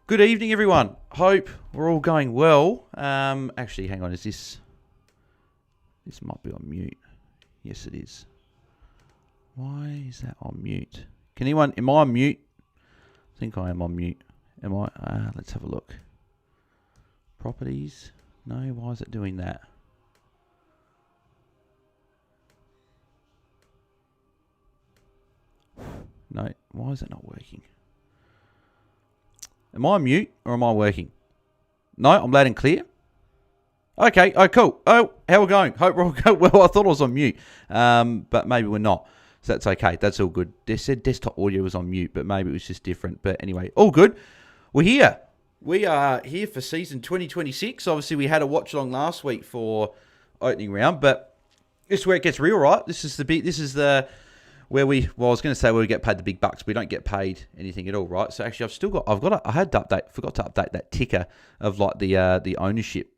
Good evening, everyone. Hope we're all going well. Actually, hang on. Is this... This might be on mute. Yes, it is. Why is that on mute? Can anyone... Am I on mute? I think I am on mute. Am I? Let's have a look. Properties. No, why is it doing that? No, why is it not working? Am I on mute or am I working? No, I'm loud and clear. Okay, oh, cool. Oh, how we going? Hope we're all going well. I thought I was on mute, but maybe we're not. So that's okay. That's all good. They said desktop audio was on mute, but maybe it was just different. But anyway, all good. We're here. We are here for season 2026. Obviously, we had a watch along last week for opening round, but this is where it gets real, right? This is the where we, well, I was going to say where we get paid the big bucks. We don't get paid anything at all, right? So actually, I had to update, forgot to update that ticker of like the ownership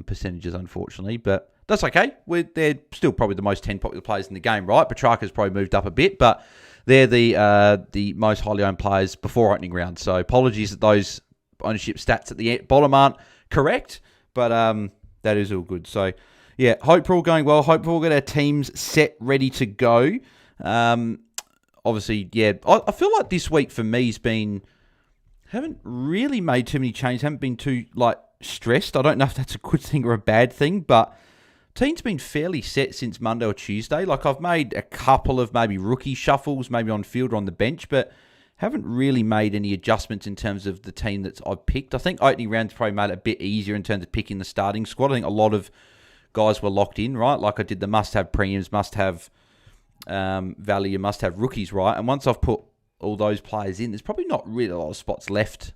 percentages, unfortunately, but that's okay. They're still probably the most 10 popular players in the game, right? Petrarca's probably moved up a bit, but they're the most highly owned players before opening round. So apologies that those ownership stats at the bottom aren't correct, but that is all good. So yeah, hope we're all going well. Hope we'll get our teams set, ready to go. Obviously, yeah, I feel like this week for me has been, haven't really made too many changes, haven't been too like stressed. I don't know if that's a good thing or a bad thing, but team's been fairly set since Monday or Tuesday. Like I've made a couple of maybe rookie shuffles, maybe on field or on the bench, but haven't really made any adjustments in terms of the team that I've picked. I think opening rounds probably made it a bit easier in terms of picking the starting squad. I think a lot of guys were locked in, right? Like I did the must-have premiums, must-have value, must-have rookies, right? And once I've put all those players in, there's probably not really a lot of spots left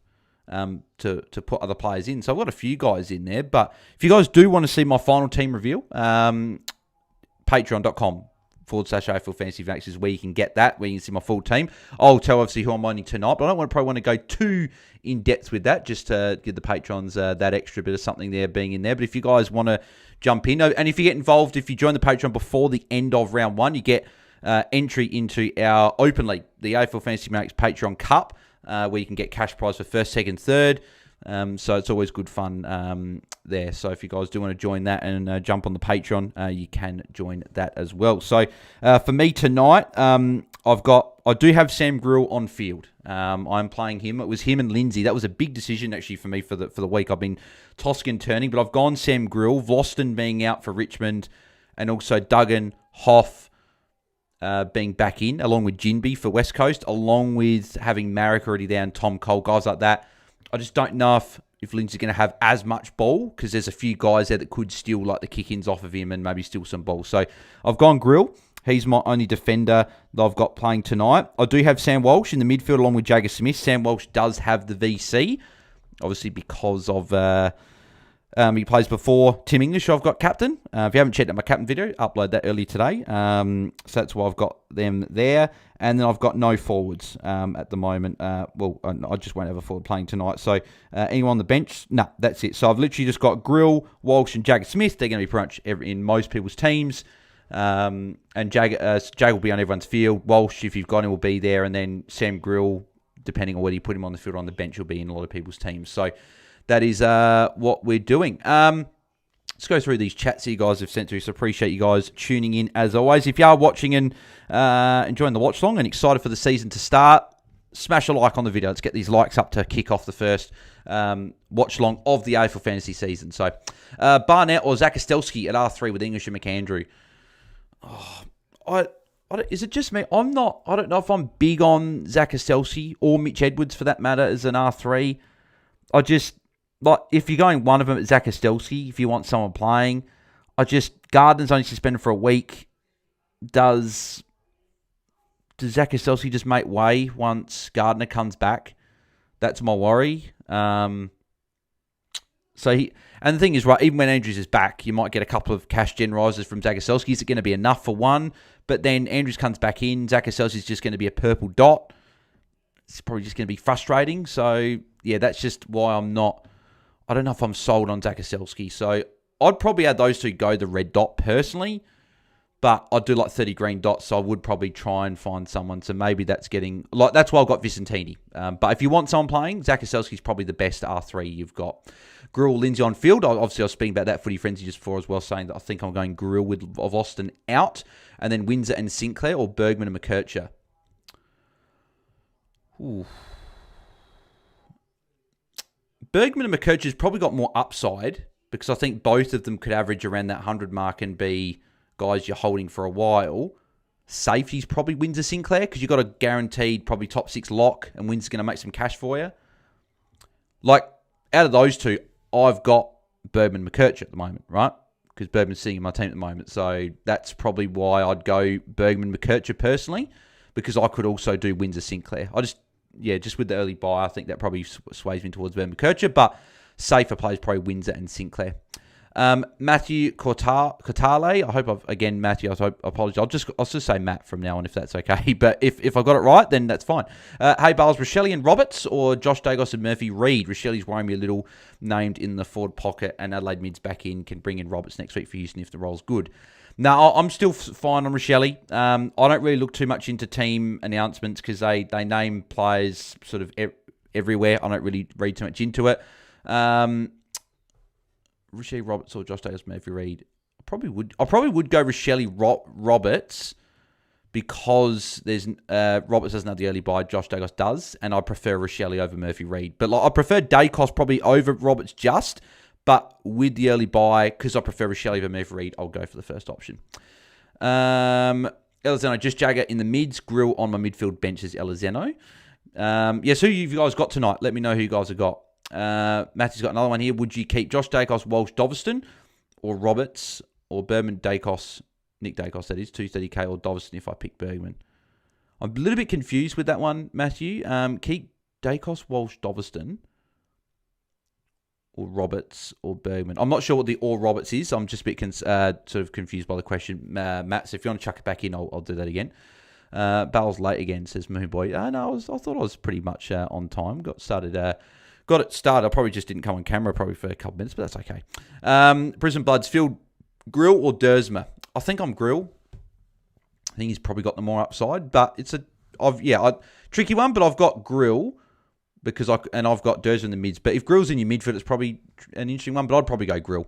to put other players in. So I've got a few guys in there. But if you guys do want to see my final team reveal, patreon.com/AFL Fantasy Fanatics is where you can get that, where you can see my full team. I'll tell obviously who I'm owning tonight, but I don't probably want to go too in depth with that, just to give the patrons that extra bit of something there being in there. But if you guys want to jump in, and if you get involved, if you join the Patreon before the end of round one, you get entry into our Open League, the AFL Fantasy Fanatics Patreon Cup, where you can get cash prize for first, second, third. So it's always good fun there. So if you guys do want to join that and jump on the Patreon, you can join that as well. So for me tonight, I do have Sam Grill on field. I'm playing him. It was him and Lindsay. That was a big decision actually for me for the week. I've been tossing and turning, but I've gone Sam Grill, Vlosten being out for Richmond, and also Duggan, Hoff being back in, along with Jinby for West Coast, along with having Marek already there and Tom Cole, guys like that. I just don't know if Lindsay's going to have as much ball, because there's a few guys there that could steal like the kick-ins off of him and maybe steal some ball. So I've gone Grill. He's my only defender that I've got playing tonight. I do have Sam Walsh in the midfield along with Jagger Smith. Sam Walsh does have the VC, obviously because of he plays before Tim English, who I've got captain. If you haven't checked out my captain video, upload that early today. So that's why I've got them there. And then I've got no forwards at the moment. I just won't have a forward playing tonight. So anyone on the bench? No, that's it. So I've literally just got Grill, Walsh, and Jagger Smith. They're going to be pretty much in most people's teams. And Jag will be on everyone's field. Walsh, if you've got him, will be there. And then Sam Grill, depending on whether you put him on the field or on the bench, will be in a lot of people's teams. So that is what we're doing. Let's go through these chats that you guys have sent through. So appreciate you guys tuning in as always. If you are watching and enjoying the watch long and excited for the season to start, smash a like on the video. Let's get these likes up to kick off the first watch long of the AFL Fantasy season. So Barnett or Zakastelski at R3 with English and McAndrew. Is it just me? I don't know if I'm big on Zakastelski or Mitch Edwards for that matter as an R3. Like, if you're going one of them at Zakastelski, if you want someone playing, Gardner's only suspended for a week. Does Zakastelski just make way once Gardner comes back? That's my worry. And the thing is, right, even when Andrews is back, you might get a couple of cash gen risers from Zakastelski. Is it going to be enough for one? But then Andrews comes back in. Zakastelski is just going to be a purple dot. It's probably just going to be frustrating. So, yeah, that's just why I don't know if I'm sold on Zakastelski. So I'd probably have those two go the red dot personally. But I do like 30 green dots, so I would probably try and find someone. So maybe that's getting... that's why I've got Vicentini. But if you want someone playing, Zakaselski's probably the best R3 you've got. Gruel, Lindsay on field. Obviously, I was speaking about that footy frenzy just before as well, saying that I think I'm going Gruel of Austin out. And then Windsor and Sinclair, or Bergman and McKercher. Ooh. Bergman and McKercher's probably got more upside, because I think both of them could average around that 100 mark and be guys you're holding for a while. Safety's probably Windsor Sinclair, because you've got a guaranteed probably top 6 lock, and Windsor's going to make some cash for you. Like, out of those two, I've got Bergman McKercher at the moment, right? Because Bergman's sitting in my team at the moment. So that's probably why I'd go Bergman McKercher personally, because I could also do Windsor Sinclair. Just with the early buy, I think that probably sways me towards Bergman McKercher, but safer plays probably Windsor and Sinclair. Matthew Cortale. I hope Matthew, I apologize. I'll just say Matt from now on if that's okay. But if I got it right, then that's fine. Hey, Bales, Rochelle and Roberts or Josh Dagos and Murphy Reid? Rochelle's worrying me a little, named in the forward pocket, and Adelaide mid's back in, can bring in Roberts next week for Houston if the role's good. No, I'm still fine on Rochelle. I don't really look too much into team announcements because they name players sort of everywhere. I don't really read too much into it. Rochelle Roberts or Josh Davis Murphy Reid. I probably would go Rochelle Roberts, because there's Roberts doesn't have the early buy, Josh Dagos does, and I prefer Rochelle over Murphy Reid. But I prefer Dacos probably over Roberts but with the early buy, because I prefer Rochelle over Murphy Reid, I'll go for the first option. Elizeno, just Jagger in the mids, Grill on my midfield bench is Elizeno. Yes, who you guys got tonight? Let me know who you guys have got. Matthew's got another one here. Would you keep Josh Dacos, Walsh, Doveston, or Roberts, or Bergman, Dacos, Nick Dacos, that is, 230k, or Doveston if I pick Bergman? I'm a little bit confused with that one, Matthew. Keep Dacos, Walsh, Doveston, or Roberts, or Bergman. I'm not sure what the or Roberts is. I'm just a bit sort of confused by the question, Matt. So if you want to chuck it back in, I'll do that again. Bale's late again, says Moonboy. No, I thought I was pretty much on time. Got it started. I probably just didn't come on camera probably for a couple of minutes, but that's okay. Brisbane Bloods, field Grill or Dersma? I think I'm Grill. I think he's probably got the more upside, but it's a tricky one. But I've got Grill because I've got Dersma in the mids. But if Grill's in your midfield, it's probably an interesting one. But I'd probably go Grill.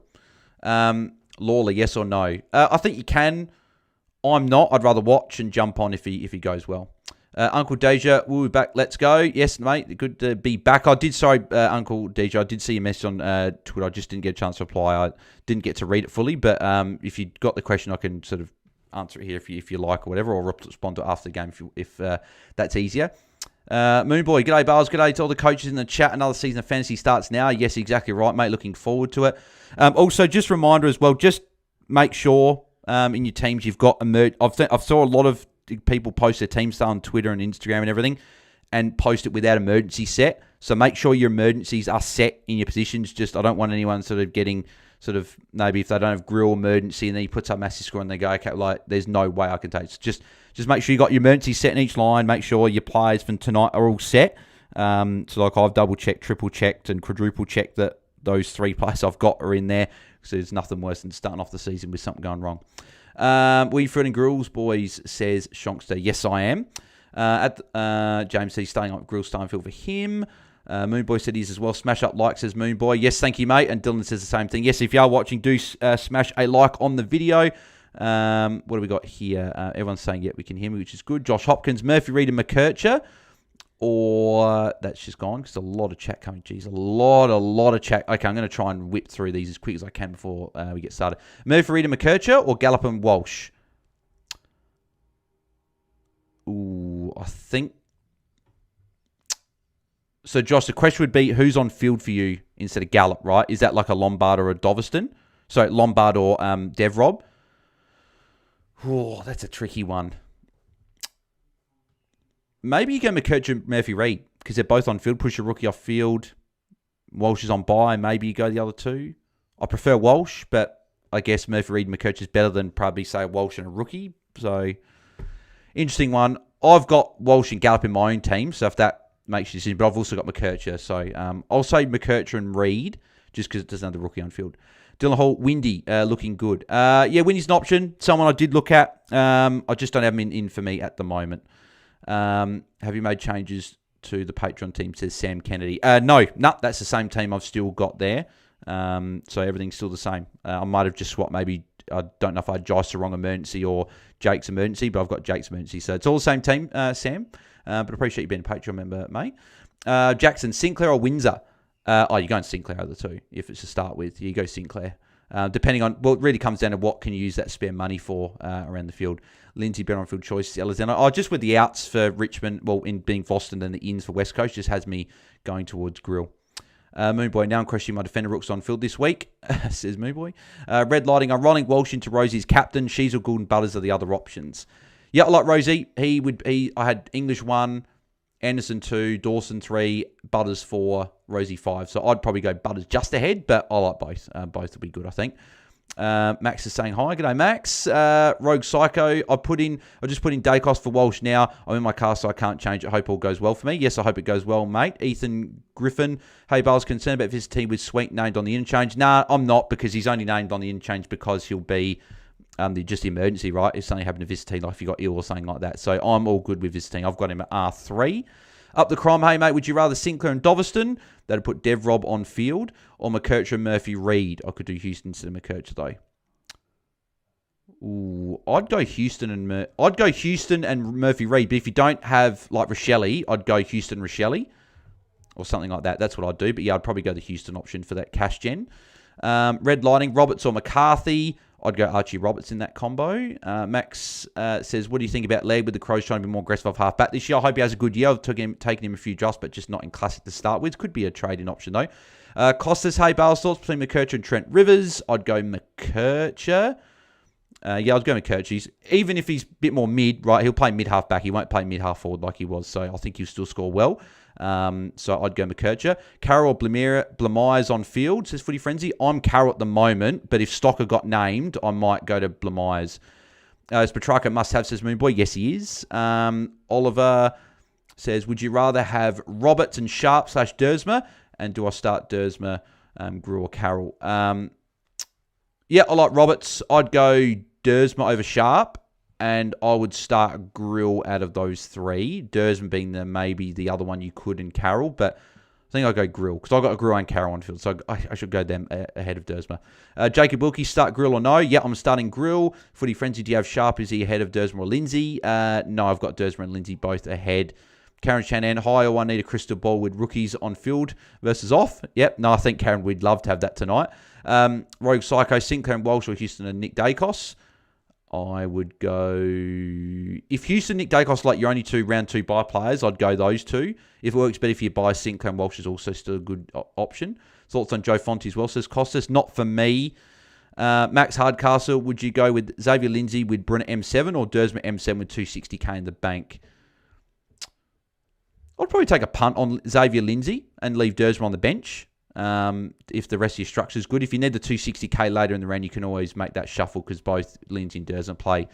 Lawler, yes or no? I think you can. I'm not. I'd rather watch and jump on if he goes well. Uncle Deja, we'll be back. Let's go. Yes, mate. Good to be back. Uncle Deja, I did see your message on Twitter. I just didn't get a chance to reply. I didn't get to read it fully. But if you got the question, I can sort of answer it here if you like or whatever, or respond to it after the game if that's easier. Moonboy, g'day, Bales. G'day to all the coaches in the chat. Another season of fantasy starts now. Yes, exactly right, mate. Looking forward to it. Also, just a reminder as well, just make sure in your teams you've got I've saw a lot of people post their team style on Twitter and Instagram and everything, and post it without emergency set. So make sure your emergencies are set in your positions. I don't want anyone sort of getting maybe if they don't have Grill emergency and then he puts up massive score and they go, okay, there's no way I can take it. So just make sure you got your emergency set in each line. Make sure your players from tonight are all set. So I've double checked, triple checked, and quadruple checked that those 3 players I've got are in there. So there's nothing worse than starting off the season with something going wrong. Were you fruiting Grills, boys, says Shonkster. Yes, I am. James C. staying up Grill Steinfield for him. Moonboy said he's as well. Smash up like, says Moonboy. Yes, thank you, mate. And Dylan says the same thing. Yes, if you are watching, do smash a like on the video. What do we got here? Everyone's saying, yeah, we can hear me, which is good. Josh Hopkins, Murphy Reid and McKercher. Or that's just gone because a lot of chat coming. Jeez, a lot of chat. Okay, I'm going to try and whip through these as quick as I can before we get started. Murphy Reid and McKercher or Gallup and Walsh? Ooh, I think... So, Josh, the question would be, who's on field for you instead of Gallup, right? Is that like a Lombard or a Doveston? So, Lombard or Dev Rob? Oh, that's a tricky one. Maybe you go McKercher and Murphy Reid because they're both on field. Push your rookie off field. Walsh is on bye. Maybe you go the other two. I prefer Walsh, but I guess Murphy Reid and McKercher is better than probably, say, Walsh and a rookie. So, interesting one. I've got Walsh and Gallup in my own team, so if that makes your decision, but I've also got McKercher. So, I'll say McKercher and Reid just because it doesn't have the rookie on field. Dylan Hall, Windy, looking good. Yeah, Windy's an option. Someone I did look at. I just don't have him in for me at the moment. Have you made changes to the Patreon team, says Sam Kennedy? No, that's the same team I've still got there. So everything's still the same. I might have just swapped maybe, I don't know if I had Jice Wrong Emergency or Jake's Emergency, but I've got Jake's Emergency. So it's all the same team, Sam. But appreciate you being a Patreon member, mate. Jackson, Sinclair or Windsor? You're going Sinclair out of the two, if it's to start with. You go Sinclair. Depending on, well, it really comes down to what can you use that spare money for around the field. Lindsay, better on field choice. Alexander. Just with the outs for Richmond, well, in being Boston and the ins for West Coast, just has me going towards Grill. Moonboy, now I'm questioning my defender rooks on field this week, says Moonboy. Red Lighting, I'm rolling Walsh into Rosie's captain. Sheasel, Gould and Butters are the other options. Yeah, I like Rosie. I had English 1, Anderson 2, Dawson 3, Butters 4, Rosie 5. So I'd probably go Butters just ahead, but I like both. Both will be good, I think. Max is saying hi. G'day, Max. Rogue Psycho. I just put in Dacos for Walsh now. I'm in my car, so I can't change it. Hope all goes well for me. Yes, I hope it goes well, mate. Ethan Griffin. Hey, Bale's concerned about his team with Sweet named on the interchange. Nah, I'm not, because he's only named on the interchange because he'll be just the emergency, right? If something happened to his team, like if he got ill or something like that. So I'm all good with his team. I've got him at R3. Up the crime, hey, mate, would you rather Sinclair and Doveston? That'd put Dev Rob on field, or McKercher and Murphy Reed? I could do Houston instead of McKercher, though. Ooh, I'd go Houston and Murphy Reed. But if you don't have like Rochelle, I'd go Houston Rochelle or something like that. That's what I'd do. But yeah, I'd probably go the Houston option for that cash gen. Red Lighting, Roberts or McCarthy? I'd go Archie Roberts in that combo. Max says, what do you think about Leg with the Crows trying to be more aggressive off half back this year? I hope he has a good year. I've taken him a few drops, but just not in classic to start with. Could be a trading option, though. Costas, hey, Bale's thoughts between McKercher and Trent Rivers? I'd go McKercher. I'd go McKercher. Even if he's a bit more mid, right, he'll play mid-half back. He won't play mid-half forward like he was, so I think he'll still score well. So I'd go McKercher. Carroll or Blamires on field, says Footy Frenzy. I'm Carroll at the moment, but if Stocker got named, I might go to Blamires. Is Petrarca must-have, says Moonboy. Yes, he is. Oliver says, would you rather have Roberts and Sharp / Dersma? And do I start Dersma, Grew or Carroll? Yeah, I like Roberts. I'd go Dersma over Sharp, and I would start Grill out of those three. Dersma being maybe the other one you could in Carroll, but I think I'll go Grill, because I've got a Grill and Carroll on field, so I should go them ahead of Dersma. Jacob Wilkie, start Grill or no? Yeah, I'm starting Grill. Footy Frenzy, do you have Sharp? Is he ahead of Dersma or Lindsay? No, I've got Dersma and Lindsay both ahead. Karen Shannon, hi, I need a crystal ball with rookies on field versus off. Yep, no, I think, Karen, we'd love to have that tonight. Rogue Psycho, Sinclair and Walsh or Houston and Nick Dacos. I would go... If Houston, Nick Dacos like your only two round 2 buy players, I'd go those two. If it works better for you buy, Sinclair and Walsh is also still a good option. Thoughts on Joe Fonte as well, says Costas. Not for me. Max Hardcastle, would you go with Xavier Lindsay with Brunner M7 or Dersma M7 with 260k in the bank? I'd probably take a punt on Xavier Lindsay and leave Dersma on the bench. If the rest of your structure is good. If you need the 260k later in the round, you can always make that shuffle, because both Lindsay and Dersma play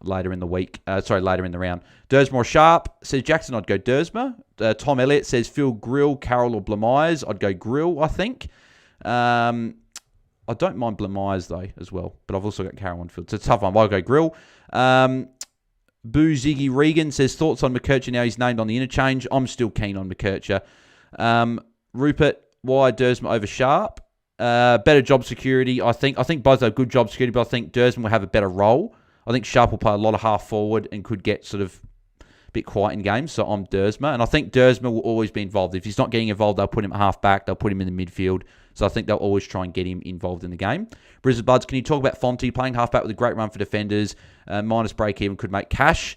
later in the week. Later in the round. Dersma or Sharp, says Jackson. I'd go Dersma. Tom Elliott says Phil Grill, Carroll or Blamires. I'd go Grill, I think. I don't mind Blamires though as well, but I've also got Carroll on field. It's a tough one. I'll go Grill. Boo Ziggy Regan says thoughts on McKercher now he's named on the interchange. I'm still keen on McKercher. Rupert, why Dersma over Sharp? Better job security, I think. I think both are good job security, but I think Dersma will have a better role. I think Sharp will play a lot of half forward and could get sort of a bit quiet in games, so I'm Dersma. And I think Dersma will always be involved. If he's not getting involved, they'll put him at half back, they'll put him in the midfield. So I think they'll always try and get him involved in the game. Brisbane Buds, can you talk about Fonte playing half back with a great run for defenders, minus break even, could make cash?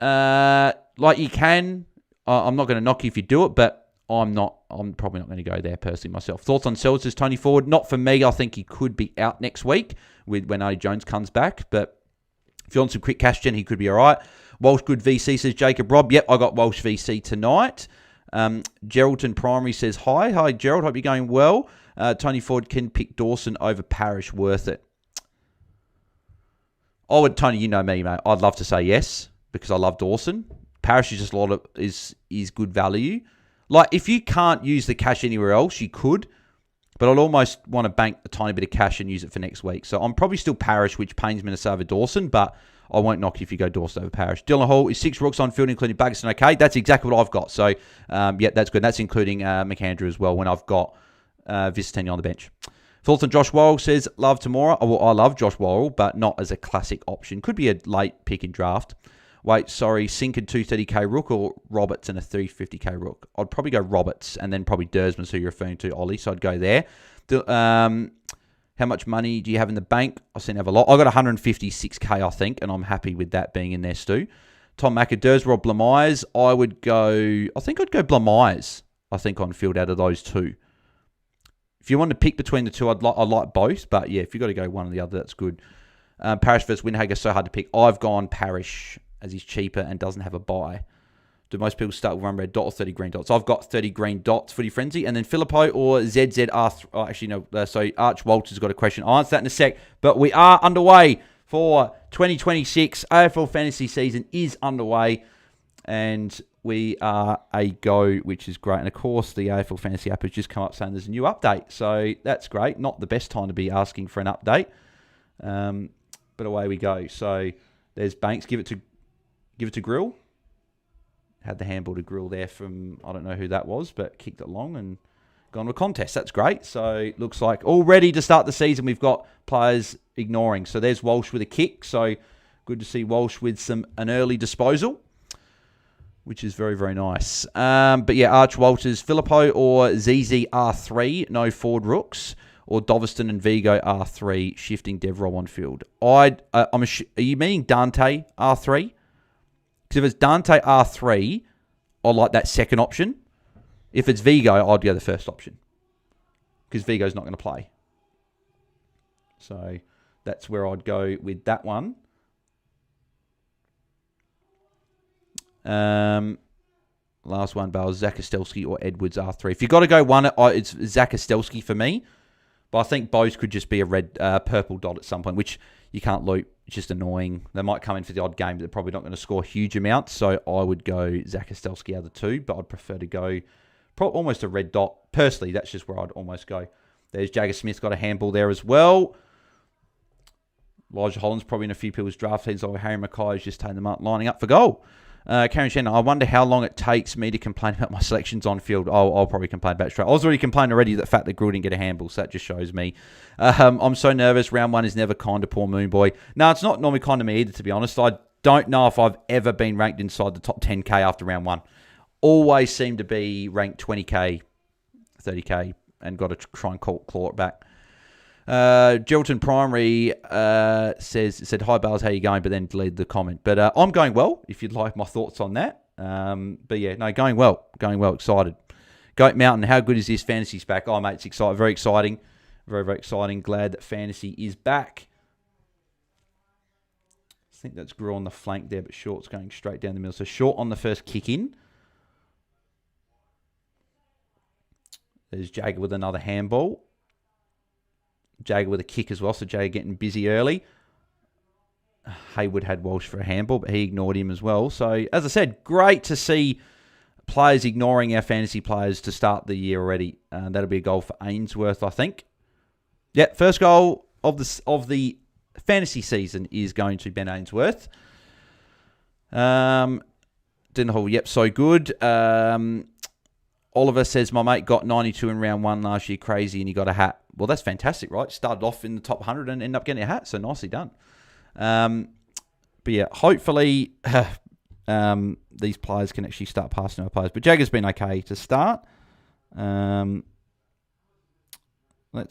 Like you can. I'm not going to knock you if you do it, but I'm probably not going to go there personally myself. Thoughts on Sells, says Tony Ford. Not for me. I think he could be out next week when A. Jones comes back. But if you want some quick cash gen, he could be all right. Walsh good VC, says Jacob Robb. Yep, I got Walsh VC tonight. Geraldton Primary says hi. Hi, Gerald. Hope you're going well. Tony Ford can pick Dawson over Parrish. Worth it. Tony, you know me, mate. I'd love to say yes because I love Dawson. Parrish is just a lot of is good value. Like, if you can't use the cash anywhere else, you could. But I'd almost want to bank a tiny bit of cash and use it for next week. So I'm probably still Parish, which pains me to say over Dawson, but I won't knock you if you go Dawson over Parish. Dylan Hall is 6 rooks on field, including Baggerson. Okay, that's exactly what I've got. So, yeah, that's good. That's including McAndrew as well when I've got Visitini on the bench. Thoughts on Josh Worrell says, love tomorrow. Well, I love Josh Worrell, but not as a classic option. Could be a late pick in draft. Wait, sorry, Sink and 230k rook or Roberts and a 350k rook? I'd probably go Roberts and then probably Dersman's who you're referring to, Ollie, so I'd go there. How much money do you have in the bank? I seem to have a lot. I got 156k, I think, and I'm happy with that being in there, Stu. Tom Macker, Dersma or Blamires? I think I'd go Blamires, I think, on field out of those two. If you want to pick between the two, I'd like both, but yeah, if you've got to go one or the other, that's good. Parish versus Windhager, so hard to pick. I've gone Parish, as he's cheaper and doesn't have a buy. Do most people start with one red dot or 30 green dots? I've got 30 green dots, Footy Frenzy. And then Filippo or ZZR. Oh, actually, no. So Arch Walters got a question. I'll answer that in a sec. But we are underway for 2026. AFL Fantasy season is underway. And we are a go, which is great. And of course, the AFL Fantasy app has just come up saying there's a new update. So that's great. Not the best time to be asking for an update. But away we go. So there's Banks. Give it to Grill. Had the handball to Grill there from, I don't know who that was, but kicked it long and gone to a contest. That's great. So looks like all ready to start the season. We've got players ignoring. So there's Walsh with a kick. So good to see Walsh with an early disposal, which is very, very nice. But yeah, Arch Walters, Filippo or ZZ R3, no forward rooks, or Doveston and Vigo R3, shifting Devereaux on field. Are you meaning Dante R3? Because if it's Dante R3, I like that second option. If it's Vigo, I'd go the first option. Because Vigo's not going to play. So that's where I'd go with that one. Last one, Bale, Zach Kostelski or Edwards R3. If you've got to go one, it's Zach Kostelski for me. But I think both could just be a purple dot at some point, which you can't loop. It's just annoying. They might come in for the odd game, but they're probably not going to score huge amounts. So I would go Zach Kostelski out of the two, but I'd prefer to go almost a red dot. Personally, that's just where I'd almost go. There's Jagger Smith, got a handball there as well. Elijah Holland's probably in a few people's draft teams. Harry Mackay is just taking them up, lining up for goal. Karen Shannon, I wonder how long it takes me to complain about my selections on field. I'll probably complain about it straight. I was already complaining already the fact that Grill didn't get a handball, so that just shows me. I'm so nervous. Round one is never kind to poor Moon Boy. No, it's not normally kind to me either, to be honest. I don't know if I've ever been ranked inside the top 10k after round one. Always seem to be ranked 20k, 30k, and got to try and claw it back. Geraldton Primary said, hi, Bales, how you going? But then deleted the comment. But I'm going well, if you'd like my thoughts on that. But yeah, no, going well, excited. Goat Mountain, how good is this? Fantasy's back. Oh, mate, it's exciting. Very exciting. Very, very exciting. Glad that Fantasy is back. I think that's Grew on the flank there, but Short's going straight down the middle. So Short on the first kick in. There's Jagger with another handball. Jagger with a kick as well, so Jagger getting busy early. Haywood had Walsh for a handball, but he ignored him as well. So, as I said, great to see players ignoring our fantasy players to start the year already. That'll be a goal for Ainsworth, I think. Yeah, first goal of the fantasy season is going to Ben Ainsworth. Didn't hold. Yep, so good. Oliver says, my mate got 92 in round one last year, crazy, and he got a hat. Well, that's fantastic, right? Started off in the top 100 and ended up getting a hat, so nicely done. But yeah, hopefully these players can actually start passing our players. But Jagger's been okay to start. Let's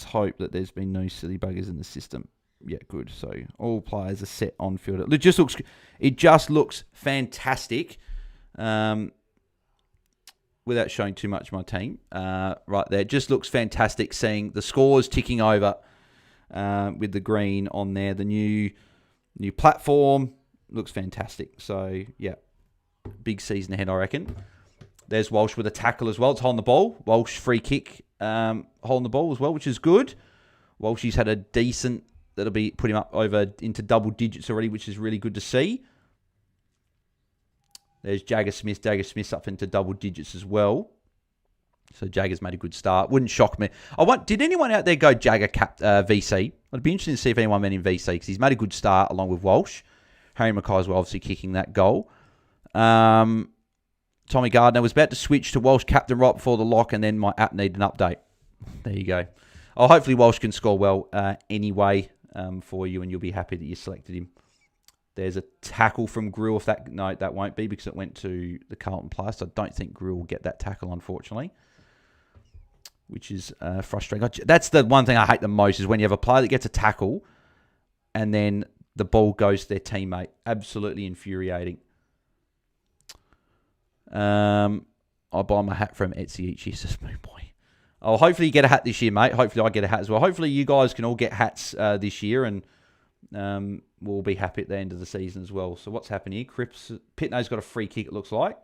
hope that there's been no silly buggers in the system. Yeah, good. So all players are set on field. It just looks fantastic. Without showing too much of my team, right there. Just looks fantastic seeing the scores ticking over with the green on there. The new platform looks fantastic. So, yeah, big season ahead, I reckon. There's Walsh with a tackle as well. It's holding the ball. Walsh free kick holding the ball as well, which is good. Walshy's had a decent, that'll be put him up over into double digits already, which is really good to see. There's Jagger Smith. Jagger Smith's up into double digits as well. So Jagger's made a good start. Wouldn't shock me. Did anyone out there go Jagger VC? I'd be interested to see if anyone went in VC because he's made a good start along with Walsh. Harry Mackay's well obviously kicking that goal. Tommy Gardner was about to switch to Walsh captain right before the lock, and then my app needed an update. There you go. Oh, hopefully Walsh can score well anyway for you, and you'll be happy that you selected him. There's a tackle from Grill. No, that won't be because it went to the Carlton player. So I don't think Grill will get that tackle, unfortunately, which is frustrating. That's the one thing I hate the most is when you have a player that gets a tackle and then the ball goes to their teammate. Absolutely infuriating. I'll buy my hat from Etsy each year, says Moon Boy. Oh, hopefully you get a hat this year, mate. Hopefully I get a hat as well. Hopefully you guys can all get hats this year, and we'll be happy at the end of the season as well. So what's happened here? Pitney's got a free kick, it looks like.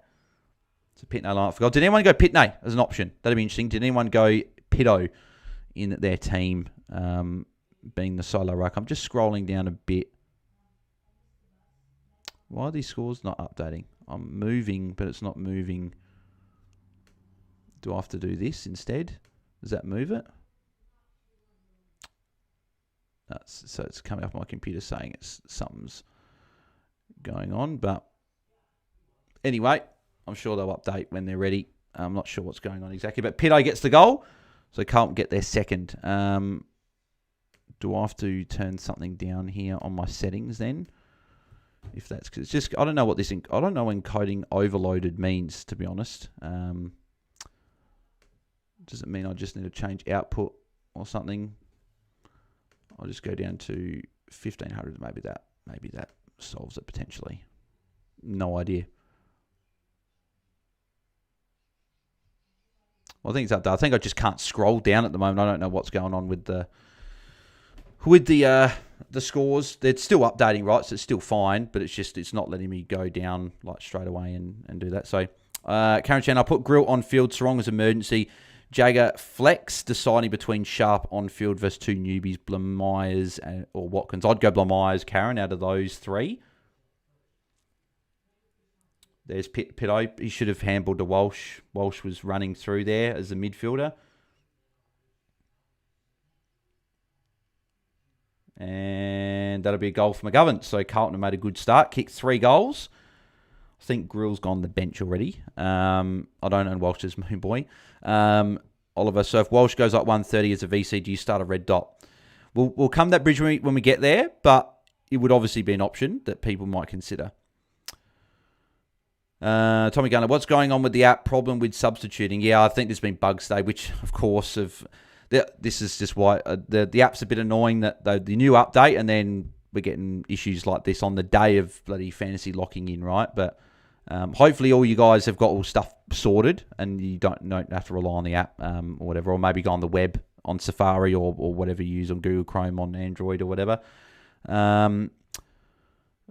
It's a Pitney line. I forgot. Did anyone go Pitney as an option? That'd be interesting. Did anyone go Pitto in their team, being the solo ruck? I'm just scrolling down a bit. Why are these scores not updating? I'm moving, but it's not moving. Do I have to do this instead? Does that move it? So it's coming up on my computer saying something's going on. But anyway, I'm sure they'll update when they're ready. I'm not sure what's going on exactly. But Pitto gets the goal, so Carlton get their second. Do I have to turn something down here on my settings then? If that's because it's just, I don't know what I don't know when encoding overloaded means, to be honest. Does it mean I just need to change output or something? I'll just go down to 1500. Maybe that solves it potentially. No idea. Well, I think it's up there. I think I just can't scroll down at the moment. I don't know what's going on with the scores. They're still updating, right? So it's still fine, but it's not letting me go down like straight away and do that. So Karen Chan, I put Grill on field. Sarong as emergency. Jagger flex, deciding between Sharp on field versus two newbies, Blamires or Watkins. I'd go Blamires, Karen, out of those three. There's Pitto. He should have handled to Walsh. Walsh was running through there as a midfielder. And that'll be a goal for McGovern. So Carlton have made a good start. Kicked 3 goals. I think Grill's gone the bench already. I don't own Walsh as Moon Boy. Oliver, so if Walsh goes up 130 as a VC, do you start a red dot? We'll come to that bridge when we get there, but it would obviously be an option that people might consider. Tommy Gunner, what's going on with the app? Problem with substituting? Yeah, I think there's been bugs today, which of course this is just why the app's a bit annoying that the new update, and then we're getting issues like this on the day of bloody fantasy locking in, right? But hopefully all you guys have got all stuff sorted and you don't have to rely on the app or whatever, or maybe go on the web on Safari or whatever you use on Google Chrome on Android or whatever.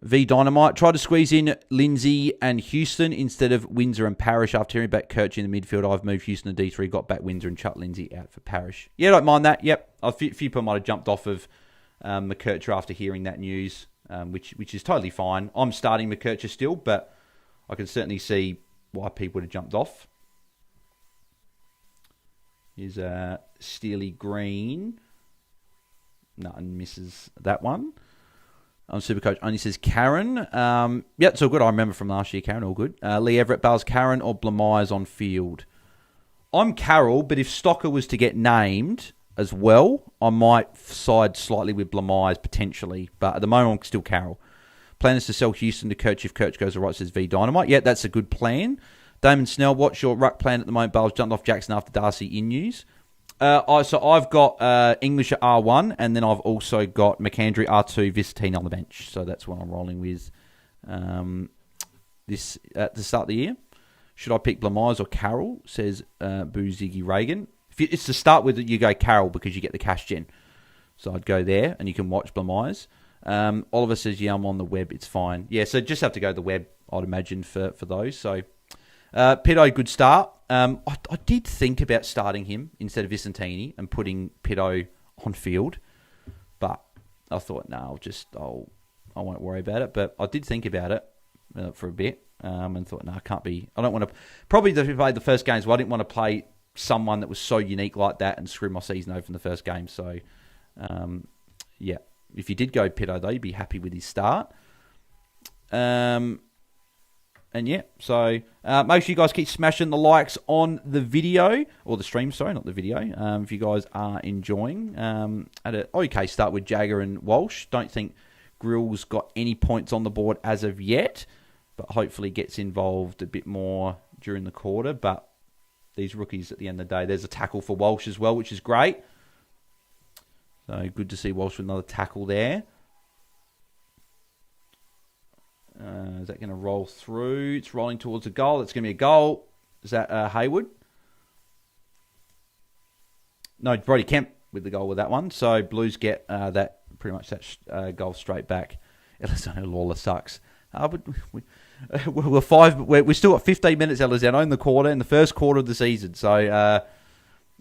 V Dynamite tried to squeeze in Lindsay and Houston instead of Windsor and Parrish after hearing back Kirch in the midfield. I've moved Houston to D3, got back Windsor and chucked Lindsay out for Parrish. Yeah, don't mind that. Yep, a few people might have jumped off of McKercher after hearing that news, which is totally fine. I'm starting McKercher still, but I can certainly see why people would have jumped off. Here's Steely Green. Nothing misses that one. Supercoach only says Karen. Yeah, it's all good. I remember from last year, Karen, all good. Lee Everett, Bales, Karen or Blamires on field? I'm Carroll, but if Stocker was to get named as well, I might side slightly with Blamires potentially. But at the moment, I'm still Carroll. Plan is to sell Houston to Kirch if Kirch goes all right, says V Dynamite. Yeah, that's a good plan. Damon Snell, what's your ruck plan at the moment? Bales jumped off Jackson after Darcy in news. So I've got English at R1, and then I've also got McAndrew R2, Visitine on the bench. So that's what I'm rolling with this at the start of the year. Should I pick Blamires or Carroll? Says Boo Ziggy Reagan. If it's to start with, you go Carroll because you get the cash gen. So I'd go there, and you can watch Blamires. Oliver says, yeah, I'm on the web. It's fine. Yeah, so just have to go to the web, I'd imagine, for those. So Pitto, good start. I did think about starting him instead of Vicentini and putting Pitto on field, but I thought, no, I won't worry about it. But I did think about it for a bit and thought, no, I can't be. I don't want to. Probably if we played the first games, well, I didn't want to play someone that was so unique like that and screw my season over in the first game. So, yeah. If you did go Pedo, though, you'd be happy with his start. And yeah, so make sure you guys keep smashing the likes on the video, or the stream, sorry, not the video, if you guys are enjoying. At an okay start with Jagger and Walsh. Don't think Grill's got any points on the board as of yet, but hopefully gets involved a bit more during the quarter. But these rookies at the end of the day, there's a tackle for Walsh as well, which is great. So good to see Walsh with another tackle there. Is that going to roll through? It's rolling towards a goal. It's going to be a goal. Is that Hayward? No, Brody Kemp with the goal with that one. So Blues get that pretty much that goal straight back. Elizondo Lawler sucks. We're still got 15 minutes, Elizondo, in the quarter, in the first quarter of the season. So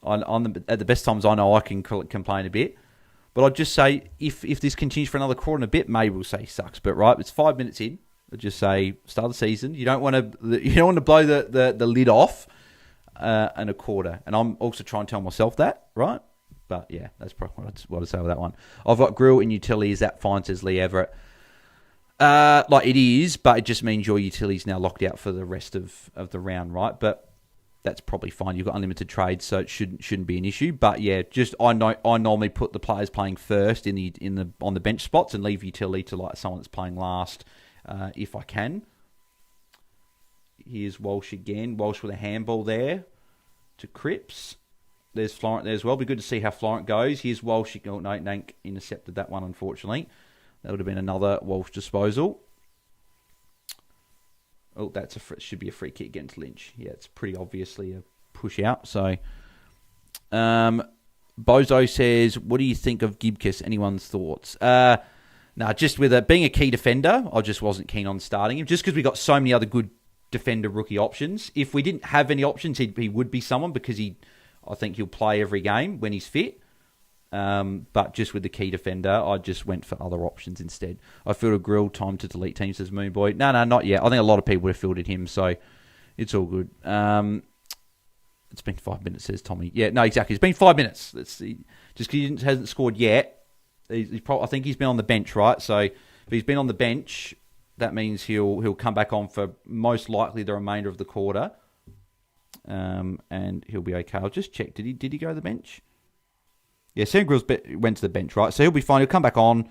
at the best times I know I can complain a bit. But I'd just say, if this continues for another quarter and a bit, maybe we'll say he sucks. But right, it's 5 minutes in. I'd just say start of the season. You don't want to blow the lid off in a quarter. And I'm also trying to tell myself that, right? But yeah, that's probably what I'd say with that one. I've got Grill in utility. Is that fine? Says Lee Everett. Like it is, but it just means your utility's now locked out for the rest of the round, right? But that's probably fine. You've got unlimited trades, so it shouldn't be an issue. But yeah, just I normally put the players playing first on the bench spots and leave utility to like someone that's playing last, if I can. Here's Walsh again. Walsh with a handball there to Cripps. There's Florent there as well. Be good to see how Florent goes. Here's Walsh. Oh, no, Nank intercepted that one, unfortunately. That would have been another Walsh disposal. Oh, should be a free kick against Lynch. Yeah, it's pretty obviously a push out. So, Bozo says, what do you think of Gibkiss? Anyone's thoughts? Just with being a key defender, I just wasn't keen on starting him. Just because we got so many other good defender rookie options. If we didn't have any options, he would be someone because I think he'll play every game when he's fit. But just with the key defender, I just went for other options instead. I fielded Grill, time to delete teams, says Moonboy. No, not yet. I think a lot of people would have fielded him, so it's all good. It's been 5 minutes, says Tommy. Yeah, no, exactly. It's been 5 minutes. Just because he hasn't scored yet, I think he's been on the bench, right? So if he's been on the bench, that means he'll come back on for most likely the remainder of the quarter, and he'll be okay. I'll just check. Did he go to the bench? Yeah, Sam Grills went to the bench, right? So he'll be fine. He'll come back on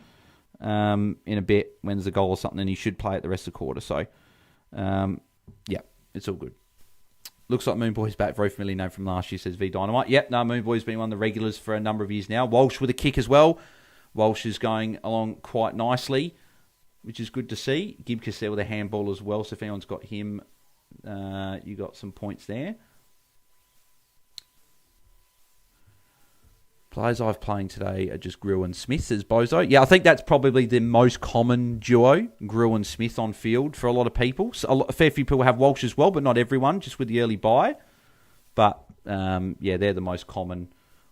in a bit when there's a goal or something, and he should play it the rest of the quarter. So, yeah, it's all good. Looks like Moonboy's back. Very familiar name from last year, says V Dynamite. Yep, no, Moonboy's been one of the regulars for a number of years now. Walsh with a kick as well. Walsh is going along quite nicely, which is good to see. Gibkiss there with a handball as well. So if anyone's got him, you got some points there. Players I've playing today are just Grill and Smith, says Bozo. Yeah, I think that's probably the most common duo, Grill and Smith on field for a lot of people. So a fair few people have Walsh as well, but not everyone, just with the early buy. But, yeah, they're the most common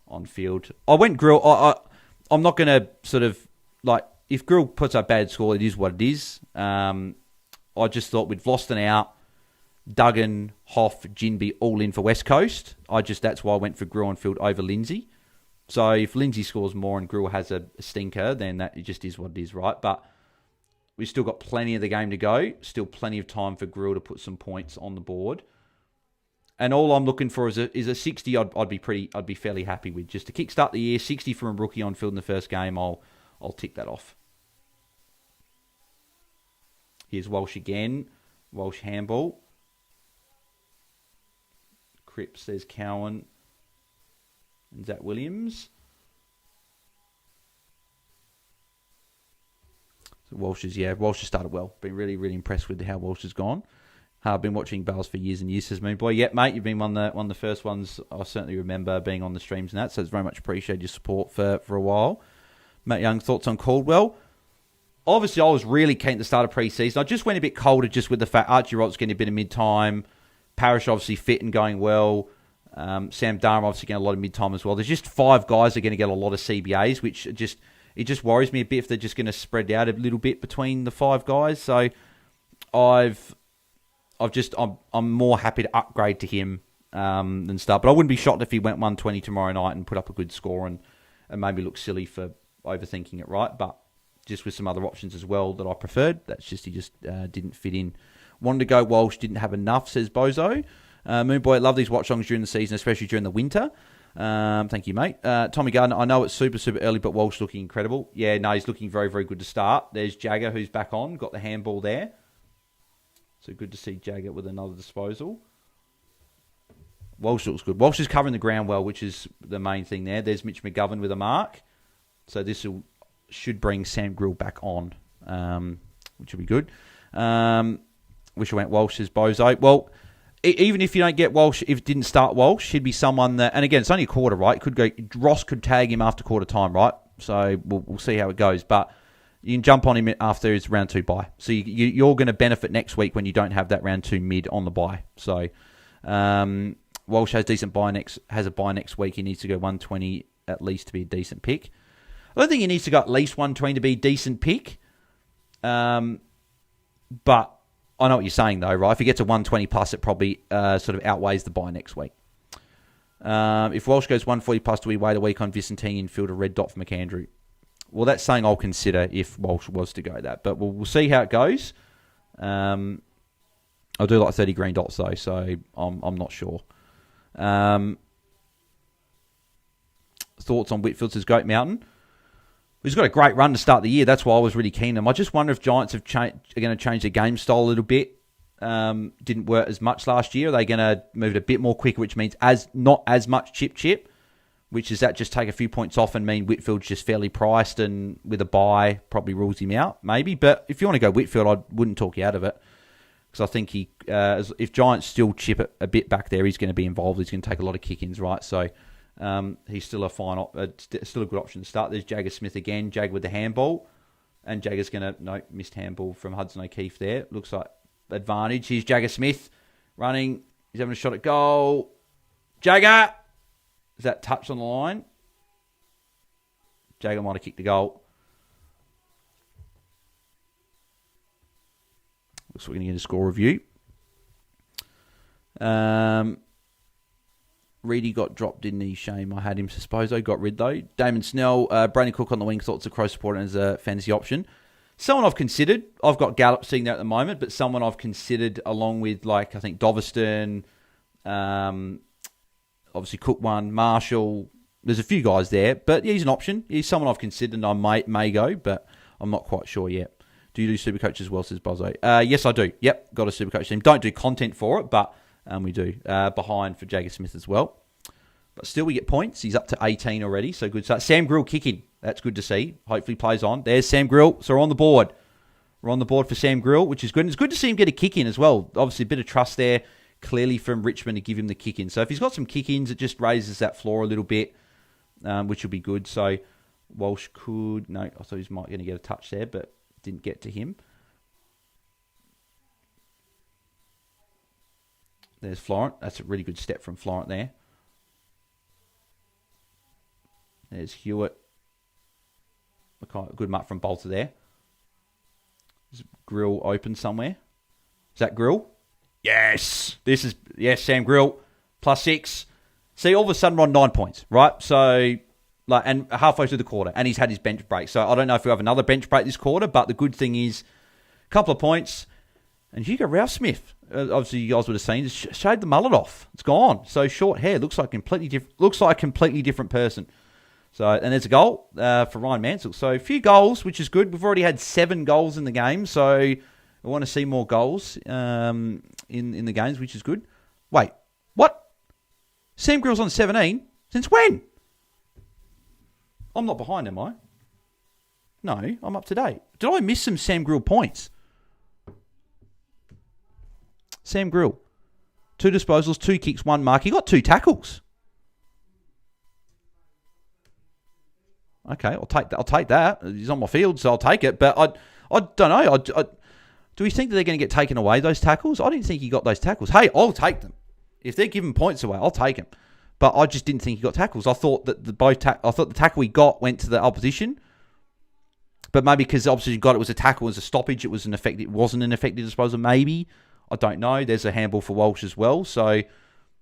on field. I went Grill. I'm not going to sort of, like, if Grill puts up a bad score, it is what it is. I just thought with Vlosten out, Duggan, Hoff, Ginby all in for West Coast. That's why I went for Grill on field over Lindsay. So if Lindsay scores more and Grill has a stinker, then that just is what it is, right? But we've still got plenty of the game to go. Still plenty of time for Grill to put some points on the board. And all I'm looking for is a 60. I'd be fairly happy with. Just to kickstart the year, 60 from a rookie on field in the first game. I'll tick that off. Here's Walsh again. Walsh handball. Cripps says Cowan. And Zach Williams. So Walsh has started well. Been really, really impressed with how Walsh has gone. I've been watching Bales for years and years, says Moonboy. Yeah, mate, you've been one of the first ones I certainly remember being on the streams and that, so it's very much appreciated your support for a while. Matt Young, thoughts on Caldwell? Obviously, I was really keen to start a pre-season. I just went a bit colder just with the fact Archie Rott's getting a bit of mid-time. Parrish obviously fit and going well. Sam Durham obviously getting a lot of mid-time as well. There's just 5 guys that are going to get a lot of CBAs, which it just worries me a bit if they're just going to spread out a little bit between the 5 guys. So I'm more happy to upgrade to him than start. But I wouldn't be shocked if he went 120 tomorrow night and put up a good score and maybe look silly for overthinking it, right? But just with some other options as well that I preferred. That's just, he just didn't fit in. Wanted to go Walsh, didn't have enough, says Bozo. Moonboy, love these watch-alongs during the season, especially during the winter. Thank you, mate. Tommy Gardner, I know it's super, super early, but Walsh looking incredible. Yeah, no, he's looking very, very good to start. There's Jagger, who's back on, got the handball there. So good to see Jagger with another disposal. Walsh looks good. Walsh is covering the ground well, which is the main thing there. There's Mitch McGovern with a mark. So this should bring Sam Grill back on, which will be good. Wish I went Walsh, says Bozo. Well, even if you don't get Walsh, if it didn't start Walsh, he'd be someone that, and again, it's only a quarter, right? Ross could tag him after quarter time, right? So we'll see how it goes. But you can jump on him after his round 2 bye. So you're going to benefit next week when you don't have that round 2 mid on the bye. So Walsh has a bye next week. He needs to go 120 at least to be a decent pick. I don't think he needs to go at least 120 to be a decent pick. But I know what you're saying, though, right? If he gets a 120 plus, it probably sort of outweighs the bye next week. If Walsh goes 140 plus, do we wait a week on Vicentini and field a red dot for McAndrew? Well, that's something I'll consider if Walsh was to go that. But we'll see how it goes. I do like 30 green dots, though, so I'm not sure. Thoughts on Whitfield, says Goat Mountain. He's got a great run to start the year. That's why I was really keen on him. I just wonder if Giants are going to change their game style a little bit. Didn't work as much last year. Are they going to move it a bit more quicker, which means not as much chip, which is that just take a few points off and mean Whitfield's just fairly priced and with a bye probably rules him out, maybe. But if you want to go Whitfield, I wouldn't talk you out of it. Because I think if Giants still chip it a bit back there, he's going to be involved. He's going to take a lot of kick-ins, right? So he's still still a good option to start. There's Jagger Smith again. Jag with the handball. And Jagger's going to... missed handball from Hudson O'Keefe there. Looks like advantage. Here's Jagger Smith running. He's having a shot at goal. Jagger! Is that touch on the line? Jagger might have kicked the goal. Looks like we're going to get a score review. Reedy got dropped, didn't he? Shame. I had him. Susposo got rid, though. Damon Snell, Brandon Cook on the wing, thought it's a crow support and as a fantasy option. Someone I've considered. I've got Gallup sitting there at the moment, but someone I've considered along with, I think, Doveston, obviously Cook one, Marshall. There's a few guys there, but yeah, he's an option. He's someone I've considered and I may go, but I'm not quite sure yet. Do you do Supercoach as well, says Bozo? Yes, I do. Yep, got a Supercoach team. Don't do content for it, but we do. Behind for Jagger Smith as well. But still, we get points. He's up to 18 already, so good start. Sam Grill kicking. That's good to see. Hopefully plays on. There's Sam Grill. So we're on the board. We're on the board for Sam Grill, which is good. And it's good to see him get a kick in as well. Obviously, a bit of trust there, clearly from Richmond to give him the kick in. So if he's got some kick ins, it just raises that floor a little bit, which will be good. So Walsh could... No, I thought he was going to get a touch there, but didn't get to him. There's Florent. That's a really good step from Florent there. There's Hewitt. Good mark from Bolter there. Is Grill open somewhere? Is that Grill? Yes! Sam Grill. +6. See, all of a sudden we're on 9 points, right? So, and halfway through the quarter, and he's had his bench break. So I don't know if we have another bench break this quarter, but the good thing is, a couple of points, and Hugo Rouse Smith, obviously you guys would have seen, just shaved the mullet off. It's gone. So short hair, looks like a completely different person. So, and there's a goal for Ryan Mansell. So a few goals, which is good. We've already had 7 goals in the game, so we want to see more goals in the games, which is good. Wait, what? Sam Grill's on 17? Since when? I'm not behind, am I? No, I'm up to date. Did I miss some Sam Grill points? Sam Grill. 2 disposals, 2 kicks, 1 mark. He got 2 tackles. Okay, I'll take that. He's on my field, so I'll take it. But I don't know. Do we think that they're going to get taken away, those tackles? I didn't think he got those tackles. Hey, I'll take them. If they're giving points away, I'll take them. But I just didn't think he got tackles. I thought that the tackle he got went to the opposition. But maybe because obviously it was a tackle, it was a stoppage, it wasn't an effective disposal, maybe. I don't know. There's a handball for Walsh as well. So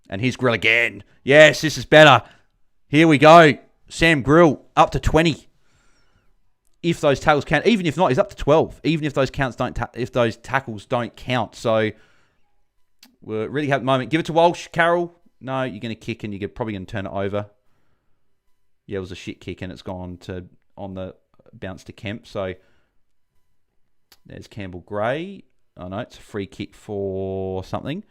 And here's Grill again. Yes, this is better. Here we go. Sam Grill up to 20. If those tackles count, even if not, he's up to 12. Even if those tackles don't count. So we're really happy at the moment. Give it to Walsh. Carroll. No, you're going to kick and you're probably going to turn it over. Yeah, it was a shit kick and it's gone on the bounce to Kemp. So there's Campbell Gray. Oh no, it's a free kick for something.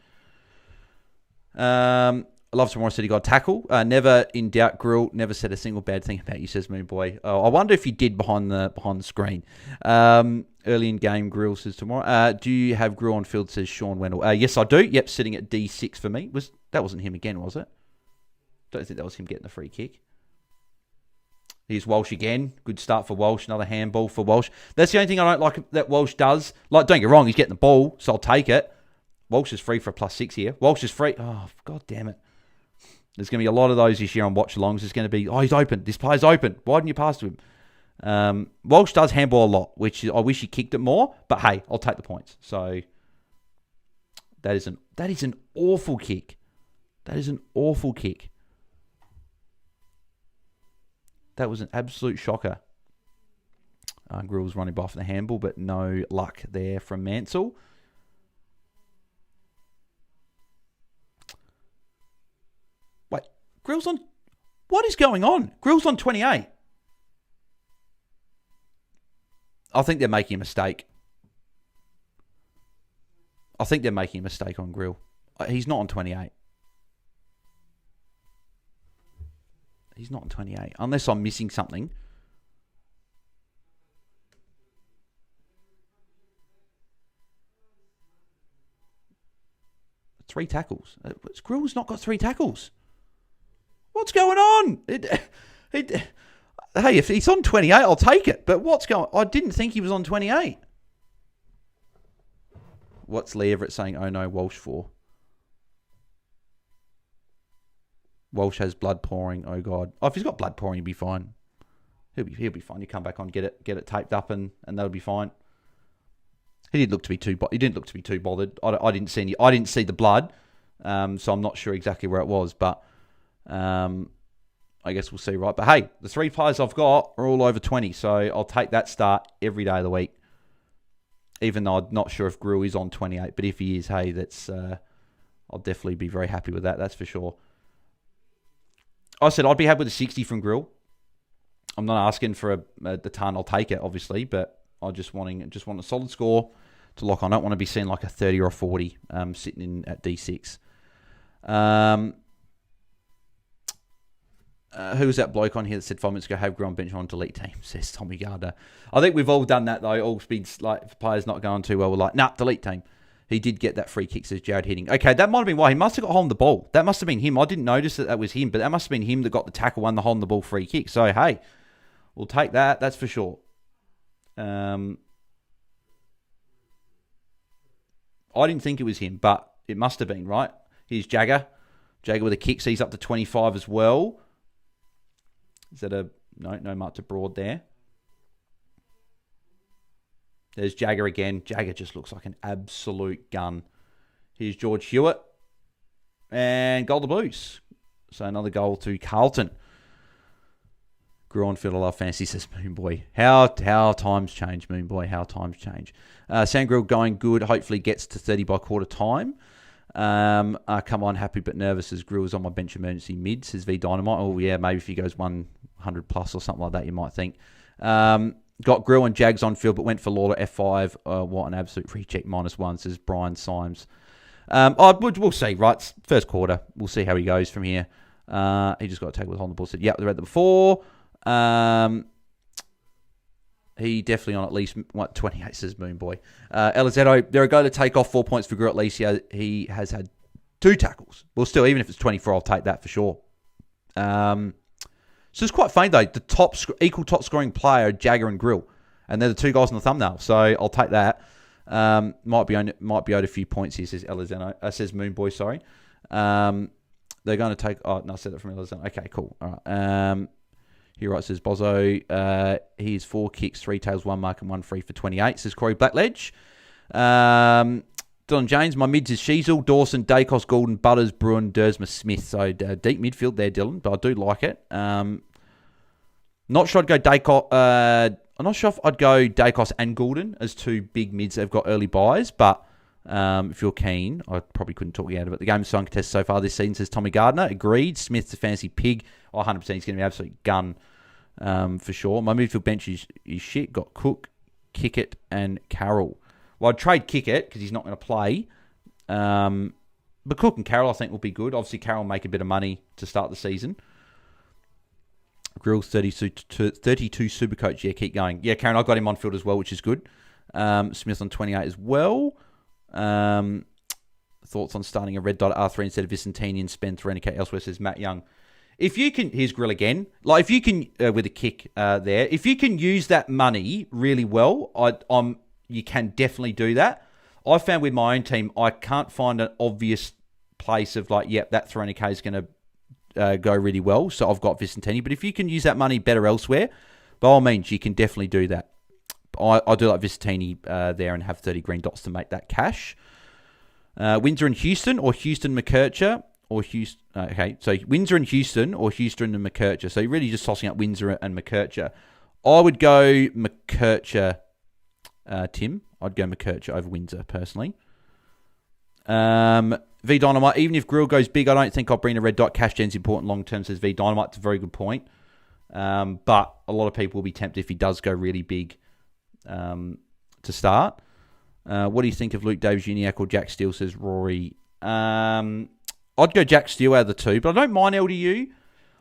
I love tomorrow said he got a tackle. Never in doubt, Grill. Never said a single bad thing about you, says Moon Boy. I wonder if he did behind the screen. Early in game, Grill says tomorrow. Do you have Grill on field? Says Sean Wendell. Yes, I do. Yep, sitting at D6 for me. That wasn't him again, was it? Don't think that was him getting the free kick. Here's Walsh again. Good start for Walsh. Another handball for Walsh. That's the only thing I don't like that Walsh does. Like, don't get wrong, he's getting the ball, so I'll take it. Walsh is free for a +6 here. Walsh is free. Oh, God damn it. There's going to be a lot of those this year on Watchalongs. There's going to be, he's open. This player's open. Why didn't you pass to him? Walsh does handball a lot, which I wish he kicked it more. But hey, I'll take the points. So that is an awful kick. That is an awful kick. That was an absolute shocker. Grill's running by for the handball, but no luck there from Mansell. Wait, Grill's on... What is going on? Grill's on 28. I think they're making a mistake. I think they're making a mistake on Grill. He's not on 28. He's not on 28. Unless I'm missing something. 3 tackles. Grill's not got 3 tackles. What's going on? Hey, if he's on 28, I'll take it. But what's going on? I didn't think he was on 28. What's Lee Everett saying, oh no, Walsh for? Walsh has blood pouring. Oh God. Oh, if he's got blood pouring, he'll be fine. He'll be fine. You come back on, get it taped up, and that'll be fine. He didn't look to be too bothered. I didn't see the blood, so I'm not sure exactly where it was. But I guess we'll see, right? But hey, the 3 players I've got are all over 20, so I'll take that start every day of the week. Even though I'm not sure if Grill is on 28, but if he is, hey, that's I'll definitely be very happy with that. That's for sure. I said I'd be happy with a 60 from Grill. I'm not asking for the ton. I'll take it, obviously, but I just want a solid score to lock on. I don't want to be seeing like a 30 or a 40 sitting in at D6. Who was that bloke on here that said 5 minutes ago, have Grill on bench on delete team, says Tommy Gardner. I think we've all done that, though. All been like, players not going too well, we're like, nah, delete team. He did get that free kick, says Jared Hitting. Okay, that might have been why. He must have got hold of the ball. That must have been him. I didn't notice that was him, but that must have been him that got the tackle, won the hold of the ball free kick. So, hey, we'll take that. That's for sure. I didn't think it was him, but it must have been, right? Here's Jagger. Jagger with a kick, so he's up to 25 as well. Is that no mark to Broad there? There's Jagger again. Jagger just looks like an absolute gun. Here's George Hewitt. And goal to Blues. So another goal to Carlton. Grillfield, I love fantasy, says Moonboy. How times change, Moonboy. How times change. Sangrill going good. Hopefully gets to 30 by quarter time. Come on, happy but nervous as Grill's on my bench emergency mid, says V Dynamite. Oh, yeah, maybe if he goes 100 plus or something like that, you might think. Got Grill and Jags on field, but went for Lawler F5. What an absolute free check, -1, says Brian Symes. We'll see, right? First quarter. We'll see how he goes from here. He just got a tackle with on the ball. Said, yep, they read that before. He definitely on at least 28, says Moonboy. Elizetto, they're a go to take off 4 points for Grill at least. He has had 2 tackles. Well, still, even if it's 24, I'll take that for sure. So it's quite funny, though. The equal top scoring player, Jagger and Grill. And they're the 2 guys on the thumbnail. So I'll take that. Might be owed a few points here, says Elizetto. Says Moonboy, sorry. They're going to take... Oh, no, I said that from Elizetto. Okay, cool. All right. Here, right, says Bozo. He's 4 kicks, 3 tails, 1 mark, and 1 free for 28, says Corey Blackledge. Don James. My mids is Sheasel, Dawson, Dacos, Goulden, Butters, Bruin, Dersma, Smith. So deep midfield there, Dylan, but I do like it. Not sure I'd go Dacos. I'm not sure if I'd go Dacos and Goulden as two big mids that have got early buys, but if you're keen, I probably couldn't talk you out of it. The game is so uncontested so far this season, says Tommy Gardner. Agreed. Smith's a fancy pig. 100% he's going to be an absolute gun for sure. My midfield bench is shit. Got Cook, Kickett, and Carroll. Well, I'd trade Kickett because he's not going to play. But Cook and Carroll, I think, will be good. Obviously, Carroll will make a bit of money to start the season. Grill's 32 Supercoach. Yeah, keep going. Yeah, Karen, I got him on field as well, which is good. Smith on 28 as well. Thoughts on starting a red dot at R3 instead of Vicentini and spend 300k elsewhere, says Matt Young. If you can, here's Grill again. Like, if you can, with a kick there, if you can use that money really well, you can definitely do that. I found with my own team, I can't find an obvious place of like, yep, that 300k is going to go really well. So I've got Vicentini. But if you can use that money better elsewhere, by all means, you can definitely do that. I do like Vicentini there and have 30 green dots to make that cash. Windsor and Houston, or Houston McKercher, or Houston. Okay, so Windsor and Houston, or Houston and McKercher. So you're really just tossing up Windsor and McKercher. I would go McKercher, Tim. I'd go McKercher over Windsor, personally. V Dynamite, even if Grill goes big, I don't think I'll bring a red dot. Cash gen's important long term, says V Dynamite. It's a very good point. But a lot of people will be tempted if he does go really big to start. What do you think of Luke Davis-Uniacke or Jack Steele, says Rory? I'd go Jack Steele out of the two, but I don't mind LDU.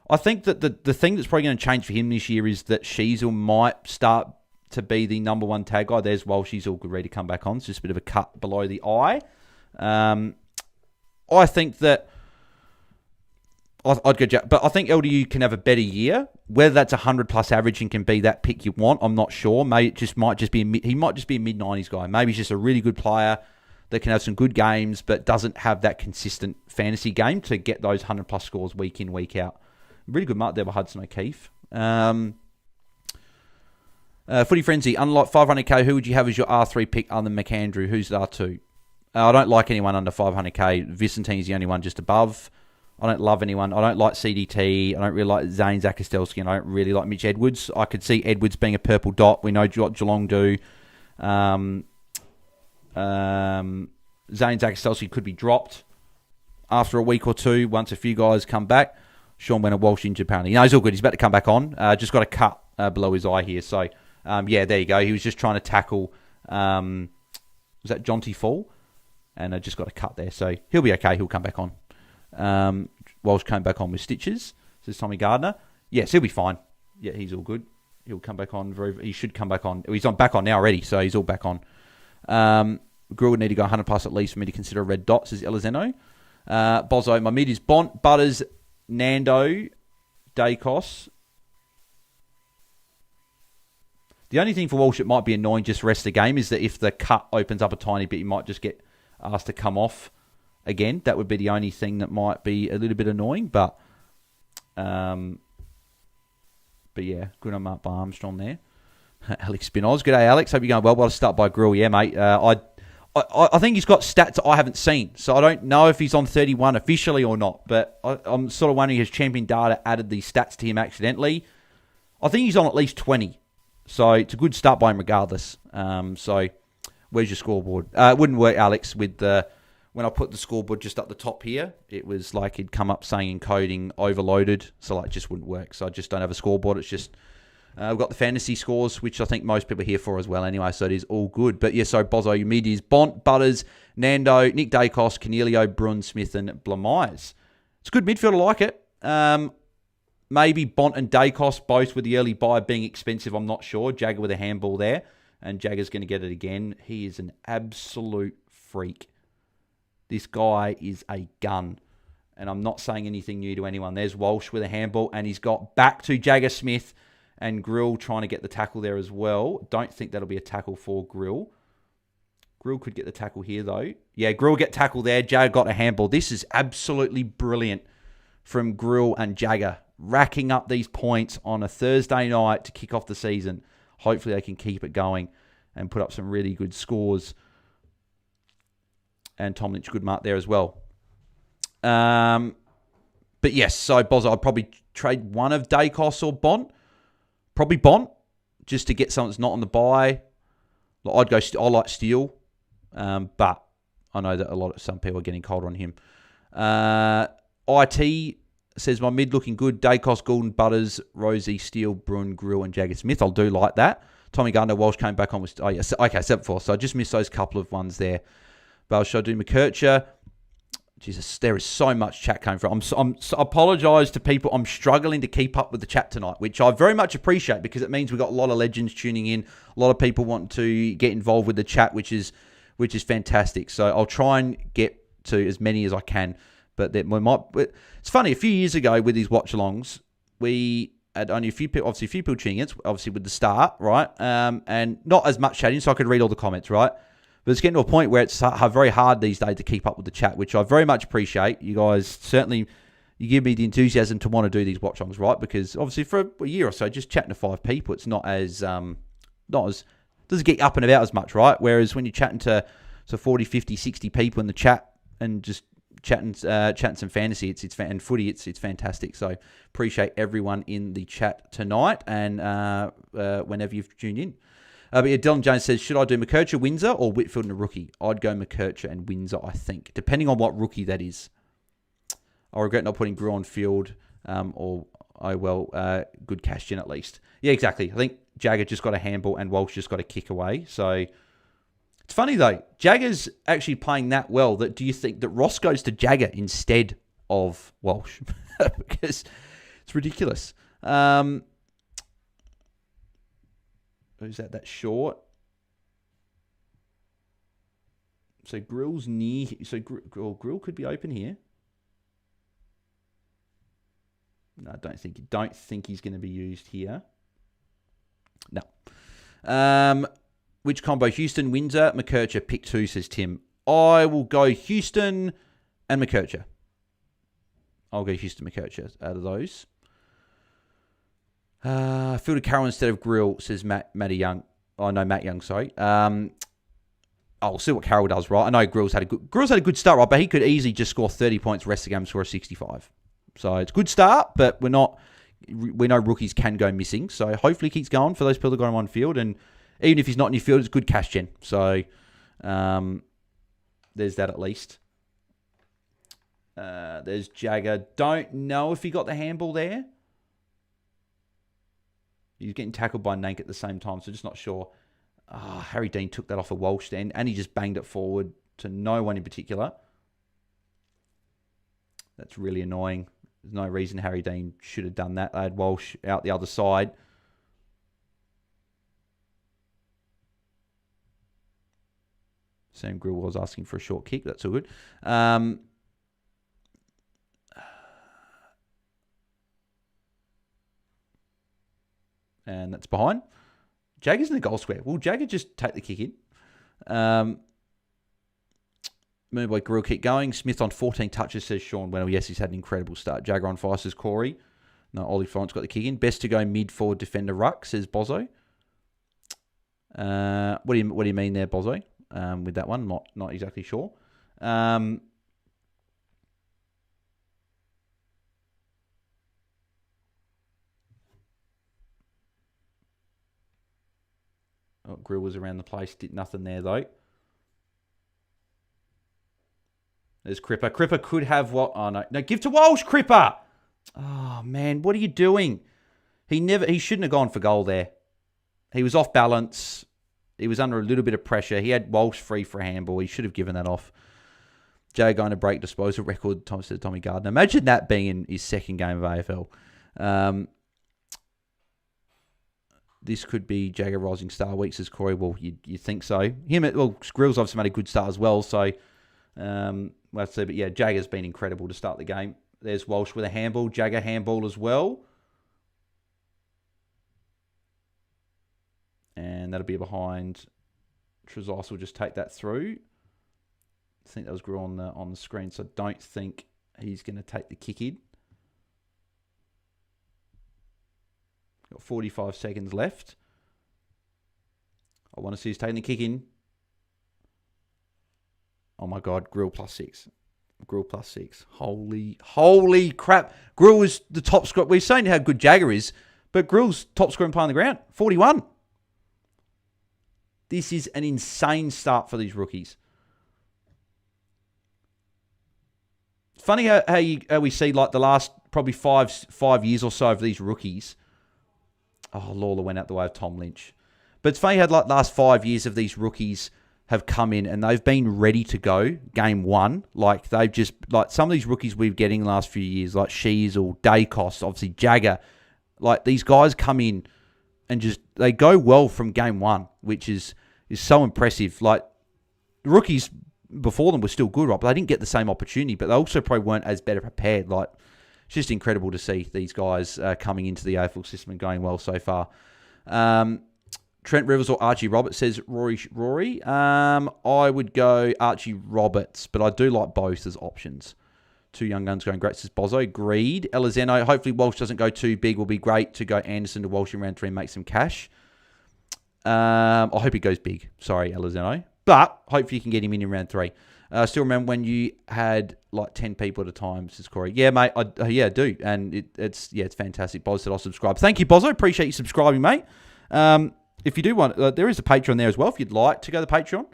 I think that the thing that's probably going to change for him this year is that Sheasel might start to be the number one tag guy. There's Sheasel good ready to come back on. It's just a bit of a cut below the eye. I think that I'd go Jack, but I think LDU can have a better year. Whether that's 100+ average and can be that pick you want, I'm not sure. Maybe he might just be a mid-90s guy. Maybe he's just a really good player that can have some good games, but doesn't have that consistent fantasy game to get those 100+ scores week in, week out. Really good mark there by Hudson O'Keefe. Footy Frenzy, unlike 500k, who would you have as your R3 pick other than McAndrew? Who's R2? I don't like anyone under 500k. Vicentine's the only one just above. I don't love anyone. I don't like CDT. I don't really like Zane Zakostelski, and I don't really like Mitch Edwards. I could see Edwards being a purple dot. We know what Geelong do. Zane Zakostelski could be dropped after a week or two once a few guys come back. Sean went a Walsh injured apparently. No, he's all good. He's about to come back on. Just got a cut below his eye here. So, yeah, there you go. He was just trying to tackle, was that Jonty Fall? And I just got a cut there. So he'll be okay. He'll come back on. Walsh came back on with stitches, says Tommy Gardner. Yes, he'll be fine. Yeah, he's all good. He'll come back on. He should come back on. He's back on now already, so he's all back on. Grill would need to go 100+ at least for me to consider a red dot, says Elizeno. Bozo, my mid is Bont, Butters, Nando, Dacos. The only thing for Walsh that might be annoying just rest of the game is that if the cut opens up a tiny bit, you might just get asked to come off again. That would be the only thing that might be a little bit annoying, but yeah, good on Mark by Armstrong there. Alex Spinoz, good day, Alex. Hope you're going well. Well, to start by Grill, yeah, mate. I think he's got stats I haven't seen, so I don't know if he's on 31 officially or not. But I'm sort of wondering, has Champion Data added these stats to him accidentally? I think he's on at least 20, so it's a good start by him regardless. So where's your scoreboard? It wouldn't work, Alex, with when I put the scoreboard just up the top here, it was like it'd come up saying encoding overloaded, so like it just wouldn't work. So I just don't have a scoreboard. It's just we've got the fantasy scores, which I think most people are here for as well anyway, so it is all good. But yeah, so Bozo, your mid is Bont, Butters, Nando, Nick Dacos, Cornelio, Brun, Smith, and Blamires. It's a good midfield, I like it. Maybe Bont and Dacos, both with the early buy being expensive, I'm not sure. Jagger with a handball there, and Jagger's going to get it again. He is an absolute freak. This guy is a gun. And I'm not saying anything new to anyone. There's Walsh with a handball, and he's got back to Jagger Smith and Grill trying to get the tackle there as well. Don't think that'll be a tackle for Grill. Grill could get the tackle here, though. Yeah, Grill get tackle there. Jagger got a handball. This is absolutely brilliant from Grill and Jagger. Racking up these points on a Thursday night to kick off the season. Hopefully they can keep it going and put up some really good scores. And Tom Lynch, good mark there as well. But yes, so Boz, I'd probably trade one of Dacos or Bont. Probably Bont, just to get someone that's not on the buy. I like Steele, but I know that some people are getting cold on him. IT says my mid looking good. Dacos, Goulden, Butters, Rosie, Steele, Bruin, Grill, and Jagger Smith. I'll do like that. Tommy Gardner, Walsh came back on with... Oh, yes. Okay, 7-4. So I just missed those couple of ones there. But should I do McKercher? Jesus, there is so much chat coming from. I apologise to people. I'm struggling to keep up with the chat tonight, which I very much appreciate because it means we've got a lot of legends tuning in. A lot of people want to get involved with the chat, which is fantastic. So I'll try and get to as many as I can. But it's funny, a few years ago with these watch-alongs, we had only a few people tuning in, obviously with the start, right? And not as much chatting, so I could read all the comments, right? But it's getting to a point where it's very hard these days to keep up with the chat, which I very much appreciate. You guys certainly, you give me the enthusiasm to want to do these watch-alongs, right? Because obviously for a year or so, just chatting to 5 people, it's doesn't get up and about as much, right? Whereas when you're chatting to 40, 50, 60 people in the chat and just chatting some fantasy, and footy, it's fantastic. So appreciate everyone in the chat tonight and whenever you've tuned in. But yeah, Dylan Jones says, should I do McKercher, Windsor, or Whitfield and a rookie? I'd go McKercher and Windsor, I think, depending on what rookie that is. I regret not putting Grew on field, good cash gen at least. Yeah, exactly. I think Jagger just got a handball and Walsh just got a kick away. So it's funny though, Jagger's actually playing that well. That do you think that Ross goes to Jagger instead of Walsh? Because it's ridiculous. Who's that? That's short. So Grill's near. So Grill could be open here. No, I don't think he's going to be used here. No. Which combo? Houston, Windsor, McKercher, pick 2, says Tim. I will go Houston and McKercher. I'll go Houston, McKercher out of those. Fielded Carroll instead of Grill, says Matty Young. Oh, no, Matt Young, sorry. I'll see what Carroll does, right? I know Grill's had a good start, right? But he could easily just score 30 points, rest of the game, score a 65. So it's a good start, but we know rookies can go missing. So hopefully he keeps going for those people that got him on field. And even if he's not in your field, it's good cash gen. So there's that at least. There's Jagger. Don't know if he got the handball there. He's getting tackled by Nank at the same time, so just not sure. Harry Dean took that off a Walsh then, and he just banged it forward to no one in particular. That's really annoying. There's no reason Harry Dean should have done that. They had Walsh out the other side. Sam Grill was asking for a short kick. That's all good. And that's behind. Jagger's in the goal square. Will Jagger just take the kick in? Moonboy Grill keep going. Smith on 14 touches, says Sean Wennell. Yes, he's had an incredible start. Jagger on fire, says Corey. No, Ollie Florence got the kick in. Best to go mid-forward defender ruck, says Bozo. What do you mean there, Bozo? With that one, not exactly sure. Grill was around the place, did nothing there though. There's Cripper. Cripper could have what? Oh no, give to Walsh, Cripper. Oh man, what are you doing? He shouldn't have gone for goal there. He was off balance. He was under a little bit of pressure. He had Walsh free for a handball. He should have given that off. Jay going to break disposal record, said Tommy Gardner. Imagine that being in his second game of AFL. This could be Jagger Rising Star Week, says Corey. Well, you think so. Grill's obviously made a good start as well, so we'll have to see. But yeah, Jagger's been incredible to start the game. There's Walsh with a handball. Jagger handball as well. And that'll be behind. Trezos will just take that through. I think that was Grill on the screen, so I don't think he's going to take the kick in. Got 45 seconds left. I want to see who's taking the kick in. Oh my God, Grill +6. Grill +6. Holy crap. Grill is the top scorer. We're saying how good Jagger is, but Grill's top scoring player on the ground, 41. This is an insane start for these rookies. Funny how we see like the last probably five years or so of these rookies. Oh, Lawler went out the way of Tom Lynch. But it's funny how like the last 5 years of these rookies have come in and they've been ready to go game one. Like they've just, like some of these rookies we're getting the last few years, like Sheasel, Dacos, obviously Jagger. Like these guys come in and just, they go well from game one, which is so impressive. Like rookies before them were still good, right? But they didn't get the same opportunity, but they also probably weren't as better prepared. Like it's just incredible to see these guys coming into the AFL system and going well so far. Trent Rivers or Archie Roberts says Rory. I would go Archie Roberts, but I do like both as options. Two young guns going great, says Bozo. Agreed. Elizeno, hopefully Walsh doesn't go too big. Will be great to go Anderson to Walsh in round 3 and make some cash. I hope he goes big. Sorry, Elizeno. But hopefully you can get him in round 3. I still remember when you had like 10 people at a time, says Corey. Yeah, mate. I do. And it's fantastic. Boz said I'll subscribe. Thank you, Bozo. Appreciate you subscribing, mate. If you do want, there is a Patreon there as well. If you'd like to go to the Patreon,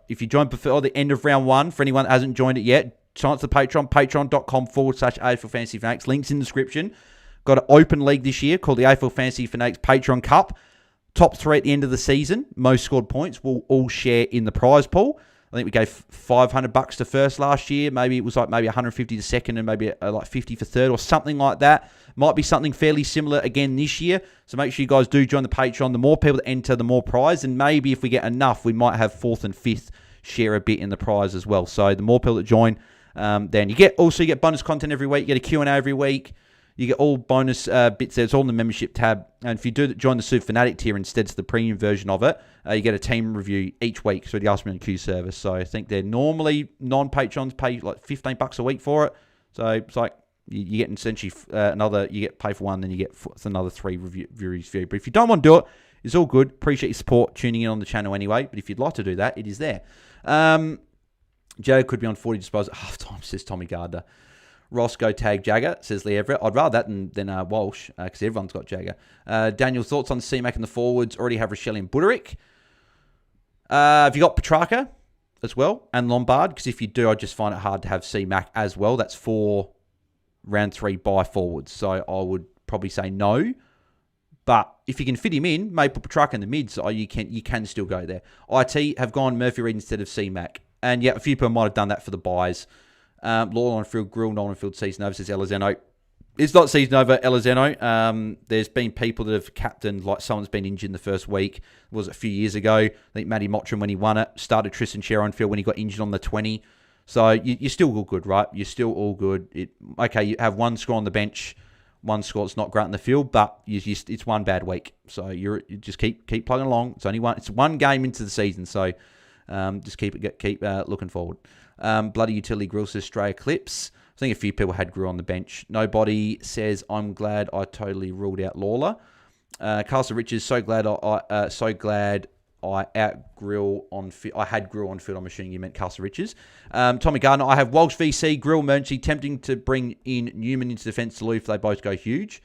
if you join before the end of round 1, for anyone that hasn't joined it yet, sign up to the Patreon, patreon.com/AFL Fantasy Fanatics. Links in the description. Got an open league this year called the AFL Fantasy Fanatics Patreon Cup. Top 3 at the end of the season, most scored points, will all share in the prize pool. I think we gave $500 to first last year. Maybe it was like maybe 150 to second and maybe like 50 for third or something like that. Might be something fairly similar again this year. So make sure you guys do join the Patreon. The more people that enter, the more prize. And maybe if we get enough, we might have 4th and 5th share a bit in the prize as well. So the more people that join, then you get bonus content every week. You get a Q&A every week. You get all bonus bits there. It's all in the membership tab. And if you do join the Super Fanatic tier instead of the premium version of it, you get a team review each week. So the Ask Me on Q service. So I think they're normally non-patrons pay like $15 a week for it. So it's like you get essentially you get pay for one, then you get another 3 reviews for you. But if you don't want to do it, it's all good. Appreciate your support tuning in on the channel anyway. But if you'd like to do that, it is there. Joe could be on 40 disposals at halftime, says Tommy Gardner. Roscoe tag Jagger, says Lee Everett. I'd rather that than Walsh, because everyone's got Jagger. Daniel, thoughts on C-Mac in the forwards? Already have Rochelle and Buderick. Have you got Petrarca as well and Lombard? Because if you do, I just find it hard to have C-Mac as well. That's 4 round 3 by forwards. So I would probably say no. But if you can fit him in, maybe put Petrarca in the mids. So you can still go there. IT have gone Murphy Reid instead of C-Mac. And yeah, a few people might have done that for the buys. Law on field, Grill, Nolan field, season over, says Elizeno. It's not season over, Elizeno. There's been people that have captained, like someone's been injured in the first week. It was a few years ago. I think Matty Mottram, when he won it, started Tristan Sherrow on field when he got injured on the 20. So you're still all good, right? You're still all good. You have one score on the bench, one score that's not great in the field, but it's one bad week. So you just keep plugging along. It's one game into the season, so just keep looking forward. Bloody Utility Grill says Stray Eclipse. I think a few people had Grill on the bench. Nobody says I'm glad I totally ruled out Lawler. Carlton Richards, so glad I out Grill on field. I had Grill on field. I'm assuming you meant Carlton Richards. Tommy Gardner, I have Walsh VC, Grill emergency, tempting to bring in Newman into defence to if they both go huge.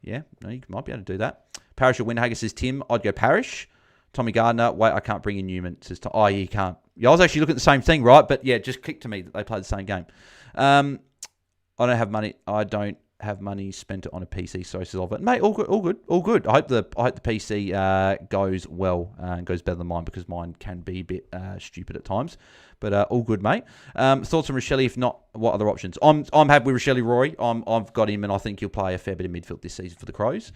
Yeah, no, you might be able to do that. Parish or Windhager says Tim, I'd go Parish. Tommy Gardner, wait, I can't bring in Newman. Says, yeah, you can't. Yeah, I was actually looking at the same thing, right? But yeah, just clicked to me that they played the same game. I don't have money. I don't have money spent it on a PC. So says of it, mate. All good. I hope the PC goes well and goes better than mine because mine can be a bit stupid at times. But all good, mate. Thoughts on Rochelle? If not, what other options? I'm happy with Rochelle Rory. I've got him, and I think he'll play a fair bit of midfield this season for the Crows.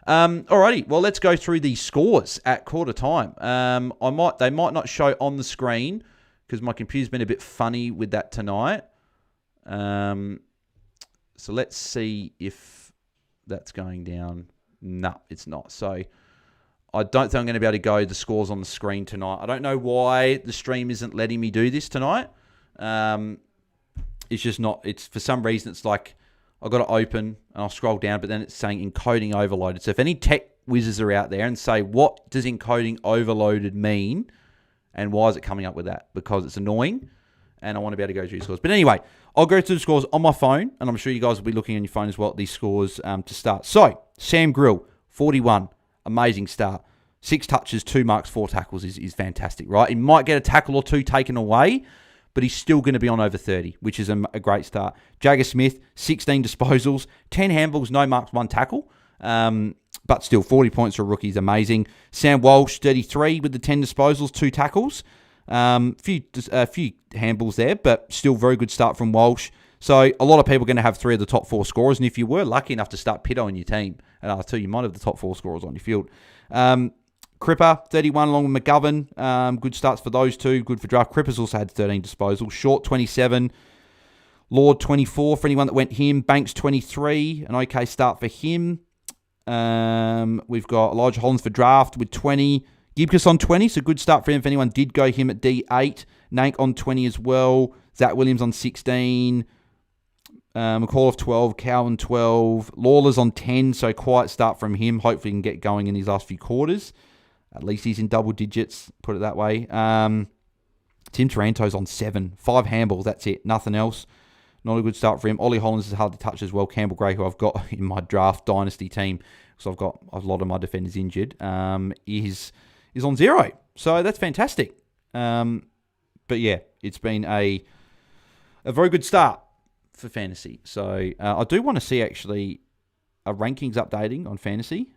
Alrighty, well, let's go through the scores at quarter time. They might not show on the screen because my computer's been a bit funny with that tonight. So let's see if that's going down. No, it's not. So I don't think I'm going to be able to go the scores on the screen tonight. I don't know why the stream isn't letting me do this tonight. It's just not. It's for some reason it's like I've got to open and I'll scroll down, but then it's saying encoding overloaded. So if any tech whizzes are out there and say, what does encoding overloaded mean? And why is it coming up with that? Because it's annoying, and I want to be able to go through the scores. But anyway, I'll go through the scores on my phone, and I'm sure you guys will be looking on your phone as well at these scores to start. So, Sam Grill, 41. Amazing start. 6 touches, 2 marks, 4 tackles is fantastic, right? He might get a tackle or 2 taken away, but he's still going to be on over 30, which is a great start. Jagger Smith, 16 disposals, 10 handballs, no marks, 1 tackle. But still, 40 points for a rookie is amazing. Sam Walsh, 33 with the 10 disposals, 2 tackles. A few handballs there, but still very good start from Walsh. So a lot of people are going to have 3 of the top 4 scorers. And if you were lucky enough to start Pitto in your team, and I'll tell you, you might have the top 4 scorers on your field. Cripper, 31 along with McGovern. Good starts for those two. Good for draft. Cripper's also had 13 disposals. Short, 27. Lord, 24 for anyone that went him. Banks, 23. An okay start for him. We've got Elijah Hollins for draft with 20. Gibcus on 20, so good start for him if anyone did go him at D8. Nank on 20 as well. Zach Williams on 16. McCall 12. Cowan 12. Lawler's on 10, so quiet start from him. Hopefully he can get going in these last few quarters. At least he's in double digits, put it that way. Tim Taranto's on 7. 5 handballs, that's it. Nothing else. Not a good start for him. Ollie Hollins is hard to touch as well. Campbell Gray, who I've got in my draft dynasty team, because I've got a lot of my defenders injured, is on 0. So that's fantastic. But yeah, it's been a very good start for fantasy. So I do want to see actually a rankings updating on fantasy.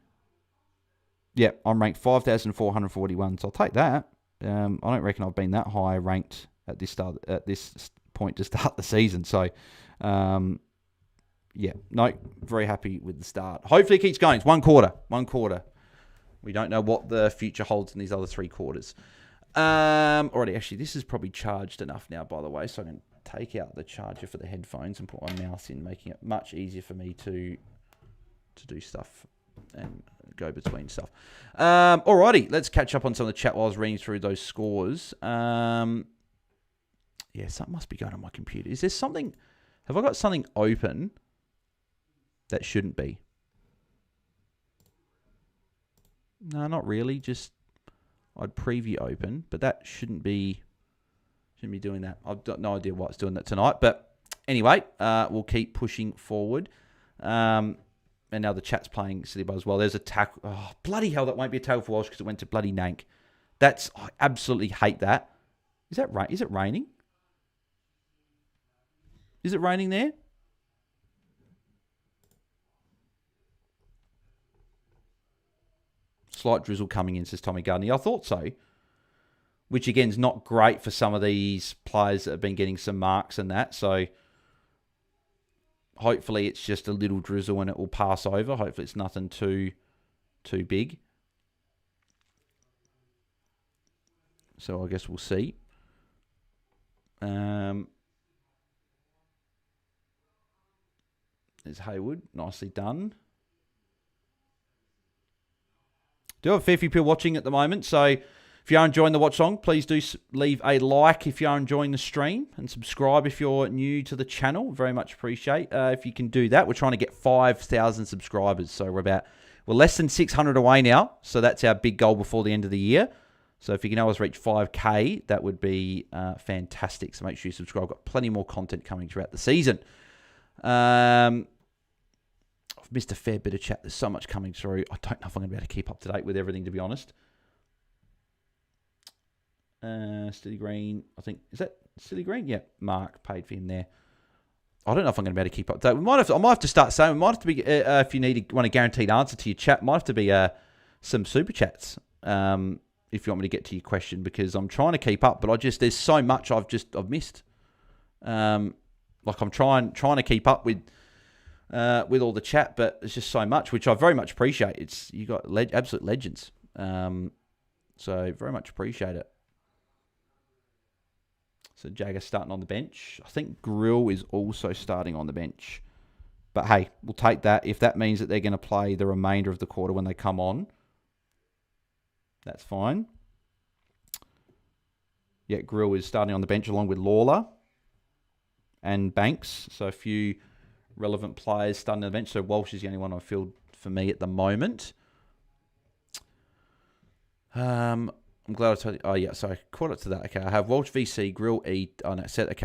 Yeah, I'm ranked 5,441, so I'll take that. I don't reckon I've been that high ranked at this point to start the season. So, yeah, no, very happy with the start. Hopefully it keeps going. It's one quarter. We don't know what the future holds in these other 3 quarters. Already, actually, this is probably charged enough now, by the way, so I can take out the charger for the headphones and put my mouse in, making it much easier for me to do stuff and go between stuff. Alrighty, let's catch up on some of the chat while I was reading through those scores. Yeah, something must be going on my computer. Is there something... Have I got something open that shouldn't be? No, not really. Just I'd preview open, but that shouldn't be doing that. I've got no idea why it's doing that tonight. But anyway, we'll keep pushing forward. And now the chat's playing City Buzz as well. There's a tackle. Oh, bloody hell, that won't be a tackle for Walsh because it went to bloody Nank. I absolutely hate that. Is it raining? Is it raining there? Slight drizzle coming in, says Tommy Gardner. I thought so. Which, again, is not great for some of these players that have been getting some marks and that. So, hopefully it's just a little drizzle and it will pass over. Hopefully it's nothing too big. So, I guess we'll see. There's Haywood. Nicely done. Do have a fair few people watching at the moment. So if you are enjoying the watch along, please do leave a like if you are enjoying the stream. And subscribe if you're new to the channel. Very much appreciate if you can do that. We're trying to get 5,000 subscribers. So we're less than 600 away now. So that's our big goal before the end of the year. So if you can always reach 5K, that would be fantastic. So make sure you subscribe. I've got plenty more content coming throughout the season. I've missed a fair bit of chat. There's so much coming through. I don't know if I'm going to be able to keep up to date with everything, to be honest. Steely Green, I think. Is that Steely Green? Yeah, Mark paid for him there. I don't know if I'm going to be able to keep up to date. I might have to start saying, it might have to be, if you want a guaranteed answer to your chat, might have to be some super chats. If you want me to get to your question, because I'm trying to keep up, but there's so much I've missed. I'm trying to keep up with all the chat, but there's just so much, which I very much appreciate. You got absolute legends. So very much appreciate it. So Jagger starting on the bench. I think Grill is also starting on the bench. But hey, we'll take that. If that means that they're going to play the remainder of the quarter when they come on, that's fine. Yeah, Grill is starting on the bench along with Lawler and Banks. So a few relevant players starting on the bench. So Walsh is the only one on field for me at the moment. I'm glad I told you. Oh, yeah, sorry. Caught up to that. Okay, I have Walsh VC, Grill E. Oh, no, said that.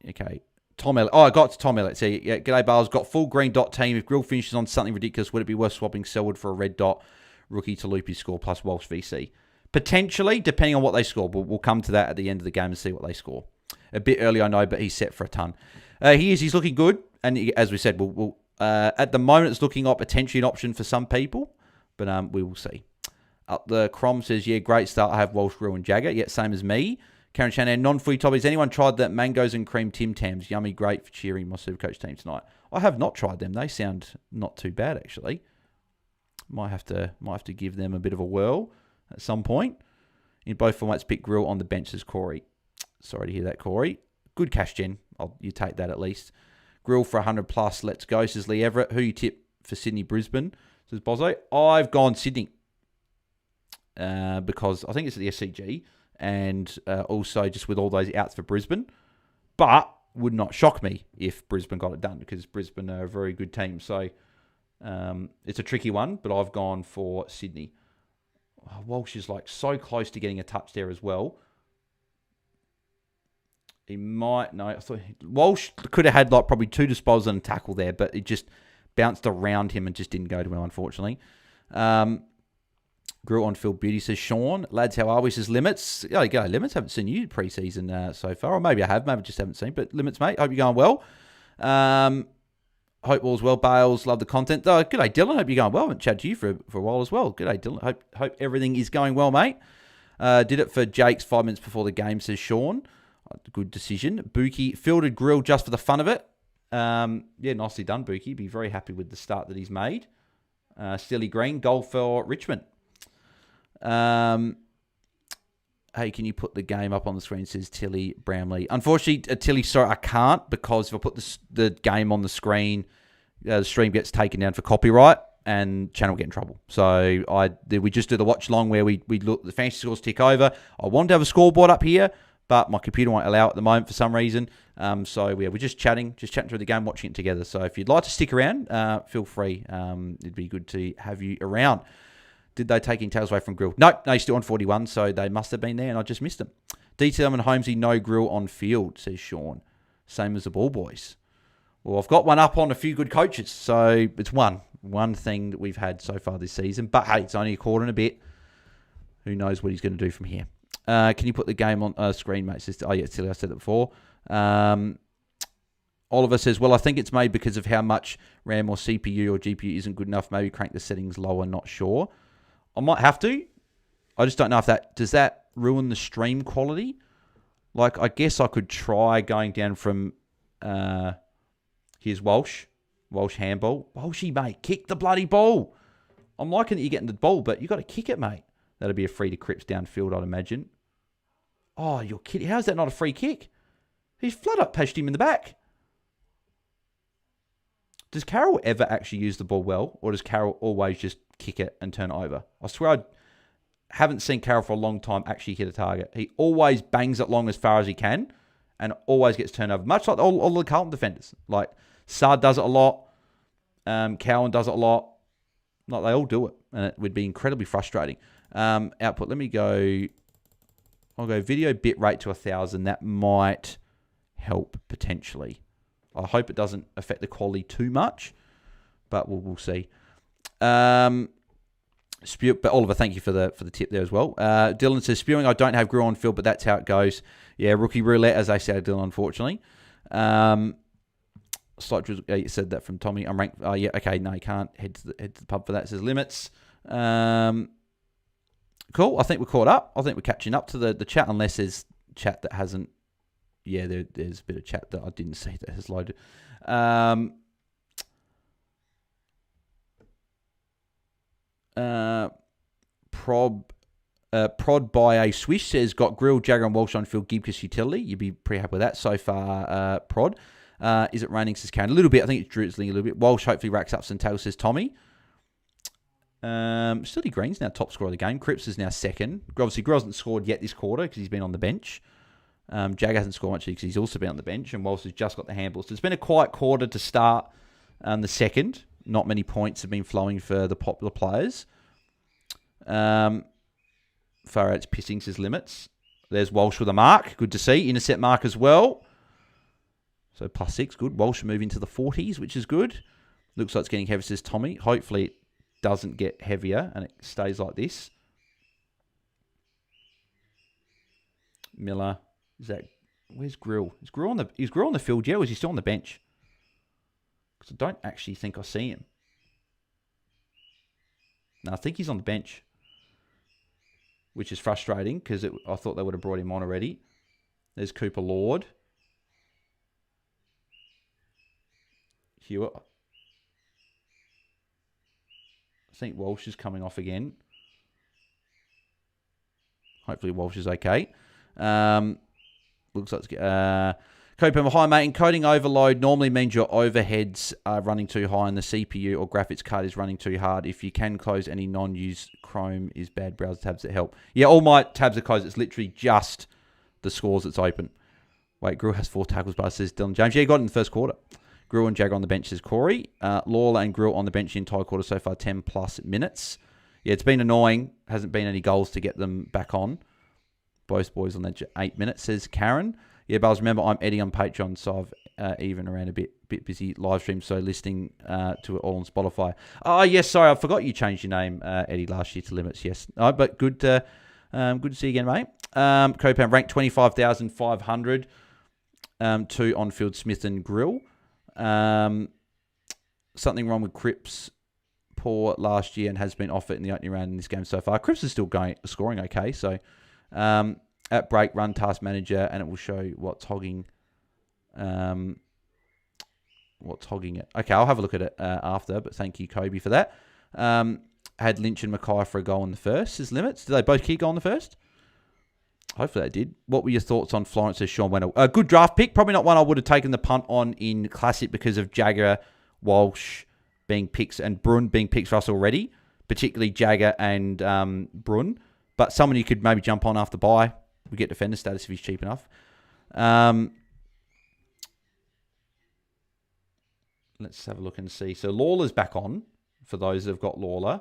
Okay. Tom Elliott. Oh, I got to Tom Elliott. See, yeah, g'day, Bales. Got full green dot team. If Grill finishes on something ridiculous, would it be worth swapping Selwood for a red dot rookie to loop his score plus Walsh VC? Potentially, depending on what they score. But we'll come to that at the end of the game and see what they score. A bit early, I know, but he's set for a ton. He's looking good. And as we said, we'll at the moment, it's looking like potentially an option for some people. But we will see. Up the Crom says, yeah, great start. I have Walsh, Grill, and Jagger. Yeah, same as me. Karen Shannon, non-footy topics. Anyone tried that mangoes and cream Tim Tams? Yummy, great for cheering my Supercoach team tonight. I have not tried them. They sound not too bad, actually. Might have to give them a bit of a whirl at some point. In both formats, pick Grill on the bench, says Corey. Sorry to hear that, Corey. Good cash gen. You take that at least. Grill for 100 plus. Let's go, says Lee Everett. Who you tip for Sydney, Brisbane? Says Bozo. I've gone Sydney because I think it's at the SCG and also just with all those outs for Brisbane. But would not shock me if Brisbane got it done because Brisbane are a very good team. So it's a tricky one, but I've gone for Sydney. Oh, Walsh is like so close to getting a touch there as well. He might, no, I thought Walsh could have had like probably 2 disposals and a tackle there, but it just bounced around him and just didn't go to him, unfortunately. Grew on Phil Beauty, says Sean. Lads, how are we? Says Limits. Oh, you go, Limits. Haven't seen you pre-season so far. Or maybe I have. Maybe just haven't seen. But Limits, mate. Hope you're going well. Hope all's well. Bales, love the content. Oh, good day, Dylan. Hope you're going well. I haven't chatted to you for a while as well. Good day, Dylan. Hope everything is going well, mate. Did it for Jake's 5 minutes before the game, says Sean. Good decision. Buki fielded Grill just for the fun of it. Yeah, nicely done, Buki. Be very happy with the start that he's made. Steely Green, goal for Richmond. Hey, can you put the game up on the screen? Says Tilly Bramley. Unfortunately, Tilly, sorry, I can't because if I put the game on the screen, the stream gets taken down for copyright and channel get in trouble. So we just do the watch along where we look, the fantasy scores tick over. I want to have a scoreboard up here, but my computer won't allow it at the moment for some reason. So yeah, we're just chatting through the game, watching it together. So if you'd like to stick around, feel free. It'd be good to have you around. Did they take in tails away from Grill? Nope, no, he's still on 41, so they must have been there, and I just missed them. DTM and Holmesy, no Grill on field, says Sean. Same as the Ball Boys. Well, I've got one up on a few good coaches, so it's one thing that we've had so far this season. But hey, it's only a quarter and a bit. Who knows what he's going to do from here? Can you put the game on screen, mate? Says, oh, yeah, it's silly. I said it before. Oliver says, well, I think it's made because of how much RAM or CPU or GPU isn't good enough. Maybe crank the settings lower, not sure. I might have to. I just don't know if does that ruin the stream quality? Like, I guess I could try going down from, here's Walsh handball. Walshy, mate, kick the bloody ball. I'm liking that you're getting the ball, but you got to kick it, mate. That'll be a free to Cripps downfield, I'd imagine. Oh, you're kidding. How's that not a free kick? He's flat up patched him in the back. Does Carroll ever actually use the ball well, or does Carroll always just kick it and turn it over? I swear I haven't seen Carroll for a long time actually hit a target. He always bangs it long as far as he can and always gets turned over, much like all the Carlton defenders. Like, Sard does it a lot. Cowan does it a lot. Like, they all do it, and it would be incredibly frustrating. Output, let me go. I'll go video bit rate to 1,000. That might help potentially. I hope it doesn't affect the quality too much, but we'll see. But Oliver, thank you for the tip there as well. Dylan says, spewing, I don't have Grill on field, but that's how it goes. Yeah, rookie roulette, as they said, Dylan, unfortunately. Slight drizzle, you said that from Tommy. I'm ranked. Oh, yeah, okay, no, you can't head to the pub for that. It says Limits. Cool, I think we're caught up. I think we're catching up to the chat, unless there's chat that hasn't. Yeah, there's a bit of chat that I didn't see that has loaded. Prod by a Swish says, got Grill, Jagger and Walsh on field, Gibcus utility. You'd be pretty happy with that so far, Prod. Is it raining, says Karen? A little bit. I think it's drizzling a little bit. Walsh hopefully racks up some tails, says Tommy. Steely Green's now top scorer of the game. Cripps is now second. Obviously, Grill hasn't scored yet this quarter because he's been on the bench. Jagger hasn't scored much because he's also been on the bench, and Walsh has just got the handball. So it's been a quiet quarter to start the second. Not many points have been flowing for the popular players. Far out's pissing, says Limits. There's Walsh with a mark. Good to see. Intercept mark as well. So +6, good. Walsh move into the 40s, which is good. Looks like it's getting heavy, says Tommy. Hopefully it doesn't get heavier and it stays like this. Miller. Where's Grill? Is Grill on the field, yeah, or is he still on the bench? Because I don't actually think I see him. No, I think he's on the bench. Which is frustrating because I thought they would have brought him on already. There's Cooper Lord. Hewitt. I think Walsh is coming off again. Hopefully Walsh is okay. Looks like it's... Copen, hi mate, encoding overload normally means your overheads are running too high and the CPU or graphics card is running too hard. If you can close any non-used Chrome is bad browser tabs that help. Yeah, all my tabs are closed. It's literally just the scores that's open. Wait, Grill has 4 tackles, but says Dylan James. Yeah, he got it in the first quarter. Grill and Jagger on the bench, says Corey. Lawler and Grill on the bench the entire quarter so far, 10 plus minutes. Yeah, it's been annoying. Hasn't been any goals to get them back on. Both boys on that 8 minutes, says Karen. Yeah, but remember, I'm Eddie on Patreon, so I've even around a bit busy live stream, so listening to it all on Spotify. Oh, yes, sorry, I forgot you changed your name, Eddie, last year to Limits, yes. Oh, but good to see you again, mate. Copan ranked 25,500 to on-field Smith and Grill. Something wrong with Cripps, poor last year and has been off it in the opening round in this game so far. Cripps is still scoring okay, so... at break, run task manager, and it will show what's hogging. What's hogging it? Okay, I'll have a look at it after. But thank you, Kobe, for that. Had Lynch and Mackay for a goal in the first. Says Limits. Did they both kick goal in the first? Hopefully they did. What were your thoughts on Florence? Says Sean Wendell. A good draft pick. Probably not one I would have taken the punt on in Classic because of Jagger, Walsh being picks and Brun being picks for us already. Particularly Jagger and Brun. But someone you could maybe jump on after bye. We get defender status if he's cheap enough. Let's have a look and see. So Lawler's back on, for those that have got Lawler.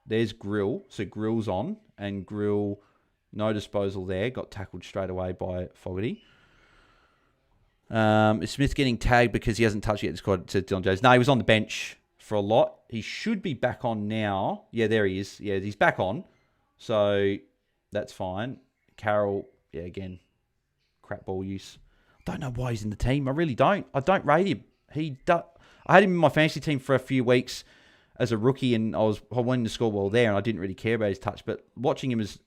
There's Grill. So Grill's on. And Grill, no disposal there. Got tackled straight away by Fogarty. Is Smith getting tagged because he hasn't touched yet? Says Dylan Jones. No, he was on the bench for a lot. He should be back on now. Yeah, there he is. Yeah, he's back on. So that's fine. Carroll, yeah, again, crap ball use. I don't know why he's in the team. I really don't. I don't rate him. I had him in my fantasy team for a few weeks as a rookie, and I wanted to score well there, and I didn't really care about his touch. But watching him as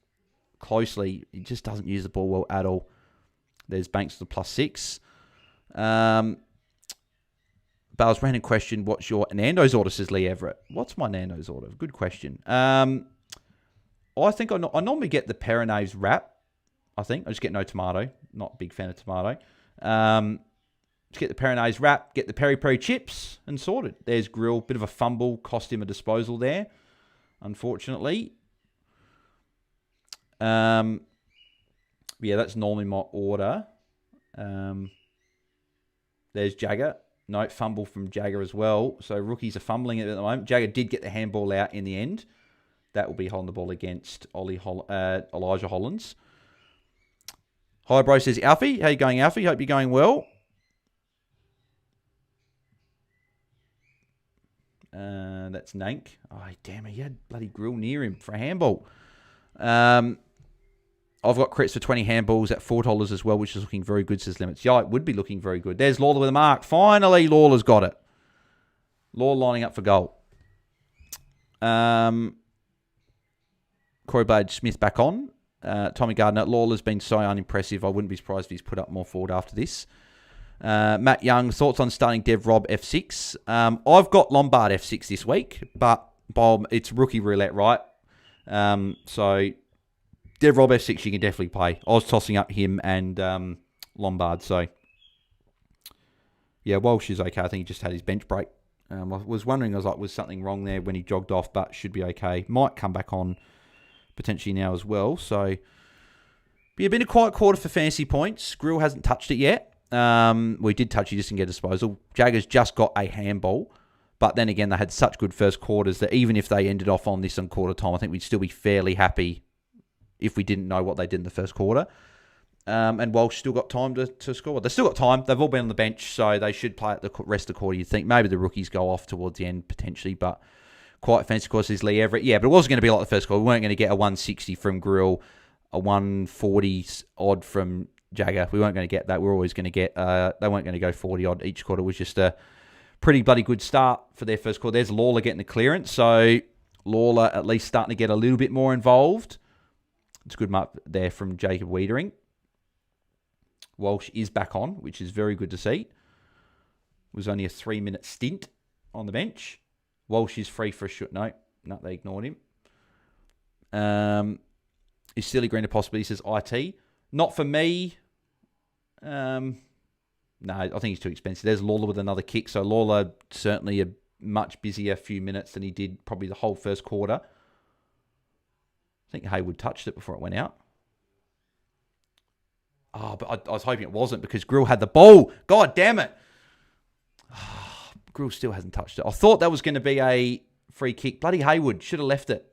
closely, he just doesn't use the ball well at all. There's Banks to +6. Bales random question, what's your Nando's order, says Lee Everett. What's my Nando's order? Good question. I think I normally get the Peronaise wrap. I just get no tomato. Not a big fan of tomato. Just get the Peronaise wrap, get the peri-peri chips, and sorted. There's Grill. Bit of a fumble. Cost him a disposal there, unfortunately. Yeah, that's normally my order. There's Jagger. No, fumble from Jagger as well. So rookies are fumbling it at the moment. Jagger did get the handball out in the end. That will be holding the ball against Elijah Hollins. Hi, bro, says Alfie. How you going, Alfie? Hope you're going well. That's Nank. Oh, damn it. He had bloody Grill near him for a handball. I've got crits for 20 handballs at $4 as well, which is looking very good, says Limits. Yeah, it would be looking very good. There's Lawler with a mark. Finally, Lawler's got it. Lawler lining up for goal. Corey Blade Smith back on. Tommy Gardner. Lawler's been so unimpressive. I wouldn't be surprised if he's put up more forward after this. Matt Young, thoughts on starting Dev Rob F6? I've got Lombard F6 this week, but it's rookie roulette, right? So Dev Rob F6 you can definitely play. I was tossing up him and Lombard, so yeah, Walsh is okay. I think he just had his bench break. I was wondering, was something wrong there when he jogged off, but should be okay. Might come back on potentially now as well. So, but yeah, been a quiet quarter for fantasy points. Grill hasn't touched it yet. We did touch, he just didn't get a disposal. Jagger's just got a handball, But then again, they had such good first quarters that even if they ended off on this on quarter time, I think we'd still be fairly happy if we didn't know what they did in the first quarter. And Walsh still got time to score. They've still got time. They've all been on the bench, so they should play at the rest of the quarter. You'd think maybe the rookies go off towards the end potentially, but quite fancy, of course, is Lee Everett. Yeah, but it wasn't going to be like the first quarter. We weren't going to get a 160 from Grill, a 140 odd from Jagger. We weren't going to get that. We were always going to get, they weren't going to go 40 odd each quarter. It was just a pretty bloody good start for their first quarter. There's Lawler getting the clearance, so Lawler at least starting to get a little bit more involved. It's a good mark there from Jacob Wiedering. Walsh is back on, which is very good to see. It was only a 3-minute stint on the bench. Walsh is free for a shot. No, they ignored him. Is Silly Green a possibility? He says IT. Not for me. No, I think he's too expensive. There's Lawler with another kick. So Lawler certainly a much busier few minutes than he did probably the whole first quarter. I think Haywood touched it before it went out. Oh, but I was hoping it wasn't because Grill had the ball. God damn it. Grill still hasn't touched it. I thought that was going to be a free kick. Bloody Haywood. Should have left it.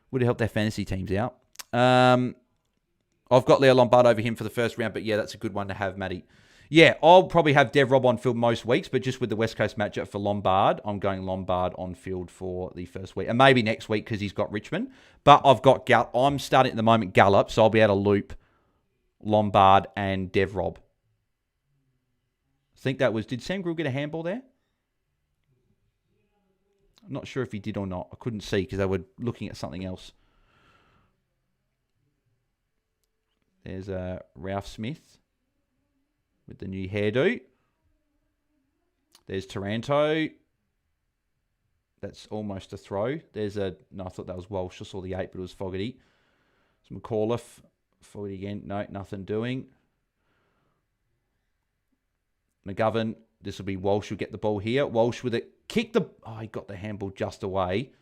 Would have helped their fantasy teams out. I've got Leo Lombard over him for the first round, but yeah, that's a good one to have, Matty. Yeah, I'll probably have Dev Rob on field most weeks, but just with the West Coast matchup for Lombard, I'm going Lombard on field for the first week. And maybe next week because he's got Richmond. But I've got I'm starting at the moment Gallup, so I'll be able to loop Lombard and Dev Rob. I think that was... Did Sam Grill get a handball there? I'm not sure if he did or not. I couldn't see because they were looking at something else. There's Ralph Smith with the new hairdo. There's Taranto. That's almost a throw. There's a... No, I thought that was Walsh. I saw the 8, but it was Fogarty. It's McAuliffe. Fogarty again. No, nothing doing. McGovern. This will be Walsh who'll get the ball here. Walsh with it. Kick the... Oh, he got the handball just away.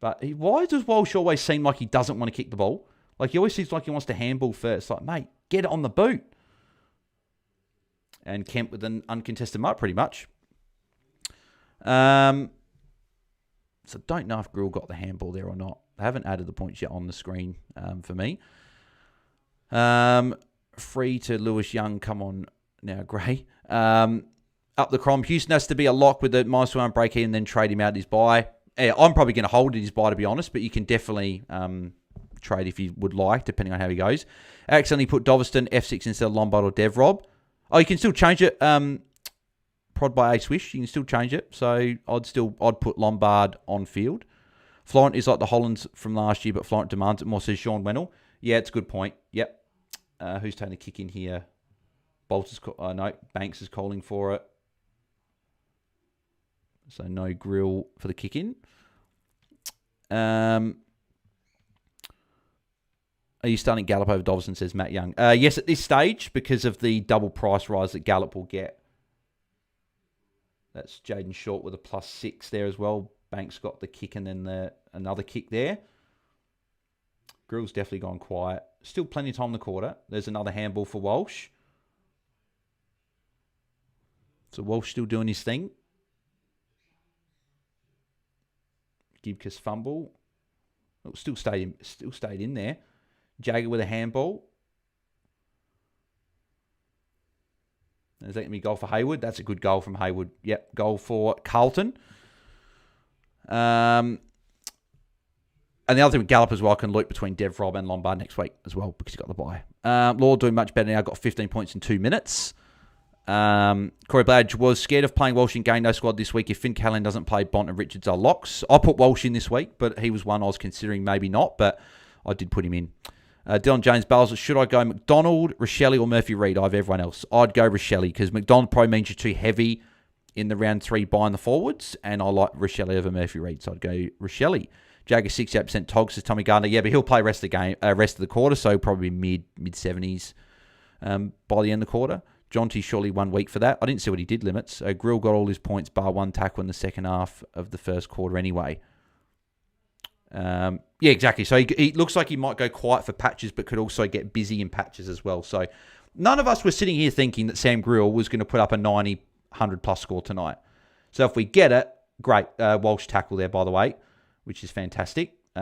But why does Walsh always seem like he doesn't want to kick the ball? Like, he always seems like he wants to handball first. Like, mate, get it on the boot. And Kemp with an uncontested mark, pretty much. So, don't know if Grill got the handball there or not. I haven't added the points yet on the screen for me. Free to Lewis Young. Come on now, Gray. Up the Crom. Houston has to be a lock with the -1 break in and then trade him out his buy. Yeah, I'm probably going to hold it his buy, to be honest, but you can definitely trade if you would like, depending on how he goes. Accidentally put Doveston F6 instead of Lombard or Dev Rob. Oh, you can still change it. Prod by A Swish. You can still change it. So I'd put Lombard on field. Florent is like the Hollands from last year, but Florent demands it more, says Sean Wennell. Yeah, it's a good point. Yep. Who's taking a kick in here? No, Banks is calling for it. So no Grill for the kick in. Are you starting Gallup over Dobson, says Matt Young? Yes, at this stage, because of the double price rise that Gallup will get. That's Jaiden Short with a +6 there as well. Banks got the kick and then another kick there. Grill's definitely gone quiet. Still plenty of time in the quarter. There's another handball for Walsh. So Walsh still doing his thing. Gibcus fumble. Oh, still stayed in there. Jagger with a handball. Is that going to be a goal for Haywood? That's a good goal from Haywood. Yep, goal for Carlton. And the other thing with Gallup as well, can loop between Dev Rob and Lombard next week as well because he's got the bye. Law doing much better now. Got 15 points in 2 minutes. Corey Bladge was scared of playing Walsh in game no squad this week. If Finn Callan doesn't play, Bont and Richards are locks. I put Walsh in this week, but he was one I was considering maybe not, but I did put him in. Dylan James Bales, should I go McDonald, Rochelle or Murphy Reid? I have everyone else. I'd go Rochelle because McDonald probably means you're too heavy in the round 3 buying the forwards, and I like Rochelle over Murphy Reid, so I'd go Rochelle. Jagger 68% Togs says Tommy Gardner. Yeah, but he'll play rest of the game, rest of the quarter, so probably mid 70s by the end of the quarter. Jonty surely 1 week for that. I didn't see what he did limits. Grill got all his points bar 1 tackle in the second half of the first quarter anyway. Yeah, exactly. So he looks like he might go quiet for patches, but could also get busy in patches as well. So none of us were sitting here thinking that Sam Grill was going to put up a 90, 100 plus score tonight. So if we get it, great. Walsh tackle there, by the way, which is fantastic. We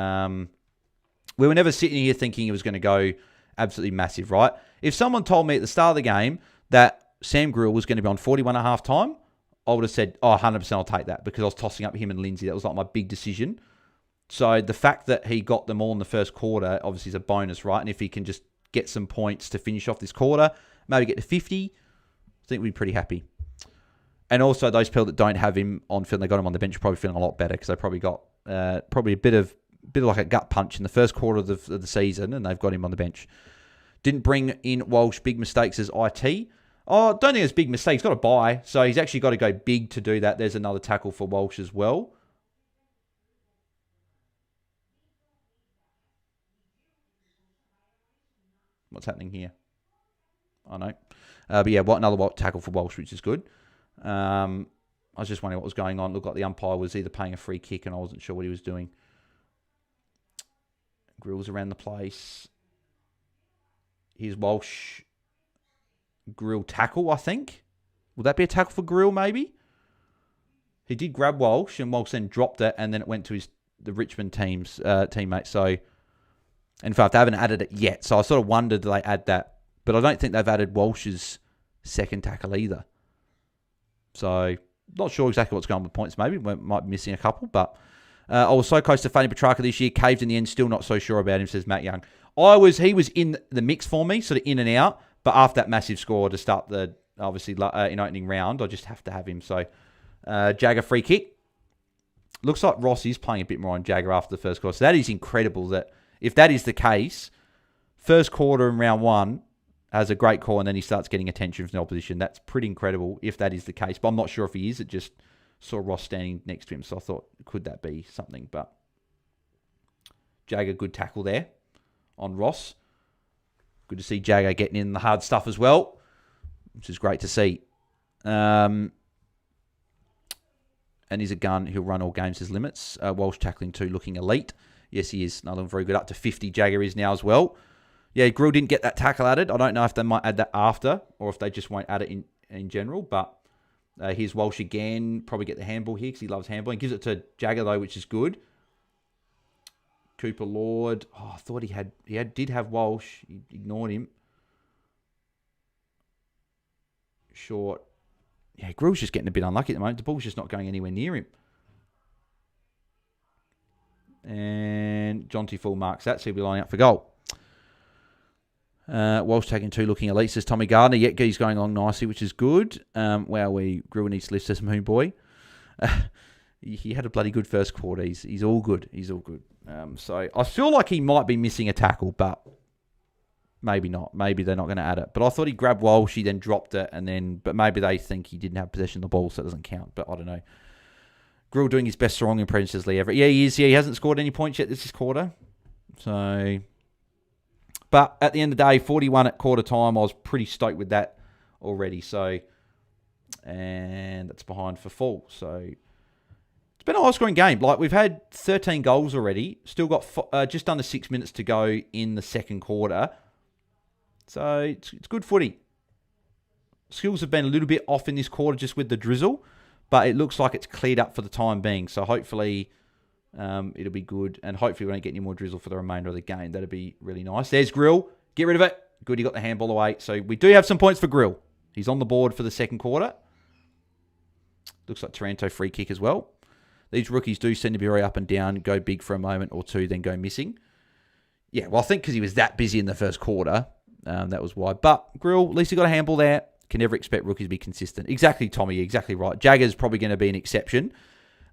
were never sitting here thinking it was going to go absolutely massive, right? If someone told me at the start of the game that Sam Grill was going to be on 41 at half time, I would have said, 100% I'll take that, because I was tossing up him and Lindsay. That was like my big decision. So the fact that he got them all in the first quarter obviously is a bonus, right? And if he can just get some points to finish off this quarter, maybe get to 50, I think we'd be pretty happy. And also those people that don't have him on field, they got him on the bench, are probably feeling a lot better, because they probably got probably a bit of like a gut punch in the first quarter of the season, and they've got him on the bench. Didn't bring in Walsh. Big mistakes as IT. Oh, don't think it's big mistake. He's got a bye, so he's actually got to go big to do that. There's another tackle for Walsh as well. What's happening here? I know. But yeah, another tackle for Walsh, which is good. I was just wondering what was going on. Looked like the umpire was either paying a free kick, and I wasn't sure what he was doing. Grill's around the place. Here's Walsh. Grill tackle, I think. Would that be a tackle for Grill, maybe? He did grab Walsh, and Walsh then dropped it, and then it went to the Richmond team's teammate. So, in fact, they haven't added it yet. So I sort of wondered, did they add that? But I don't think they've added Walsh's second tackle either. So, not sure exactly what's going on with points, maybe. We might be missing a couple, but I was so close to Fanny Petrarca this year. Caved in the end, still not so sure about him, says Matt Young. He was in the mix for me, sort of in and out. But after that massive score to start in opening round, I just have to have him. So, Jagger free kick. Looks like Ross is playing a bit more on Jagger after the first quarter. So that is incredible that if that is the case, first quarter in round one has a great call, and then he starts getting attention from the opposition. That's pretty incredible if that is the case. But I'm not sure if he is. It just saw Ross standing next to him. So I thought, could that be something? But Jagger, good tackle there on Ross. Good to see Jagger getting in the hard stuff as well, which is great to see. And he's a gun. He'll run all games as limits. Walsh tackling too, looking elite. Yes, he is. Another one very good. Up to 50, Jagger is now as well. Yeah, Grill didn't get that tackle added. I don't know if they might add that after, or if they just won't add it in general. But here's Walsh again. Probably get the handball here, because he loves handball. He gives it to Jagger, though, which is good. Cooper Lord. Oh, I thought he did have Walsh. He ignored him. Short. Yeah, Grill's just getting a bit unlucky at the moment. The ball's just not going anywhere near him. And Jonty full marks that, so he'll be lining up for goal. Walsh taking two, looking elite, says Tommy Gardner. Yetke's going along nicely, which is good. Grill needs to lift us, moon boy. He had a bloody good first quarter. He's all good. He's all good. So I feel like he might be missing a tackle, but maybe not. Maybe they're not going to add it. But I thought he grabbed Walsh, he then dropped it, but maybe they think he didn't have possession of the ball, so it doesn't count. But I don't know. Grill doing his best strong impressions ever. Yeah, he is. Yeah, he hasn't scored any points yet this quarter. So, but at the end of the day, 41 at quarter time, I was pretty stoked with that already. So, and that's behind for full. So, it's been a high-scoring game. Like, we've had 13 goals already. Still got just under 6 minutes to go in the second quarter. So, it's good footy. Skills have been a little bit off in this quarter just with the drizzle, but it looks like it's cleared up for the time being. So, hopefully, it'll be good. And hopefully, we don't get any more drizzle for the remainder of the game. That'd be really nice. There's Grill. Get rid of it. Good, he got the handball away. So, we do have some points for Grill. He's on the board for the second quarter. Looks like Taranto free kick as well. These rookies do seem to be very up and down, go big for a moment or two, then go missing. Yeah, well, I think because he was that busy in the first quarter, that was why. But Grill, at least he got a handball there. Can never expect rookies to be consistent. Exactly, Tommy, exactly right. Jagger's probably going to be an exception.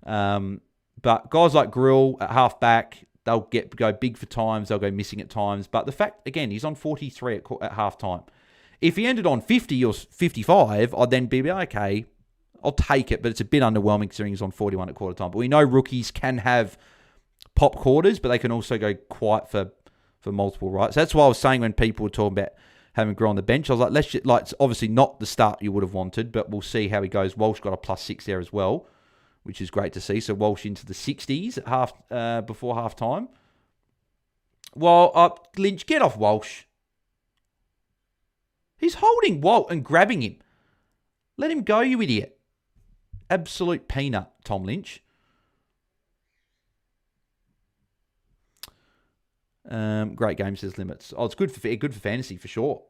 But guys like Grill at half back, they'll go big for times, they'll go missing at times. But the fact, again, he's on 43 at half time. If he ended on 50 or 55, I'd then be okay, I'll take it, but it's a bit underwhelming considering he's on 41 at quarter time. But we know rookies can have pop quarters, but they can also go quiet for multiple, right? So that's why I was saying when people were talking about having Grill on the bench, I was like, it's obviously not the start you would have wanted, but we'll see how he goes. Walsh got a +6 there as well, which is great to see. So Walsh into the 60s at before half time. Well, Lynch, get off Walsh. He's holding Walt and grabbing him. Let him go, you idiot. Absolute peanut, Tom Lynch. Great game, says Limits. Oh, it's good for fantasy for sure.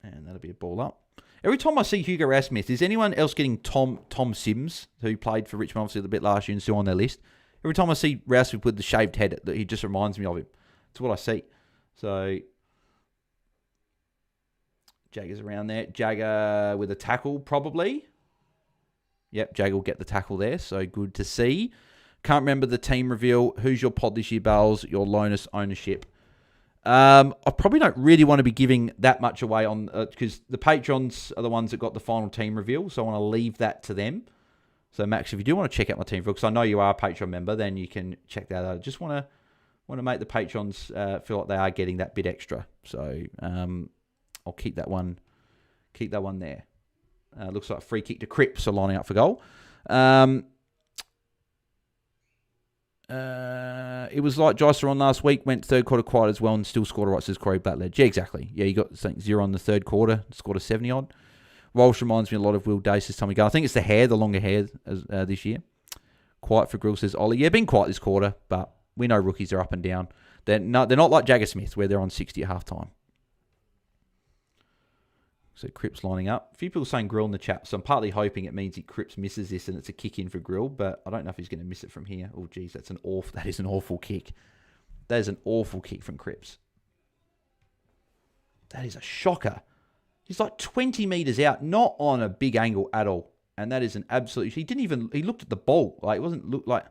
And that'll be a ball up. Every time I see Hugo Rasmussen, is anyone else getting Tom Sims, who played for Richmond obviously a bit last year and still on their list? Every time I see Rasmussen with the shaved head, he just reminds me of him. That's what I see. So, Jagger's around there. Jagger with a tackle, probably. Yep, Jagger will get the tackle there, so good to see. Can't remember the team reveal. Who's your pod this year, Bales? Your Lonus ownership. I probably don't really want to be giving that much away on because the patrons are the ones that got the final team reveal, so I want to leave that to them. So, Max, if you do want to check out my team reveal, because I know you are a Patreon member, then you can check that out. I just want to make the patrons feel like they are getting that bit extra. So, I'll keep that one there. Looks like a free kick to Cripps, so lining up for goal. It was like Jycer on last week, went third quarter quiet as well and still scored a right, says Corey Batledge. Yeah, exactly. Yeah, you got something 0 on the third quarter, scored a 70-odd. Walsh reminds me a lot of Will Dace this time ago. I think it's the hair, the longer hair this year. Quiet for Grill, says Ollie. Yeah, been quiet this quarter, but we know rookies are up and down. They're not like Jagger Smith, where they're on 60 at halftime. So Cripps lining up. A few people saying Grill in the chat, so I'm partly hoping it means Cripps misses this and it's a kick in for Grill, but I don't know if he's going to miss it from here. Oh, geez, that is an awful kick. That is an awful kick from Cripps. That is a shocker. He's like 20 metres out, not on a big angle at all. And that is an absolute... He looked at the ball. Like, it wasn't look like...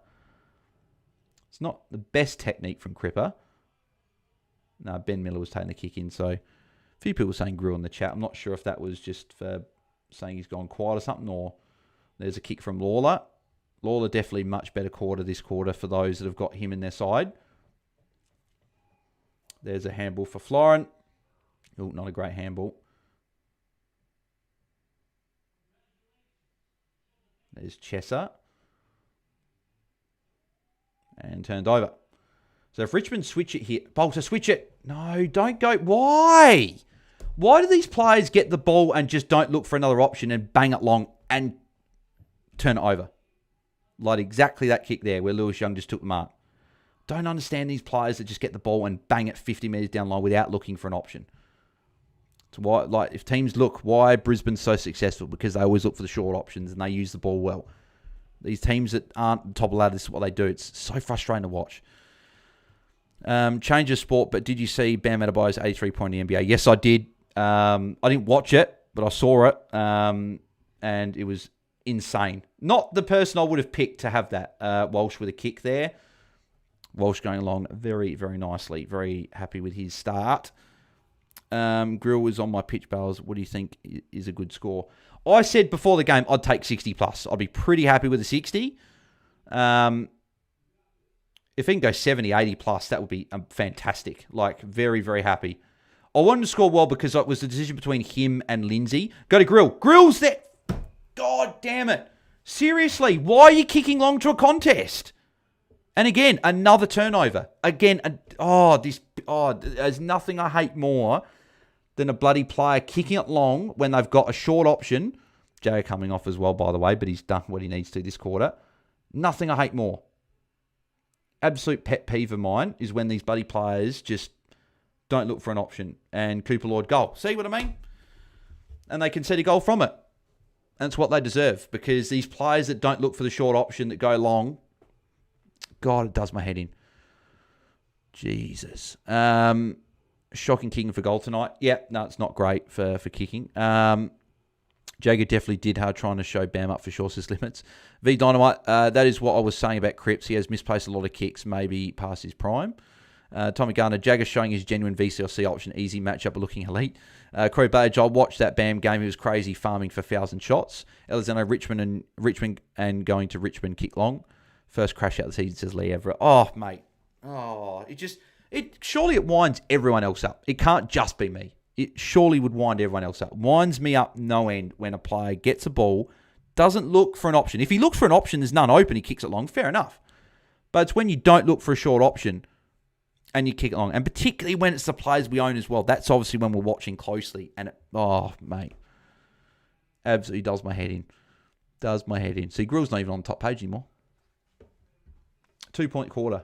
It's not the best technique from Cripper. No, Ben Miller was taking the kick in, so... A few people saying Grill in the chat. I'm not sure if that was just for saying he's gone quiet or something, or there's a kick from Lawler. Lawler definitely much better quarter this quarter for those that have got him in their side. There's a handball for Florent. Oh, not a great handball. There's Chesser. And turned over. So if Richmond switch it here... Bolter, switch it. No, don't go... Why? Why do these players get the ball and just don't look for another option and bang it long and turn it over? Like exactly that kick there where Lewis Young just took the mark. Don't understand these players that just get the ball and bang it 50 metres down the line without looking for an option. So why, like, if teams look, why Brisbane's so successful? Because they always look for the short options and they use the ball well. These teams that aren't top of the ladder, this is what they do. It's so frustrating to watch. Change of sport, but did you see Bam Adebayo's 83 point in the NBA? Yes, I did. I didn't watch it, but I saw it, and it was insane. Not the person I would have picked to have that. Walsh with a kick there. Walsh going along very, very nicely. Very happy with his start. Grill was on my pitch bales. What do you think is a good score? I said before the game I'd take 60 plus. I'd be pretty happy with a 60. If he can go 70, 80 plus, that would be fantastic. Like, very, very happy. I wanted to score well because it was the decision between him and Lindsay. Go to Grill. Grill's there. God damn it. Seriously, why are you kicking long to a contest? And again, another turnover. Again, there's nothing I hate more than a bloody player kicking it long when they've got a short option. Jay coming off as well, by the way, but he's done what he needs to this quarter. Nothing I hate more. Absolute pet peeve of mine is when these bloody players just don't look for an option and Cooper Lord goal. See what I mean? And they concede a goal from it. That's what they deserve, because these players that don't look for the short option that go long, God, it does my head in. Jesus. Shocking kicking for goal tonight. Yeah, no, it's not great for kicking. Jagger definitely did hard trying to show Bam up for shortest limits. V Dynamite, that is what I was saying about Cripps. He has misplaced a lot of kicks, maybe past his prime. Tommy Garner, Jagger showing his genuine VCLC option, easy matchup, but looking elite. Corey Badge, I watched that Bam game. He was crazy, farming for 1,000 shots. Alexander Richmond and going to Richmond kick long. First crash out of the season, says Lee Everett. Oh, mate. Oh, surely it winds everyone else up. It can't just be me. It surely would wind everyone else up. Winds me up no end when a player gets a ball, doesn't look for an option. If he looks for an option, there's none open, he kicks it long, fair enough. But it's when you don't look for a short option and you kick it along. And particularly when it's the players we own as well. That's obviously when we're watching closely. And, mate, absolutely does my head in. Does my head in. See, Grill's not even on the top page anymore. 2-point quarter.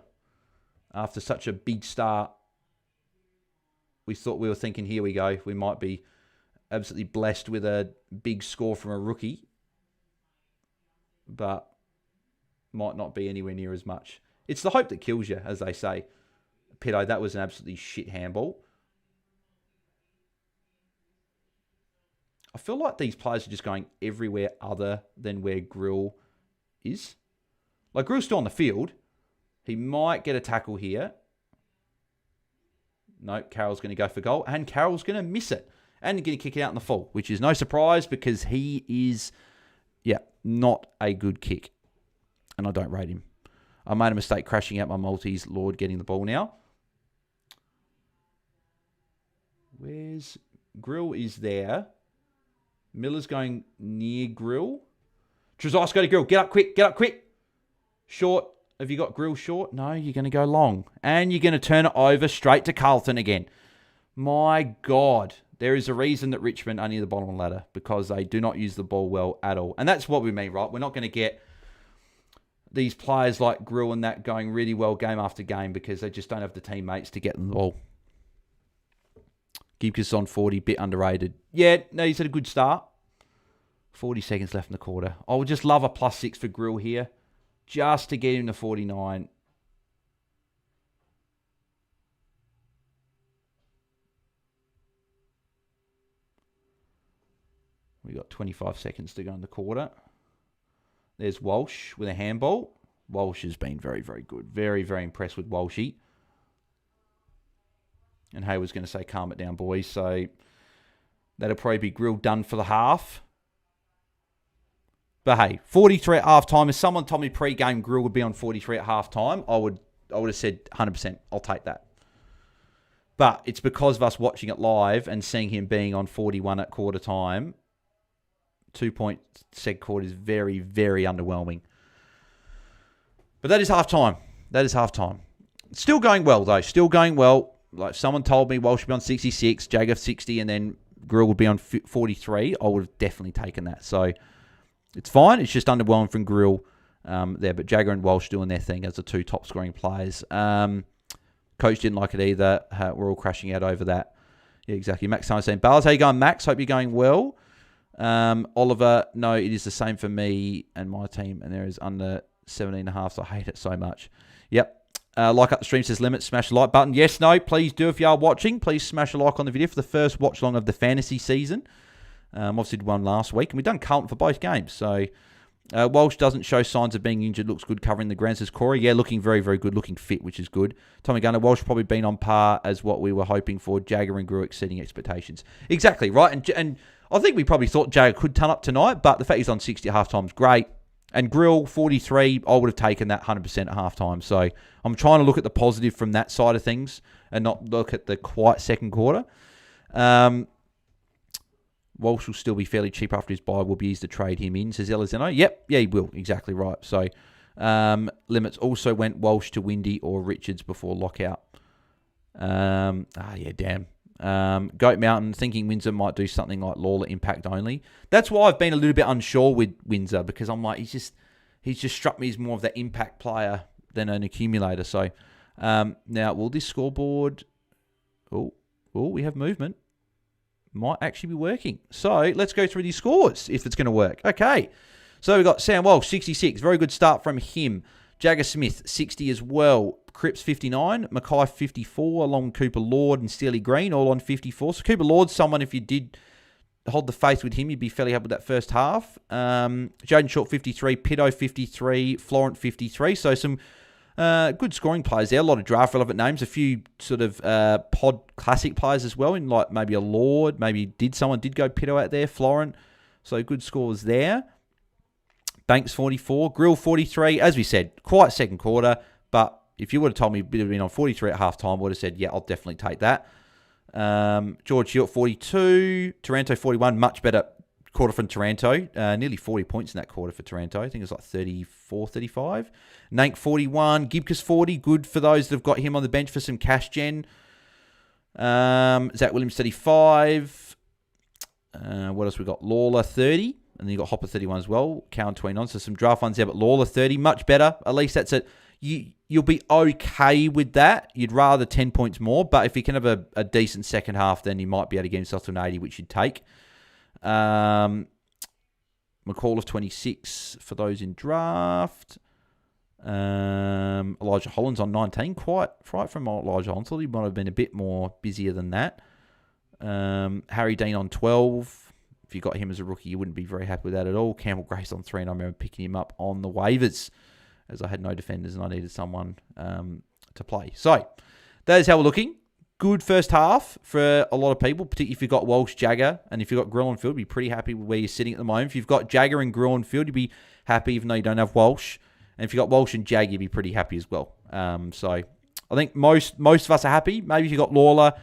After such a big start, we were thinking, here we go. We might be absolutely blessed with a big score from a rookie. But might not be anywhere near as much. It's the hope that kills you, as they say. Pitto, that was an absolutely shit handball. I feel like these players are just going everywhere other than where Grill is. Like, Grill's still on the field. He might get a tackle here. No, Carroll's going to go for goal. And Carroll's going to miss it. And going to kick it out in the full, which is no surprise because he is, not a good kick. And I don't rate him. I made a mistake crashing out my multis. Lord getting the ball now. Where's Grill is there. Miller's going near Grill. Trezise, go to Grill. Get up quick. Short. Have you got Grill short? No, you're going to go long. And you're going to turn it over straight to Carlton again. My God. There is a reason that Richmond are near the bottom of the ladder because they do not use the ball well at all. And that's what we mean, right? We're not going to get these players like Grill and that going really well game after game because they just don't have the teammates to get them the ball. Gibcus on 40, bit underrated. Yeah, no, he's had a good start. 40 seconds left in the quarter. I would just love a +6 for Grill here just to get him to 49. We got 25 seconds to go in the quarter. There's Walsh with a handball. Walsh has been very, very good. Very, very impressed with Walshy. And Hayward's going to say, calm it down, boys. So that'll probably be Grill done for the half. But hey, 43 at halftime. If someone told me pre-game Grill would be on 43 at halftime, I would have said 100%. I'll take that. But it's because of us watching it live and seeing him being on 41 at quarter time. 2-point seg quarter is very, very underwhelming. But that is halftime. Still going well, though. Still going well. Like, someone told me Walsh would be on 66, Jagger 60, and then Grill would be on 43. I would have definitely taken that. So it's fine. It's just underwhelming from Grill there. But Jagger and Walsh doing their thing as the two top scoring players. Coach didn't like it either. We're all crashing out over that. Yeah, exactly. Max Simon saying, Bales, how you going, Max? Hope you're going well. Oliver, no, it is the same for me and my team, and there is under 17.5, so I hate it so much. Yep. Like up the stream says limit, smash the like button. Yes, no, please do if you are watching. Please smash a like on the video for the first watch along of the fantasy season. Obviously did one last week, and we've done Carlton for both games. So Walsh doesn't show signs of being injured, looks good covering the ground, says Corey. Yeah, looking very, very good, looking fit, which is good. Tommy Gunner, Walsh probably been on par as what we were hoping for. Jagger and Grew exceeding expectations. Exactly, right? And I think we probably thought Jagger could turn up tonight, but the fact he's on 60 at halftime is great. And Grill, 43, I would have taken that 100% at halftime. So I'm trying to look at the positive from that side of things and not look at the quiet second quarter. Walsh will still be fairly cheap after his bye. Will be easy to trade him in, says Elizeno. Yep, yeah, he will. Exactly right. So limits also went Walsh to Windy or Richards before lockout. Yeah, damn. Goat Mountain, thinking Windsor might do something like Lawler impact only. That's why I've been a little bit unsure with Windsor, because I'm like, he's just struck me as more of that impact player than an accumulator. So now, will this scoreboard... Oh, we have movement. Might actually be working. So let's go through these scores, if it's going to work. Okay. So we've got Sam Walsh, 66. Very good start from him. Jagger Smith, 60 as well. Cripps, 59. Mackay, 54, along with Cooper Lord and Steely Green, all on 54. So Cooper Lord's someone, if you did hold the faith with him, you'd be fairly happy with that first half. Jaiden Short, 53. Pitto, 53. Florent, 53. So some good scoring players there. A lot of draft-relevant names. A few sort of pod classic players as well, in like maybe a Lord. Maybe someone did go Pitto out there. Florent. So good scores there. Banks, 44. Grill, 43. As we said, quiet second quarter, but if you would have told me it would have been on 43 at halftime, I would have said, yeah, I'll definitely take that. George Hewitt, 42. Taranto, 41. Much better quarter from Taranto. Nearly 40 points in that quarter for Taranto. I think it was like 34, 35. Nank 41. Gibcus 40. Good for those that have got him on the bench for some cash gen. Zach Williams 35. What else we got? Lawler 30. And then you got Hopper 31 as well. Cowan 29. So some draft ones there, but Lawler 30. Much better. At least that's it. You'll be okay with that. You'd rather 10 points more. But if you can have a decent second half, then you might be able to get himself to an 80, which you'd take. McCall of 26 for those in draft. Elijah Holland's on 19. Quite right from Elijah Holland. He might have been a bit more busier than that. Harry Dean on 12. If you got him as a rookie, you wouldn't be very happy with that at all. Campbell Grace on 3, and I remember picking him up on the waivers as I had no defenders and I needed someone to play. So, that is how we're looking. Good first half for a lot of people, particularly if you've got Walsh, Jagger, and if you've got Grill and Field, you'd be pretty happy with where you're sitting at the moment. If you've got Jagger and Grill and Field, you'd be happy even though you don't have Walsh. And if you've got Walsh and Jag, you'd be pretty happy as well. So, I think most of us are happy. Maybe if you've got Lawler,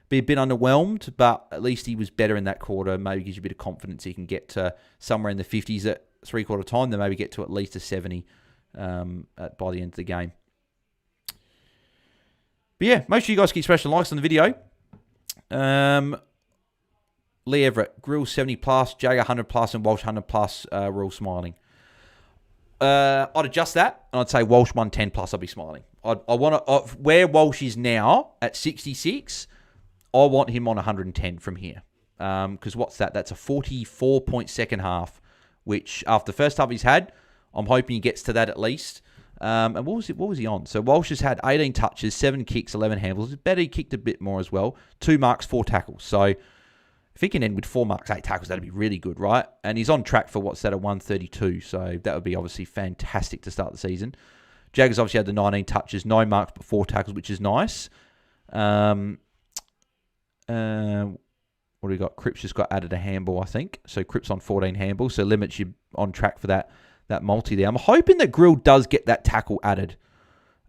be a bit underwhelmed, but at least he was better in that quarter. Maybe gives you a bit of confidence he can get to somewhere in the 50s at three-quarter time, then maybe get to at least a 70 by the end of the game. But yeah, make sure you guys keep smashing likes on the video. Lee Everett, Grill 70 plus, Jag 100 plus, and Walsh 100 plus. We're all smiling. I'd adjust that, and I'd say Walsh 110 plus. I'd be smiling. I want to where Walsh is now at 66. I want him on 110 from here. Because what's that? That's a 44-point second half, which after the first half he's had, I'm hoping he gets to that at least. And what was he on? So Walsh has had 18 touches, 7 kicks, 11 handles. It's better he kicked a bit more as well. 2 marks, 4 tackles. So if he can end with 4 marks, 8 tackles, that'd be really good, right? And he's on track for what's that, a 132. So that would be obviously fantastic to start the season. Jaggers obviously had the 19 touches, 9 marks, but 4 tackles, which is nice. What do we got? Cripps just got added a handball, I think. So Cripps on 14 handballs. So limits you on track for that multi there. I'm hoping that Grill does get that tackle added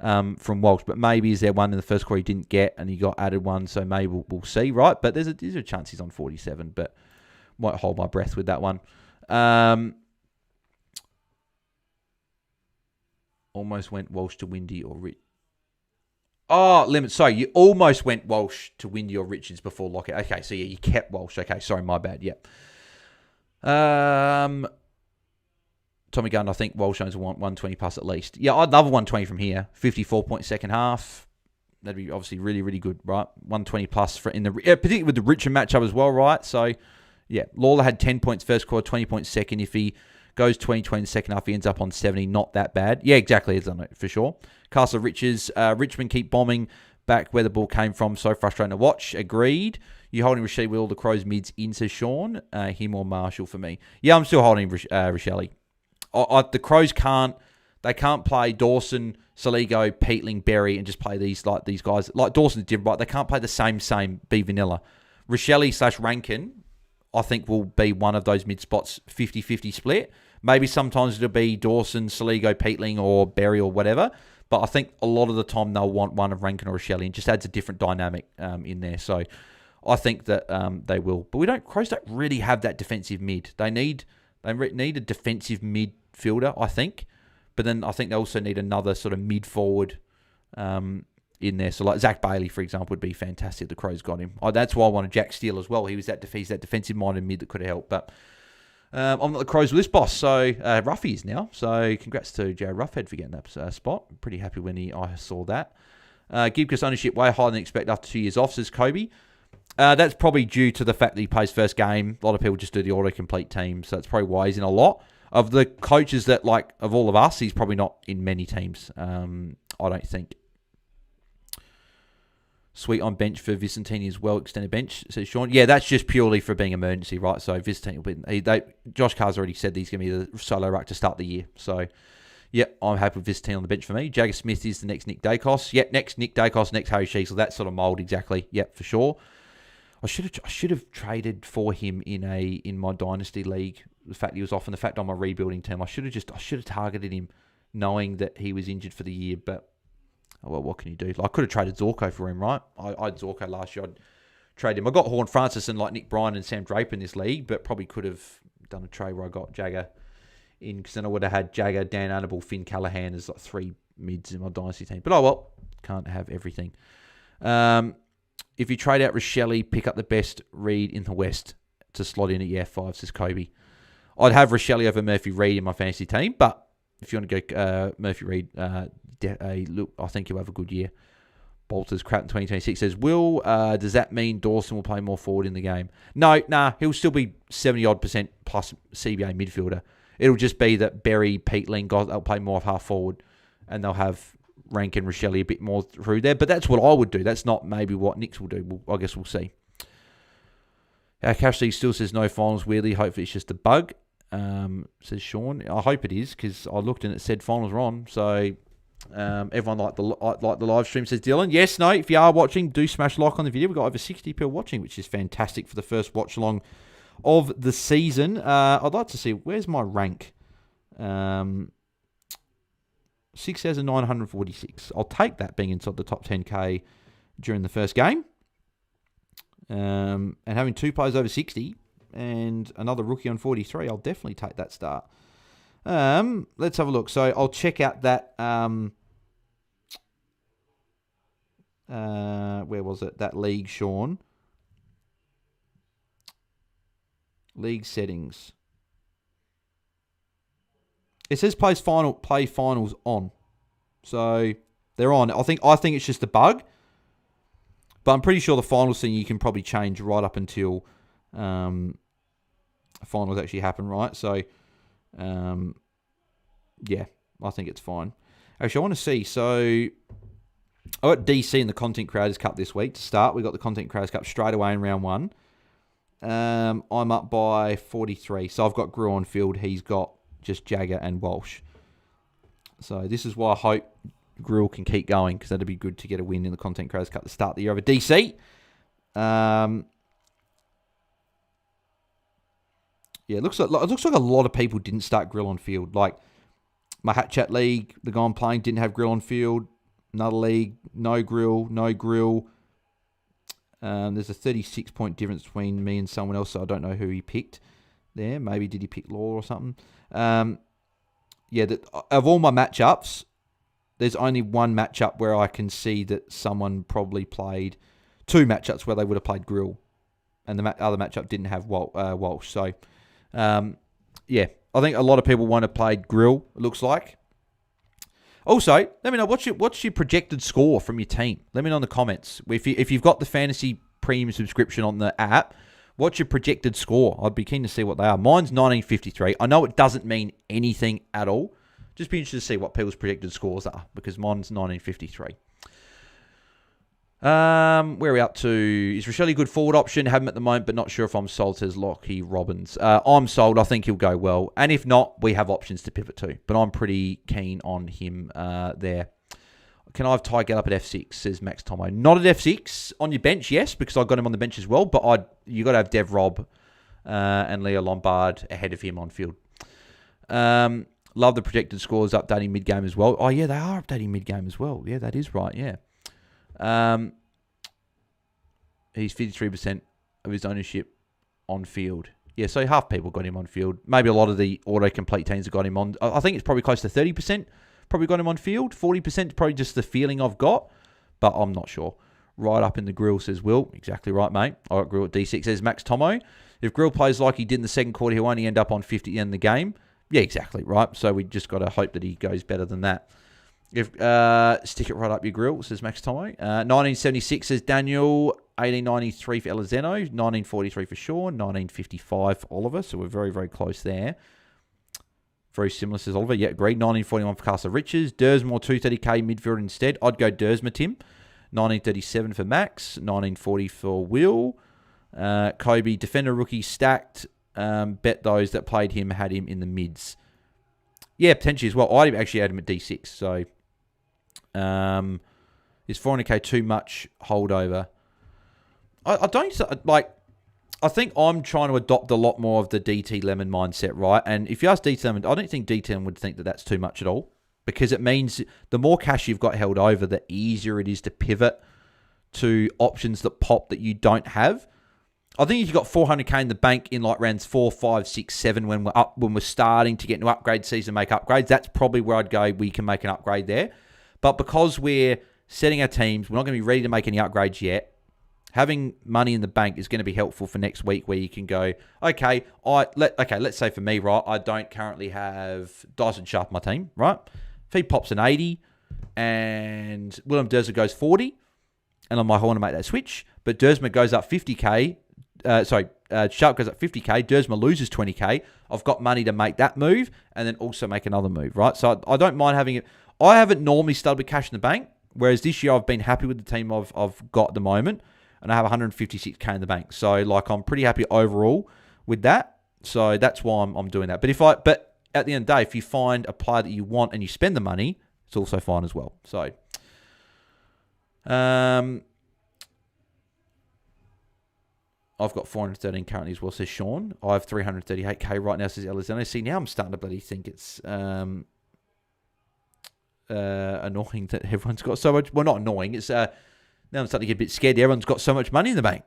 from Walsh, but maybe is there one in the first quarter he didn't get and he got added one, so maybe we'll see, right? But there's a chance he's on 47, but might hold my breath with that one. Almost went Walsh to Windy or Rich. Oh, limit. Sorry, you almost went Walsh to Windy or Richards before lockout. Okay, so yeah, you kept Walsh. Okay, sorry, my bad. Yep. Tommy Gunn, I think Walsh owns 120 plus at least. Yeah, I'd love a 120 from here. 54-point second half. That'd be obviously really, really good, right? 120 plus for particularly with the Richmond matchup as well, right? So, yeah, Lawler had 10 points first quarter, 20 points second. If he goes 20-20 in the second half, he ends up on 70. Not that bad. Yeah, exactly. It's on it for sure. Castle Riches, Richmond keep bombing back where the ball came from. So frustrating to watch. Agreed. You holding Rochelle with all the Crows mids into Sean? Him or Marshall for me? Yeah, I'm still holding Rochelle. The Crows can't play Dawson, Saligo, Peatling, Berry, and just play these guys. Like Dawson's different, but they can't play the same be vanilla. Rochelle/Rankin, I think, will be one of those mid spots, 50-50 split. Maybe sometimes it'll be Dawson, Saligo, Peatling, or Berry or whatever. But I think a lot of the time they'll want one of Rankin or Rochelle, and just adds a different dynamic in there. So I think that they will. But Crows don't really have that defensive mid. They need a defensive midfielder, I think. But then I think they also need another sort of mid-forward in there. So like Zach Bailey, for example, would be fantastic. The Crows got him. That's why I wanted Jack Steele as well. He's that defensive-minded mid that could have helped. But I'm not the Crows with this boss. So Ruffy is now. So congrats to Jared Ruffhead for getting that spot. I'm pretty happy when I saw that. Gibcus ownership way higher than expected after 2 years off, says Kobe. That's probably due to the fact that he plays first game. A lot of people just do the autocomplete team, so that's probably why he's in a lot. Of the coaches that, of all of us, he's probably not in many teams, I don't think. Sweet on bench for Vicentini as well, extended bench, says Sean. Yeah, that's just purely for being emergency, right? So Vicentini will be... Josh Carr's already said he's going to be the solo ruck to start the year. So, yeah, I'm happy with Vicentini on the bench for me. Jagger Smith is the next Nick Dacos. Yep, next Nick Dacos, next Harry Sheasel. That sort of mould, exactly. Yep, for sure. I should have traded for him in my dynasty league. The fact he was off and the fact on my rebuilding team, I should have targeted him, knowing that he was injured for the year. But what can you do? I could have traded Zorko for him, right? I had Zorko last year. I'd trade him. I got Horn Francis and Nick Bryan and Sam Draper in this league, but probably could have done a trade where I got Jagger in, because then I would have had Jagger, Dan Annable, Finn Callahan as like 3 mids in my dynasty team. But oh well, can't have everything. If you trade out Rochelle, pick up the best read in the West to slot in at year 5, says Kobe. I'd have Rochelle over Murphy Reid in my fantasy team, but if you want to go Murphy Reid, look, I think he'll have a good year. Bolter's crap in 2026 says, does that mean Dawson will play more forward in the game? No, he'll still be 70-odd% plus CBA midfielder. It'll just be that Berry, Peatling, guys, they'll play more of half forward, and they'll have Rank and Rochelle a bit more through there. But that's what I would do. That's not maybe what Nix will do. I guess we'll see. Cash League still says no finals, weirdly. Hopefully it's just a bug, says Sean. I hope it is, because I looked and it said finals were on. So everyone like the live stream, says Dylan. Yes, no, if you are watching, do smash like on the video. We've got over 60 people watching, which is fantastic for the first watch along of the season. I'd like to see, where's my rank? 6,946. I'll take that being inside the top 10k during the first game. And having 2 players over 60 and another rookie on 43, I'll definitely take that start. Let's have a look. So I'll check out that, where was it? That league, Sean. League settings. It says play finals on. So they're on. I think it's just a bug. But I'm pretty sure the finals thing you can probably change right up until finals actually happen, right? So yeah, I think it's fine. Actually, I want to see. So I got DC in the Content Creators Cup this week to start. We got the Content Creators Cup straight away in round 1. I'm up by 43. So I've got Grew on field. He's got just Jagger and Walsh. So this is why I hope Grill can keep going, because that'd be good to get a win in the Content Creators Cup to start the year over DC. Yeah, it looks like a lot of people didn't start Grill on field. Like my Hat Chat League, the guy I'm playing didn't have Grill on field. Another league, no Grill. There's a 36-point difference between me and someone else, so I don't know who he picked there. Maybe did he pick Law or something? Yeah, of all my matchups, there's only one matchup where I can see that someone probably played 2 matchups where they would have played Grill, and the other matchup didn't have Walsh. So, yeah, I think a lot of people want to play Grill, it looks like. Also, let me know, what's your projected score from your team? Let me know in the comments. If you've got the Fantasy Premium subscription on the app, what's your projected score? I'd be keen to see what they are. Mine's 1953. I know it doesn't mean anything at all. Just be interested to see what people's projected scores are, because mine's 1953. Where are we up to? Is Rochelle a good forward option? Have him at the moment, but not sure if I'm sold, says Lockie Robbins. I'm sold. I think he'll go well. And if not, we have options to pivot to. But I'm pretty keen on him there. Can I have Ty Gallup at F6, says Max Tomo. Not at F6. On your bench, yes, because I got him on the bench as well. But you got to have Dev Robb and Leo Lombard ahead of him on field. Love the projected scores updating mid-game as well. Oh, yeah, they are updating mid-game as well. Yeah, that is right, yeah. He's 53% of his ownership on field. Yeah, so half people got him on field. Maybe a lot of the auto-complete teams have got him on. I think it's probably close to 30% probably got him on field. 40% is probably just the feeling I've got, but I'm not sure. Right up in the grill, says Will. Exactly right, mate. I got Grill at D6, says Max Tomo. If Grill plays like he did in the second quarter, he'll only end up on 50 at the end of the game. Yeah, exactly, right? So we just got to hope that he goes better than that. If stick it right up your grill, says Max Tomo. 1976, says Daniel. 1893 for Elizeno. 1943 for Sean. 1955 for Oliver. So we're very, very close there. Very similar, says Oliver. Yeah, agreed. 1941 for Castle Riches. Dersmore, 230k midfield instead. I'd go Dersma, Tim. 1937 for Max. 1940 for Will. Kobe, defender rookie, stacked. Bet those that played him had him in the mids. Yeah, potentially as well. I actually had him at D6. So, is 400k too much holdover? I don't like. I think I'm trying to adopt a lot more of the DT Lemon mindset, right? And if you ask DT Lemon, I don't think DT Lemon would think that that's too much at all, because it means the more cash you've got held over, the easier it is to pivot to options that pop that you don't have. I think if you got 400k in the bank in like rounds 4, 5, 6, 7, when we're starting to get into upgrade season, make upgrades, that's probably where I'd go. We can make an upgrade there. But because we're setting our teams, we're not going to be ready to make any upgrades yet. Having money in the bank is going to be helpful for next week, where you can go, let's say for me, right, I don't currently have Dyson Sharp on my team, right? If he pops an 80 and Willem Dersma goes 40, and I'm like, I want to make that switch, but Dersma goes up 50k. Sharp goes up 50k. Dersma loses 20k. I've got money to make that move and then also make another move, right? So I don't mind having it. I haven't normally started with cash in the bank, whereas this year I've been happy with the team I've got at the moment, and I have 156k in the bank. So like I'm pretty happy overall with that. So that's why I'm doing that. But at the end of the day, if you find a player that you want and you spend the money, it's also fine as well. So I've got 413 currently as well, says Sean. I have 338k right now, says Alexander. See, now I'm starting to bloody think it's annoying that everyone's got so much. Well, not annoying. It's now I'm starting to get a bit scared. Everyone's got so much money in the bank.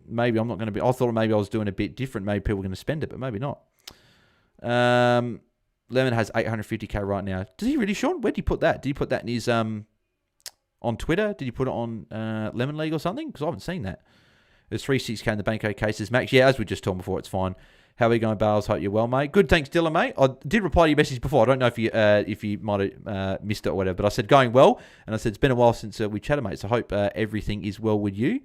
Maybe I'm not going to be. I thought maybe I was doing a bit different. Maybe people were going to spend it, but maybe not. Lemon has 850k right now. Does he really, Sean? Where did he put that? Did he put that in his on Twitter? Did he put it on Lemon League or something? Because I haven't seen that. There's 36k in the bank. Okay, says Max. Yeah, as we just talked before, it's fine. How are we going, Bales? Hope you're well, mate. Good, thanks, Dylan, mate. I did reply to your message before. I don't know if you might have missed it or whatever, but I said going well, and I said it's been a while since we chatted, mate. So I hope everything is well with you.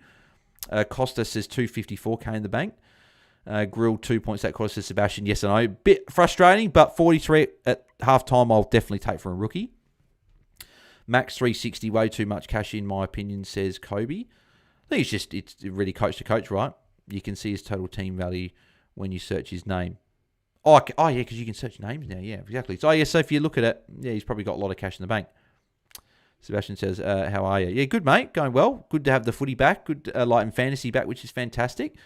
Costa says 254k in the bank. Grill 2 points. That cost says Sebastian. Yes, I know. Bit frustrating, but 43 at half time I'll definitely take for a rookie. Max 360, way too much cash in my opinion, says Kobe. I think it's really coach to coach, right? You can see his total team value when you search his name. Oh yeah, because you can search names now. Yeah, exactly. So so if you look at it, yeah, he's probably got a lot of cash in the bank. Sebastian says, how are you? Yeah, good, mate. Going well. Good to have the footy back. Good light and fantasy back, which is fantastic.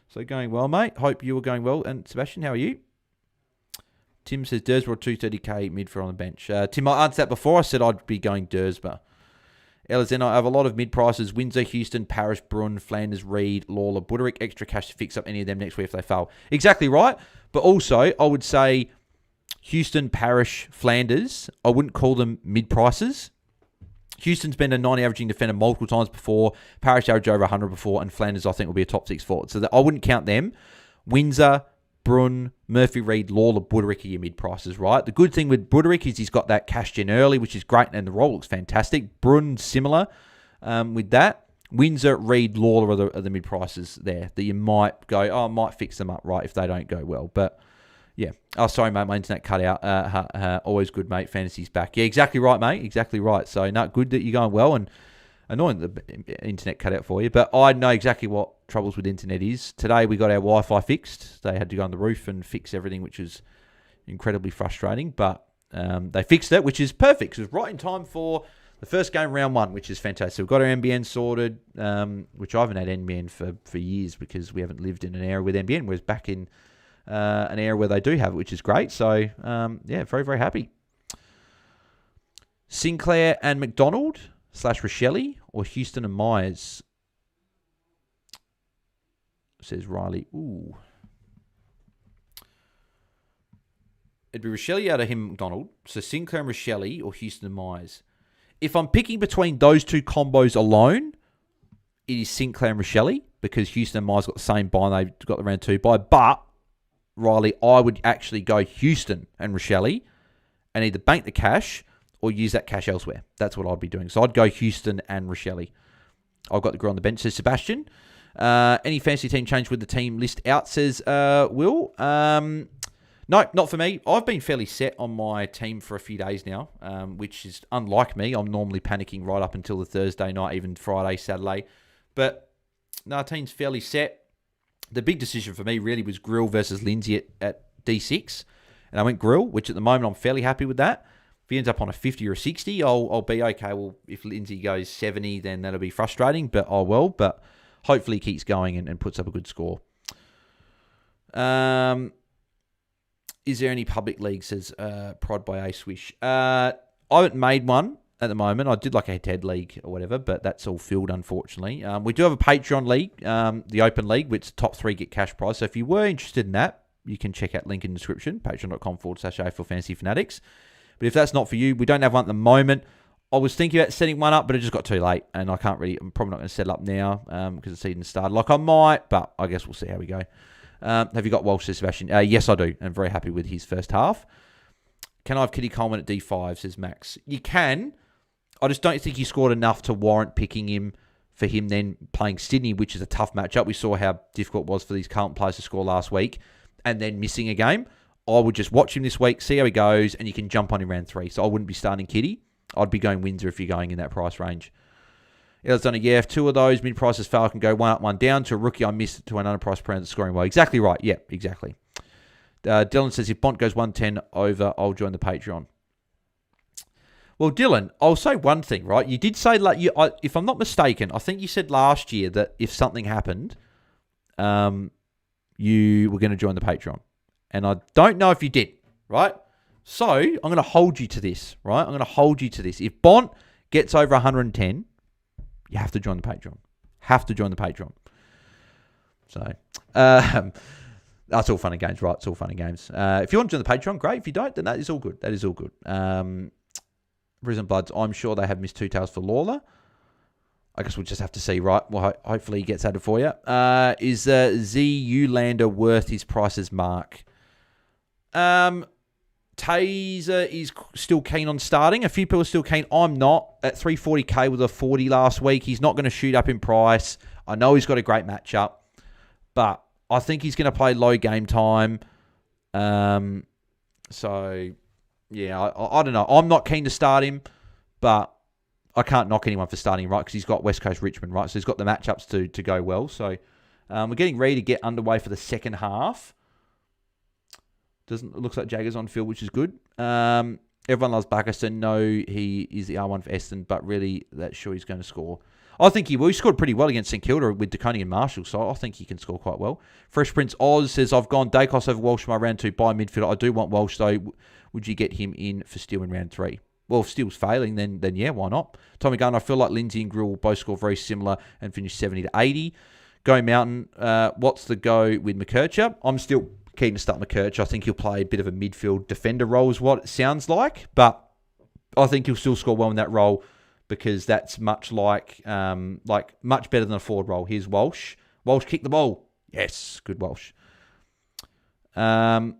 So going well, mate. Hope you are going well. And Sebastian, how are you? Tim says, Dersma 230k midfield on the bench. Tim, I answered that before. I said I'd be going Dersma. LSN, I have a lot of mid-prices. Windsor, Houston, Parish, Brun, Flanders, Reed, Lawler, Buderick. Extra cash to fix up any of them next week if they fail. Exactly right. But also, I would say Houston, Parish, Flanders, I wouldn't call them mid-prices. Houston's been a 90 averaging defender multiple times before. Parish averaged over 100 before. And Flanders, I think, will be a top 6 forward. So I wouldn't count them. Windsor, Brun, Murphy, Reed, Lawler, Buderick are your mid-prices, right? The good thing with Buderick is he's got that cash gen early, which is great, and the role looks fantastic. Brun, similar with that. Windsor, Reed, Lawler are the mid-prices there that you might go, I might fix them up, right, if they don't go well. But, yeah. Oh, sorry, mate, my internet cut out. Always good, mate. Fantasy's back. Yeah, exactly right, mate. Exactly right. So, no, good that you're going well, and annoying the internet cut out for you. But I know exactly what troubles with internet is. Today we got our Wi-Fi fixed. They had to go on the roof and fix everything, which was incredibly frustrating. But they fixed it, which is perfect, because it was right in time for the first game, round 1, which is fantastic. We've got our NBN sorted, which I haven't had NBN for years, because we haven't lived in an era with NBN, whereas back in an era where they do have it, which is great. So, yeah, very, very happy. Sinclair and McDonald / Rochelle, or Houston and Myers, says Riley. Ooh. It'd be Rochelle out of him, McDonald. So Sinclair and Rochelle, or Houston and Myers. If I'm picking between those two combos alone, it is Sinclair and Rochelle, because Houston and Myers got the same buy, and they've got the round 2 buy. But, Riley, I would actually go Houston and Rochelle and either bank the cash or use that cash elsewhere. That's what I'd be doing. So I'd go Houston and Rochelle. I've got the girl on the bench, says Sebastian. Any fantasy team change with the team list out, says Will. No, not for me. I've been fairly set on my team for a few days now, which is unlike me. I'm normally panicking right up until the Thursday night, even Friday, Saturday. But no, team's fairly set. The big decision for me really was Grill versus Lindsay at D6. And I went Grill, which at the moment I'm fairly happy with that. If he ends up on a 50 or a 60, I'll be okay. Well, if Lindsay goes 70, then that'll be frustrating, but I will. But hopefully he keeps going and puts up a good score. Is there any public league, says Prod by A Swish. I haven't made one. at the moment. I did like a head-to-head league or whatever, but that's all filled, unfortunately. We do have a Patreon league, the Open League, which top 3 get cash prize. So if you were interested in that, you can check out link in the description, patreon.com/AFL Fantasy Fanatics. But if that's not for you, we don't have one at the moment. I was thinking about setting one up, but it just got too late, and I'm probably not going to set it up now because the season started. Like I might, but I guess we'll see how we go. Have you got Walsh, says Sebastian? Yes, I do. I'm very happy with his first half. Can I have Kitty Coleman at D5, says Max? You can. I just don't think he scored enough to warrant picking him for him then playing Sydney, which is a tough matchup. We saw how difficult it was for these Carlton players to score last week and then missing a game. I would just watch him this week, see how he goes, and you can jump on him round 3. So I wouldn't be starting Kitty. I'd be going Windsor if you're going in that price range. It's done if 2 of those mid-prices fail, I can go 1 up, 1 down to a rookie I missed to an underpriced player scoring well. Exactly right. Yeah, exactly. Dylan says, if Bont goes 110 over, I'll join the Patreon. Well, Dylan, I'll say one thing, right? You did say, if I'm not mistaken, I think you said last year that if something happened, you were going to join the Patreon. And I don't know if you did, right? So I'm going to hold you to this, right? I'm going to hold you to this. If Bont gets over 110, you have to join the Patreon. Have to join the Patreon. So that's all fun and games, right? It's all fun and games. If you want to join the Patreon, great. If you don't, then that is all good. That is all good. Prison Bloods, I'm sure they have missed 2 tails for Lawler. I guess we'll just have to see, right? Well, hopefully he gets added for you. Is Z Ulander worth his prices mark? Taezer is still keen on starting. A few people are still keen. I'm not. At 340k with a 40 last week, he's not going to shoot up in price. I know he's got a great matchup, but I think he's going to play low game time. So, yeah, I don't know. I'm not keen to start him, but I can't knock anyone for starting him, right? Because he's got West Coast Richmond, right? So he's got the matchups to go well. So we're getting ready to get underway for the second half. It looks like Jagger's on field, which is good. Everyone loves Buckerson. No, he is the R1 for Eston, but really, that's sure he's going to score. I think he will. He scored pretty well against St Kilda with DeConey and Marshall, so I think he can score quite well. Fresh Prince Oz says, I've gone Dacos over Walsh for my round 2 by midfielder. I do want Walsh, though. Would you get him in for Steele in round 3? Well, if Steele's failing, then yeah, why not? Tommy Gunn, I feel like Lindsay and Grill both score very similar and finish 70 to 80. Go Mountain. What's the go with McKercher? I'm still keen to start McKercher. I think he'll play a bit of a midfield defender role is what it sounds like, but I think he'll still score well in that role because that's much much better than a forward role. Here's Walsh. Walsh kick the ball. Yes, good Walsh. There's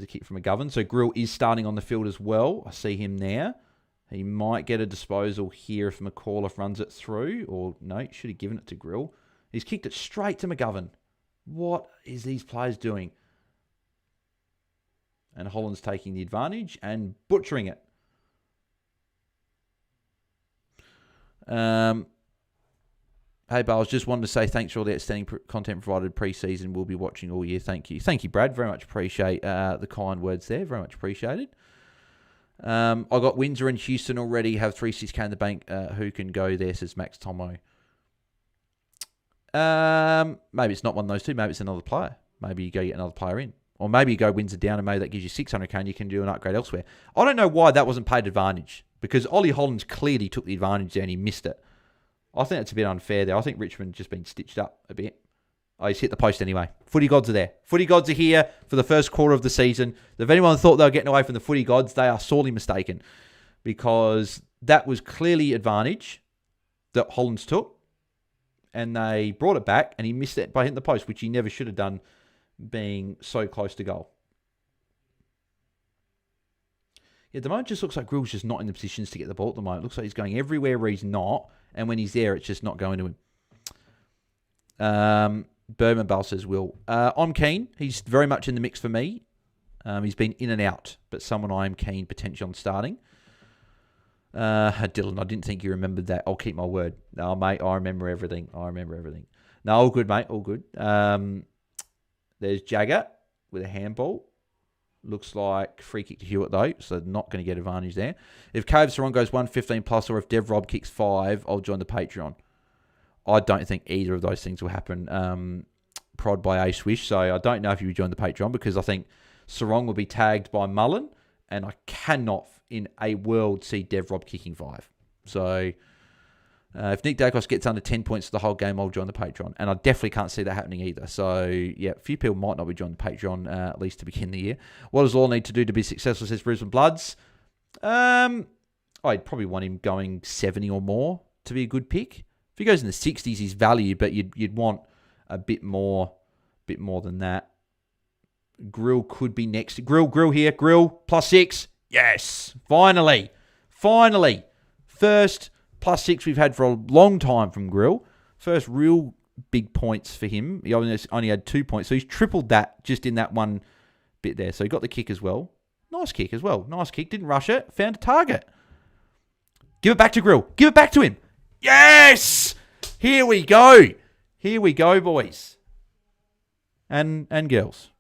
a kick from McGovern. So Grill is starting on the field as well. I see him there. He might get a disposal here if McAuliffe runs it through. Or no, he should have given it to Grill. He's kicked it straight to McGovern. What is these players doing? And Holland's taking the advantage and butchering it. Hey, Bales, just wanted to say thanks for all the outstanding content provided pre-season. We'll be watching all year. Thank you. Thank you, Brad. Very much appreciate the kind words there. Very much appreciated. I got Windsor and Houston already. Have 3-6k in the bank. Who can go there, says Max Tomo. Maybe it's not one of those two. Maybe it's another player. Maybe you go get another player in. Or maybe you go Windsor down and maybe that gives you 600k and you can do an upgrade elsewhere. I don't know why that wasn't paid advantage. Because Ollie Hollands clearly took the advantage there and he missed it. I think it's a bit unfair there. I think Richmond's just been stitched up a bit. Oh, he's hit the post anyway. Footy gods are there. Footy gods are here for the first quarter of the season. If anyone thought they were getting away from the footy gods, they are sorely mistaken. Because that was clearly advantage that Hollands took. And they brought it back and he missed it by hitting the post, which he never should have done being so close to goal. Yeah, at the moment, it just looks like Grill's just not in the positions to get the ball at the moment. It looks like he's going everywhere where he's not. And when he's there, it's just not going to him. Berman Bell says, Will. I'm keen. He's very much in the mix for me. He's been in and out, but someone I am keen potentially on starting. Dylan, I didn't think you remembered that. I'll keep my word. No, mate, I remember everything. No, all good, mate. All good. There's Jagger with a handball. Looks like free kick to Hewitt, though, so not going to get advantage there. If Cove Saron goes 115 plus or if Dev Rob kicks 5, I'll join the Patreon. I don't think either of those things will happen. Prod by A Swish, so I don't know if you would join the Patreon because I think Sarong will be tagged by Mullen, and I cannot in a world see Dev Rob kicking 5. So if Nick Dacos gets under 10 points for the whole game, I'll join the Patreon. And I definitely can't see that happening either. So, yeah, a few people might not be joining the Patreon, at least to begin the year. What does Law need to do to be successful, says Brisbane Bloods? I'd probably want him going 70 or more to be a good pick. If he goes in the 60s, he's value, but you'd want a bit more than that. Grill could be next. Grill here. Grill, +6. Yes. Finally. First +6 we've had for a long time from Grill. First real big points for him. He only had 2 points. So he's tripled that just in that one bit there. So he got the kick as well. Nice kick as well. Nice kick. Didn't rush it. Found a target. Give it back to Grill. Give it back to him. Yes! Here we go. Here we go, boys. And girls.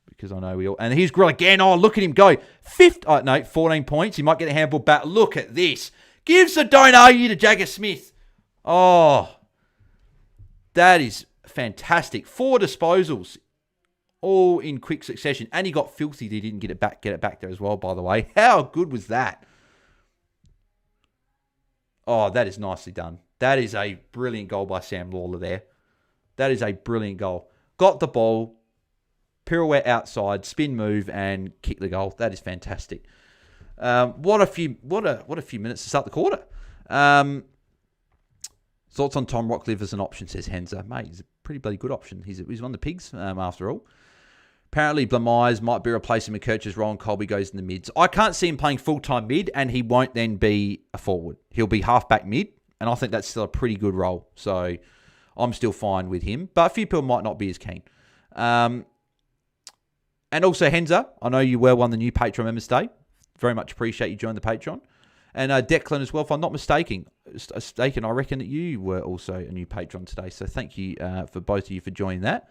Because I know we all... And here's Grill again. Oh, look at him go. 14 points. He might get a handball back. Look at this. Gives the don't argue to Jagger Smith. Oh, that is fantastic. 4 disposals, all in quick succession. And he got filthy. He didn't get it back there as well, by the way. How good was that? Oh, that is nicely done. That is a brilliant goal by Sam Lawler there. That is a brilliant goal. Got the ball, pirouette outside, spin move, and kick the goal. That is fantastic. What a few minutes to start the quarter. Thoughts on Tom Rockcliffe as an option, says Henzer. Mate, he's a pretty bloody good option. He's one of the pigs, after all. Apparently, Blamise might be replacing McKercher's role and Colby goes in the mids. I can't see him playing full-time mid, and he won't then be a forward. He'll be half-back mid, and I think that's still a pretty good role. So I'm still fine with him. But a few people might not be as keen. And also, Henzer, I know you were one of the new Patreon members today. Very much appreciate you joining the Patreon. And Declan as well, if I'm not mistaken, I reckon that you were also a new Patreon today. So thank you for both of you for joining that.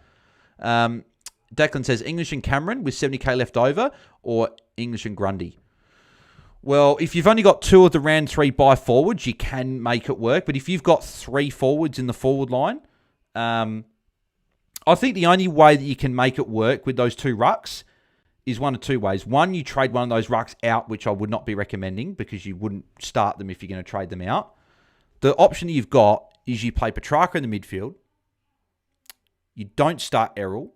Declan says, English and Cameron with 70k left over, or English and Grundy? Well, if you've only got 2 of the round 3 by forwards, you can make it work. But if you've got 3 forwards in the forward line, I think the only way that you can make it work with those 2 rucks is one of 2 ways. One, you trade one of those rucks out, which I would not be recommending because you wouldn't start them if you're going to trade them out. The option that you've got is you play Petrarca in the midfield. You don't start Errol.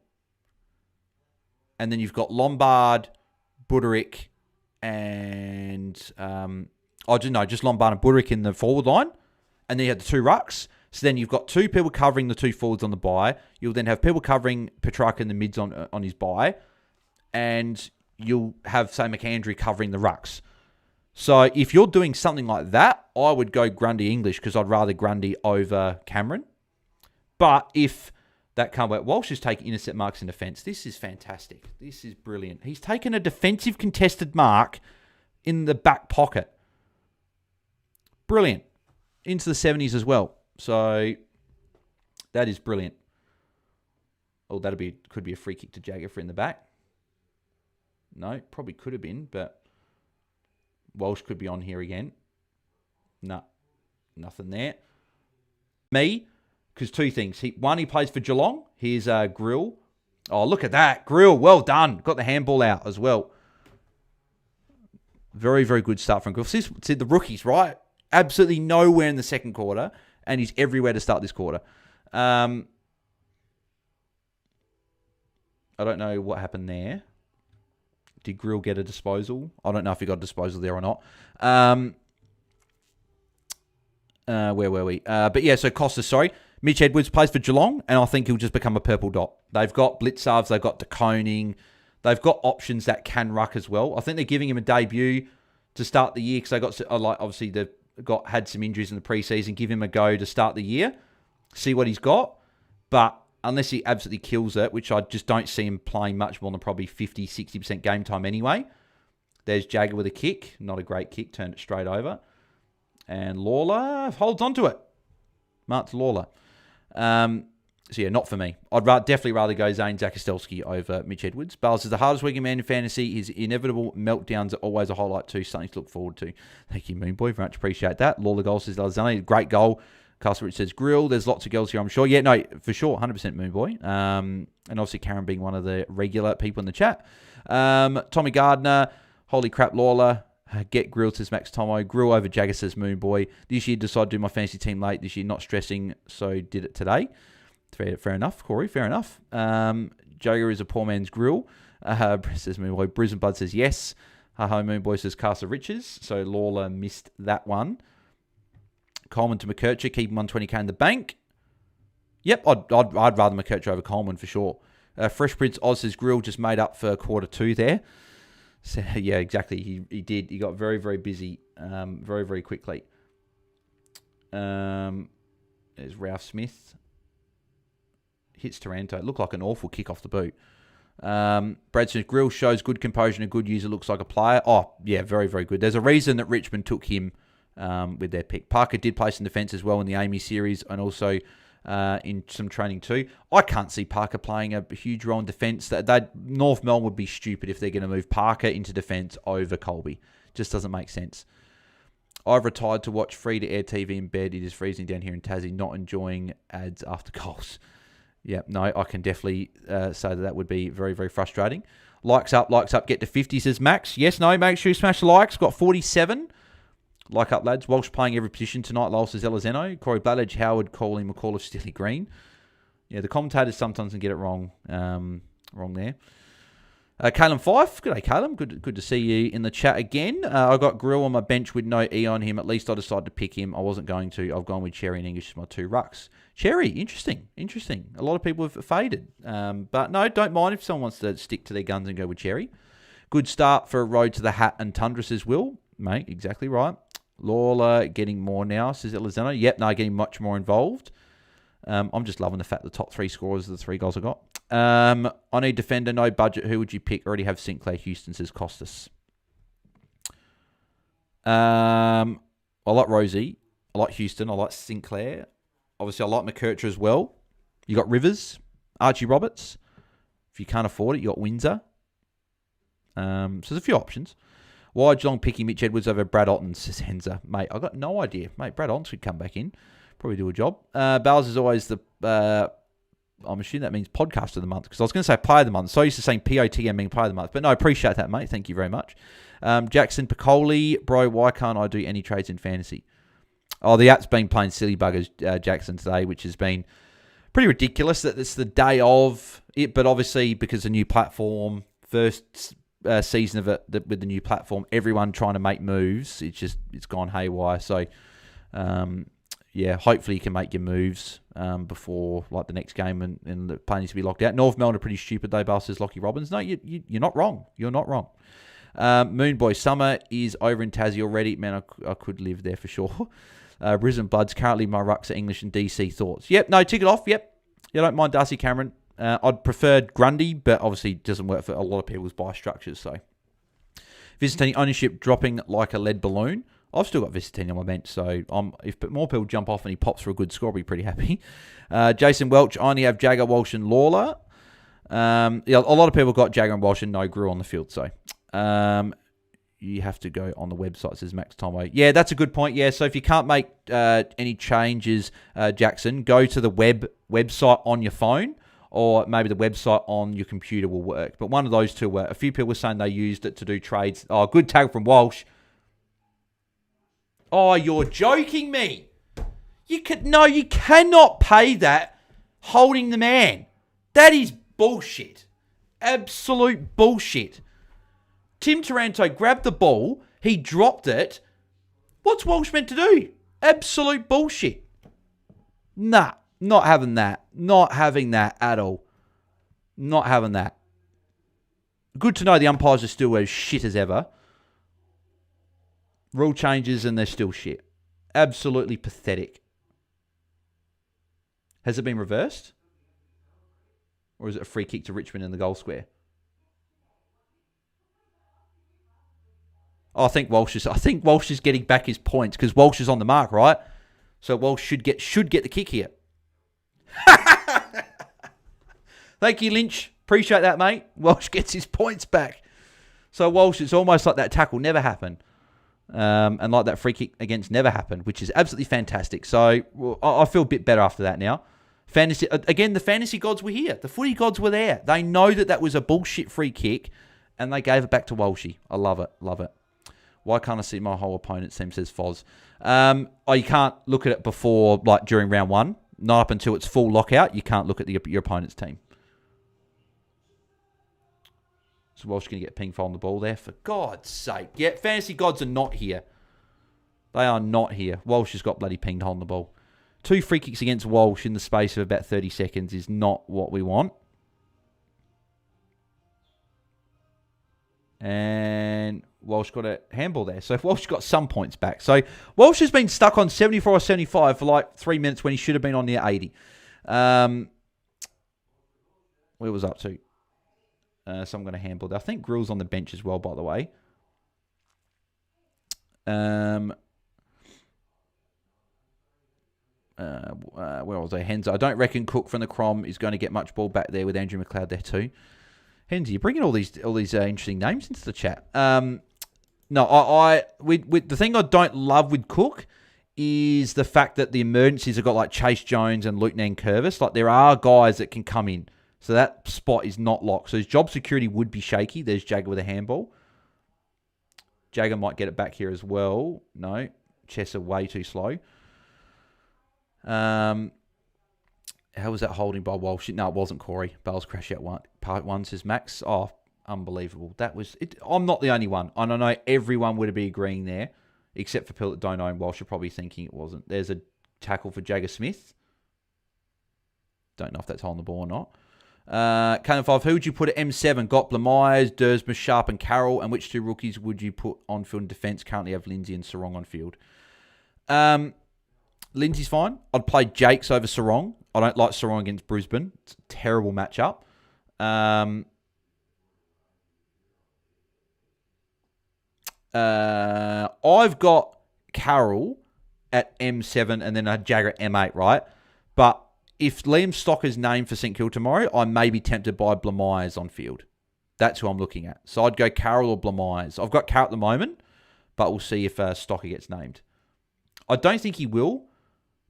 And then you've got Lombard, Buderick, and... just Lombard and Buderick in the forward line. And then you have the 2 rucks. So then you've got 2 people covering the 2 forwards on the bye. You'll then have people covering Petrarca in the mids on his bye. And you'll have, say, McAndrew covering the rucks. So if you're doing something like that, I would go Grundy English because I'd rather Grundy over Cameron. But if that can't work, Walsh is taking intercept marks in defence. This is fantastic. This is brilliant. He's taken a defensive contested mark in the back pocket. Brilliant. Into the 70s as well. So that is brilliant. Oh, could be a free kick to Jagger for in the back. No, probably could have been, but Walsh could be on here again. No, nothing there. Me, because 2 things. One, he plays for Geelong. Here's Grill. Oh, look at that. Grill, well done. Got the handball out as well. Very, very good start from Grill. See the rookies, right? Absolutely nowhere in the second quarter, and he's everywhere to start this quarter. I don't know what happened there. Did Grill get a disposal? I don't know if he got a disposal there or not. Where were we? But yeah, so Costa, sorry. Mitch Edwards plays for Geelong, and I think he'll just become a purple dot. They've got Blitzarves, they've got DeConing. They've got options that can ruck as well. I think they're giving him a debut to start the year because they got, obviously, they've had some injuries in the preseason. Give him a go to start the year. See what he's got. But unless he absolutely kills it, which I just don't see him playing much more than probably 50, 60% game time anyway. There's Jagger with a kick. Not a great kick. Turned it straight over. And Lawler holds on to it. Mark Lawler. So yeah, not for me. I'd definitely rather go Zane Zakostelski over Mitch Edwards. Bales is the hardest working man in fantasy. His inevitable meltdowns are always a highlight too. Something to look forward to. Thank you, Moonboy. Very much appreciate that. Lawler goal says Alexander. Great goal. Castle Rich says Grill. There's lots of girls here, I'm sure. Yeah, no, for sure. 100% Moonboy. And obviously Karen being one of the regular people in the chat. Tommy Gardner. Holy crap, Lawler. Get grilled, says Max Tomo. Grill over Jagger, says Moon Boy. This year decided to do my fantasy team late. This year not stressing, so did it today. Fair enough, Corey. Fair enough. Jagger is a poor man's grill. Says Moon Boy. Brisbane Bud says yes. Ho Moon Boy says Castle Riches. So Lawler missed that one. Coleman to McKercher, keep him 120k in the bank. Yep, I'd rather McKercher over Coleman for sure. Fresh Prince Oz says Grill just made up for quarter 2 there. So, yeah, exactly. He did. He got very, very busy very, very quickly. There's Ralph Smith. Hits Taranto. Looked like an awful kick off the boot. Bradson's Grill shows good composure and a good user. Looks like a player. Oh, yeah, very, very good. There's a reason that Richmond took him with their pick. Parker did place in defence as well in the Amy series and also in some training too. I can't see Parker playing a huge role in defence. That North Melbourne would be stupid if they're going to move Parker into defence over Colby. Just doesn't make sense. I've retired to watch free-to-air TV in bed. It is freezing down here in Tassie. Not enjoying ads after goals. Yeah, no, I can definitely say that would be very, very frustrating. Likes up, get to 50, says Max. Yes, no, make sure you smash the likes. Got 47. Like up, lads. Walsh playing every position tonight. Lowell says Elizeno. Corey Bladledge, Howard, Coley, McCall, Steely Green. Yeah, the commentators sometimes can get it wrong. Wrong there. Caleb Fife. Good day, Caleb. Good to see you in the chat again. I got Grill on my bench with no E on him. At least I decided to pick him. I wasn't going to. I've gone with Cherry and English as my 2 rucks. Cherry, interesting. A lot of people have faded. But no, don't mind if someone wants to stick to their guns and go with Cherry. Good start for a Road to the Hat and Tundra, says Will. Mate, exactly right. Lawler getting more now, says Elizano. Yep, no, getting much more involved. I'm just loving the fact the top 3 scorers are the 3 goals I got. I need defender, no budget. Who would you pick? Already have Sinclair. Houston, says Costas. I like Rosie. I like Houston. I like Sinclair. Obviously, I like McKercher as well. You got Rivers, Archie Roberts. If you can't afford it, you got Windsor. So there's a few options. Why Geelong picking Mitch Edwards over Brad Otten, says Henza. Mate, I got no idea. Mate, Brad Otten should come back in. Probably do a job. Bales is always the... I'm assuming that means podcast of the month, because I was going to say player of the month. So I used to saying POTM being player of the month. But no, I appreciate that, mate. Thank you very much. Jackson Piccoli. Bro, why can't I do any trades in fantasy? Oh, the app's been playing silly buggers, Jackson, today, which has been pretty ridiculous that it's the day of it. But obviously, because a new platform, first season of it with the new platform, everyone trying to make moves. It's gone haywire. So, yeah, hopefully you can make your moves before like the next game and the play needs to be locked out. North Melbourne are pretty stupid though, Bale says Lockie Robbins. No, you're not wrong. You're not wrong. Moon Boy, summer is over in Tassie already. Man, I could live there for sure. Brisbane Bloods, currently my rucks are English and DC thoughts. Yep, no, tick it off. Yep. You don't mind Darcy Cameron. I'd prefer Grundy, but obviously it doesn't work for a lot of people's buy structures. So, Visitini ownership dropping like a lead balloon. I've still got Visitini on my bench, so if more people jump off and he pops for a good score, I'll be pretty happy. Jason Welch, I only have Jagger, Walsh and Lawler. Yeah, a lot of people got Jagger and Walsh and no Grew on the field, so you have to go on the website, says Max Tomway. Yeah, that's a good point. Yeah, so if you can't make any changes, Jackson, go to the website on your phone, or maybe the website on your computer will work. But one of those two work. A few people were saying they used it to do trades. Oh, good tag from Walsh. Oh, you're joking me. You cannot pay that holding the man. That is bullshit. Absolute bullshit. Tim Taranto grabbed the ball. He dropped it. What's Walsh meant to do? Absolute bullshit. Nah, not having that. Not having that at all. Not having that. Good to know the umpires are still as shit as ever. Rule changes and they're still shit. Absolutely pathetic. Has it been reversed? Or is it a free kick to Richmond in the goal square? I think Walsh is getting back his points because Walsh is on the mark, right? So Walsh should get the kick here. Thank you, Lynch. Appreciate that, mate. Walsh gets his points back. So Walsh, it's almost like that tackle never happened. And like that free kick against never happened, which is absolutely fantastic. So I feel a bit better after that now. Fantasy again, the fantasy gods were here. The footy gods were there. They know that was a bullshit free kick, and they gave it back to Walshy. I love it. Love it. Why can't I see my whole opponent's team, says Foz. You can't look at it before, like during round one. Not up until it's full lockout. You can't look at your opponent's team. So Walsh going to get ping for on the ball there. For God's sake. Yeah, fantasy gods are not here. They are not here. Walsh has got bloody pinged on the ball. 2 free kicks against Walsh in the space of about 30 seconds is not what we want. And Walsh got a handball there. So Walsh got some points back. So Walsh has been stuck on 74 or 75 for like 3 minutes when he should have been on near 80. Where was up to? So I'm going to handball that. I think Grill's on the bench as well, by the way. Where was I? Henza. I don't reckon Cook from the Crom is going to get much ball back there with Andrew McLeod there too. Henza, you're bringing all these interesting names into the chat. No, the thing I don't love with Cook is the fact that the emergencies have got like Chase Jones and Luke Nankervis. Like there are guys that can come in. So that spot is not locked. So his job security would be shaky. There's Jagger with a handball. Jagger might get it back here as well. No. Chesser way too slow. How was that holding by Walsh? No, it wasn't Corey. Bales crash out part one, says Max. Oh, unbelievable. That was it. I'm not the only one. I know everyone would be agreeing there, except for people that don't own Walsh are probably thinking it wasn't. There's a tackle for Jagger Smith. Don't know if that's holding the ball or not. Cannon 5, who would you put at M7? Got Myers, Dersma, Sharp, and Carroll. And which 2 rookies would you put on field in defence? Currently have Lindsay and Sarong on field. Lindsay's fine. I'd play Jakes over Sarong. I don't like Sarong against Brisbane. It's a terrible matchup. I've got Carroll at M7 and then a Jagger at M8, right? But if Liam Stocker's named for St Kilda tomorrow, I may be tempted by Myers on field. That's who I'm looking at. So I'd go Carroll or Myers. I've got Carroll at the moment, but we'll see if Stocker gets named. I don't think he will.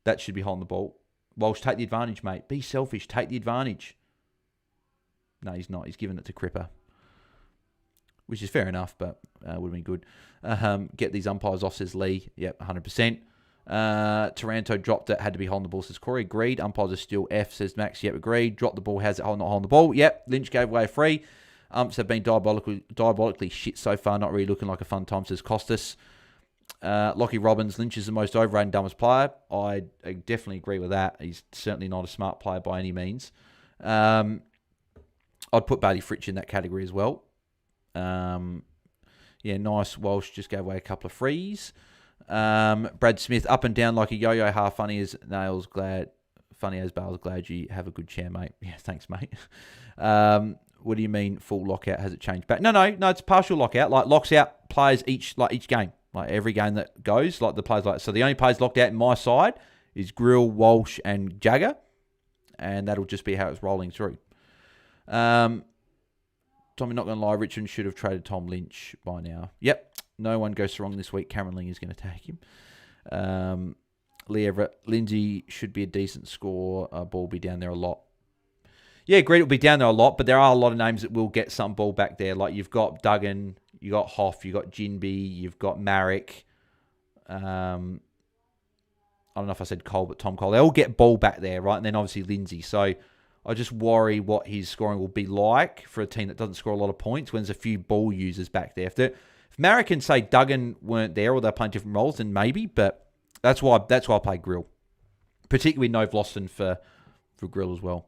That should be holding the ball. Walsh, take the advantage, mate. Be selfish. Take the advantage. No, he's not. He's giving it to Cripper, which is fair enough, but would have been good. Get these umpires off, says Lee. Yep, 100%. Taranto dropped it. Had to be holding the ball, says Corey. Agreed. Umpires are still F, says Max. Yep, agreed. Dropped the ball. How's it not holding the ball? Yep. Lynch gave away a free. Umps have been diabolically shit so far. Not really looking like a fun time, says Costas. Lockie Robbins, Lynch is the most overrated and dumbest player. I definitely agree with that. He's certainly not a smart player by any means. I'd put Bailey Fritsch in that category as well. Nice. Walsh just gave away a couple of frees. Brad Smith, up and down like a yo-yo, half funny as nails, funny as Bales, glad you have a good chair, mate. Yeah, thanks, mate. What do you mean full lockout? Has it changed back? No, it's partial lockout. Like locks out players each game. Like every game that goes, like the players like. So the only players locked out in my side is Grill, Walsh, and Jagger. And that'll just be how it's rolling through. Tommy, not going to lie, Richmond should have traded Tom Lynch by now. Yep. No one goes wrong this week. Cameron Ling is going to take him. Lee Everett. Lindsay should be a decent score. Ball will be down there a lot. Yeah, agreed. It'll be down there a lot, but there are a lot of names that will get some ball back there. Like you've got Duggan, you got Hoff, you got Jinby, you've got Marek. I don't know if I said Cole, but Tom Cole. They all get ball back there, right? And then obviously Lindsay. So I just worry what his scoring will be like for a team that doesn't score a lot of points when there's a few ball users back there. If Marek and say Duggan weren't there or they're playing different roles, then maybe. But that's why I play Grill, particularly no Vlosten for Grill as well.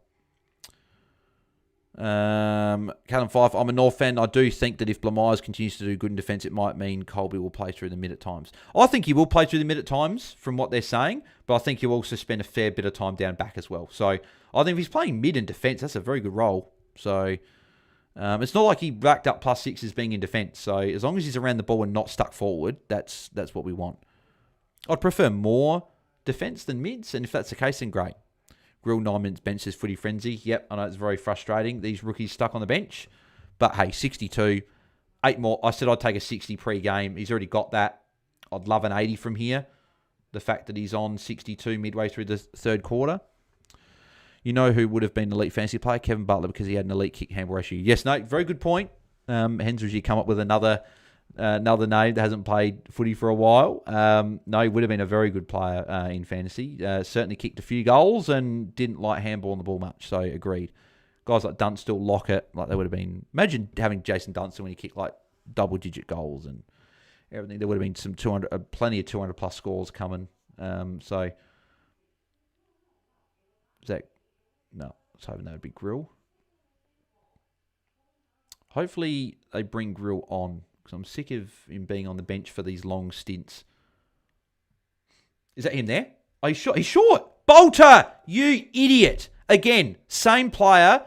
Callum Fife, I'm a North fan. I do think that if Myers continues to do good in defence, it might mean Colby will play through the mid at times. I think he will play through the mid at times from what they're saying, but I think he'll also spend a fair bit of time down back as well. So I think if he's playing mid in defence, that's a very good role. So it's not like he racked up +6 being in defence. So as long as he's around the ball and not stuck forward, that's what we want. I'd prefer more defence than mids, and if that's the case, then great. Grill 9 minutes bench says Footy Frenzy. Yep, I know it's very frustrating. These rookies stuck on the bench. But hey, 62. 8 more. I said I'd take a 60 pre-game. He's already got that. I'd love an 80 from here. The fact that he's on 62 midway through the third quarter. You know who would have been an elite fantasy player? Kevin Butler, because he had an elite kick handball ratio. Yes, no, very good point. Hensel, you come up with another Another name that hasn't played footy for a while. No, he would have been a very good player in fantasy. Certainly kicked a few goals and didn't like handball on the ball much, so agreed. Guys like Dunstall, Lockett, like they would have been... Imagine having Jason Dunstall when he kicked like double-digit goals and everything. There would have been some 200, plenty of 200-plus scores coming. So, is that... No, I was hoping that would be Grill. Hopefully they bring Grill on, because I'm sick of him being on the bench for these long stints. Is that him there? Oh, he's short. He's short. Bolter, you idiot! Again, same player,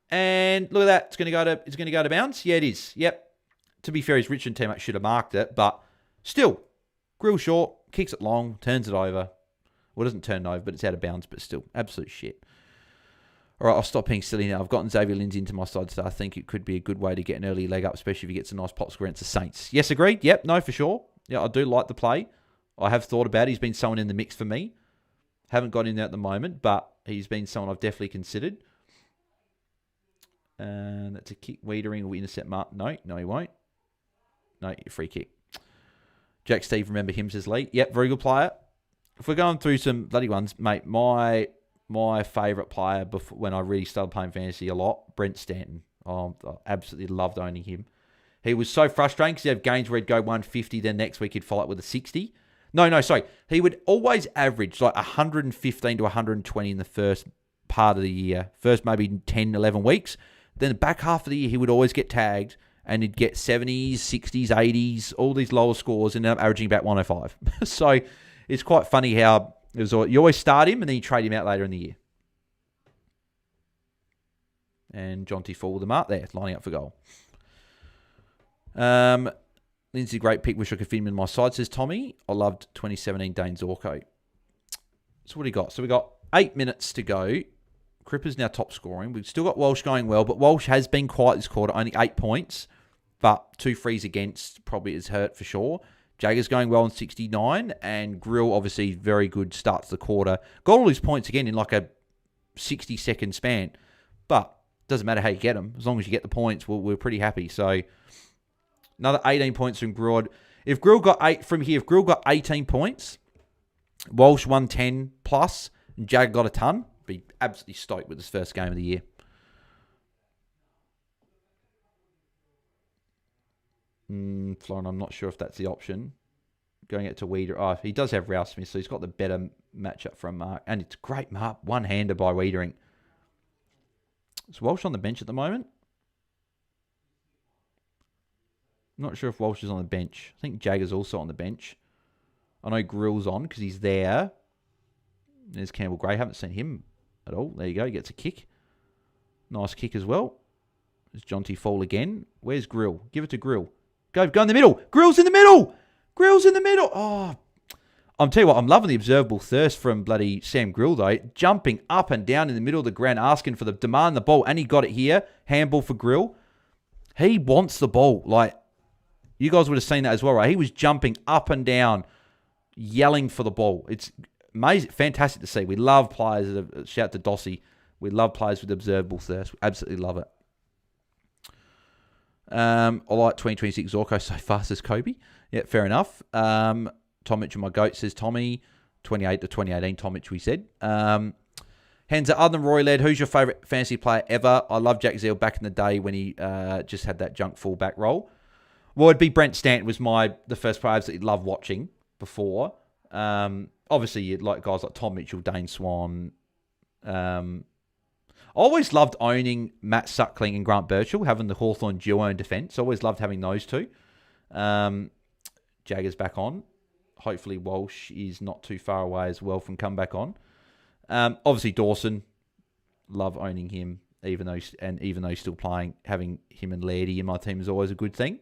and look at that. It's going to go to bounds. Yeah, it is. Yep. To be fair, his Richmond teammate should have marked it, but still, Grill short, kicks it long, turns it over. Well, it doesn't turn it over, but it's out of bounds. But still, absolute shit. All right, I'll stop being silly now. I've gotten Xavier Lindsay into my side, so I think it could be a good way to get an early leg up, especially if he gets a nice pop score against the Saints. Yes, agreed. Yep, no, for sure. Yeah, I do like the play. I have thought about it. He's been someone in the mix for me. Haven't got in there at the moment, but he's been someone I've definitely considered. And that's a kick. Wiedering will intercept Mark. No, he won't. No, free kick. Jack Steve, remember him, says Lee. Yep, very good player. If we're going through some bloody ones, mate, my favourite player before, when I really started playing fantasy a lot, Brent Stanton. I absolutely loved owning him. He was so frustrating because he'd have games where he'd go 150, then next week he'd follow up with a 60. No, sorry. He would always average like 115 to 120 in the first part of the year. First maybe 10, 11 weeks. Then the back half of the year, he would always get tagged and he'd get 70s, 60s, 80s, all these lower scores and end up averaging about 105. So it's quite funny how you always start him and then you trade him out later in the year. And Jonty Fall them up there, lining up for goal. Lindsay, great pick. Wish I could fit him in my side, says Tommy. I loved 2017 Dane Zorko. So what do you got? So we got 8 minutes to go. Cripper's now top scoring. We've still got Walsh going well, but Walsh has been quiet this quarter, only 8 points, but 2 frees against probably is hurt for sure. Jagger's going well in 69, and Grill, obviously, very good start to the quarter. Got all his points again in like a 60-second span, but doesn't matter how you get them. As long as you get the points, we're pretty happy. So another 18 points from Grill. If Grill got 18 points, Walsh 110 plus, and Jagger got a ton, be absolutely stoked with this first game of the year. Florin, I'm not sure if that's the option. Going out to Weeder. Oh, he does have Rouse Smith, so he's got the better matchup from Mark. And it's a great mark. One-hander by Wiedering. Is Walsh on the bench at the moment? I'm not sure if Walsh is on the bench. I think Jagger's also on the bench. I know Grill's on because he's there. There's Campbell Gray. Haven't seen him at all. There you go. He gets a kick. Nice kick as well. There's Jonty Fall again. Where's Grill? Give it to Grill. Go in the middle. Grill's in the middle. Grill's in the middle. Oh, I'm telling you what, I'm loving the observable thirst from bloody Sam Grill, though. Jumping up and down in the middle of the ground, asking for the demand the ball, and he got it here. Handball for Grill. He wants the ball. Like, you guys would have seen that as well, right? He was jumping up and down, yelling for the ball. It's amazing, fantastic to see. We love players that have, shout to Dossie. We love players with observable thirst. We absolutely love it. I like 2026 Zorko so fast as Kobe. Yeah, fair enough. Tom Mitchell, my goat, says Tommy. 28 to 2018, Tom Mitchell, he said. Henza, other than Roy Led, who's your favourite fantasy player ever? I love Jack Zeal back in the day when he just had that junk fullback role. Well, it'd be Brent Stanton was the first player I absolutely loved watching before. Obviously, you'd like guys like Tom Mitchell, Dane Swan. I always loved owning Matt Suckling and Grant Birchall, having the Hawthorn duo in defence. I always loved having those two. Jagger's back on. Hopefully Walsh is not too far away as well from come back on. Obviously Dawson, love owning him, even though he's still playing, having him and Lairdy in my team is always a good thing.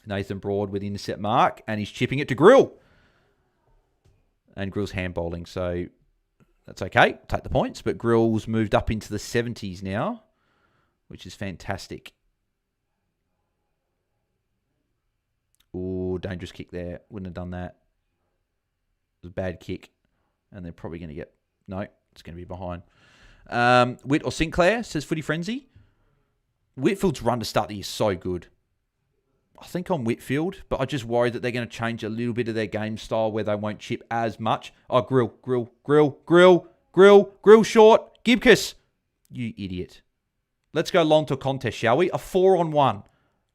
Nathan Broad with intercept mark, and he's chipping it to Grill. And Grill's handballing, so that's okay. Take the points. But Grill's moved up into the 70s now, which is fantastic. Ooh, dangerous kick there. Wouldn't have done that. It was a bad kick. And they're probably going to get... No, it's going to be behind. Whit or Sinclair, says Footy Frenzy. Whitfield's run to start the year is so good. I think on Whitfield, but I just worry that they're going to change a little bit of their game style where they won't chip as much. Oh, grill short. Gibcus, you idiot. Let's go long to a contest, shall we? A 4-on-1.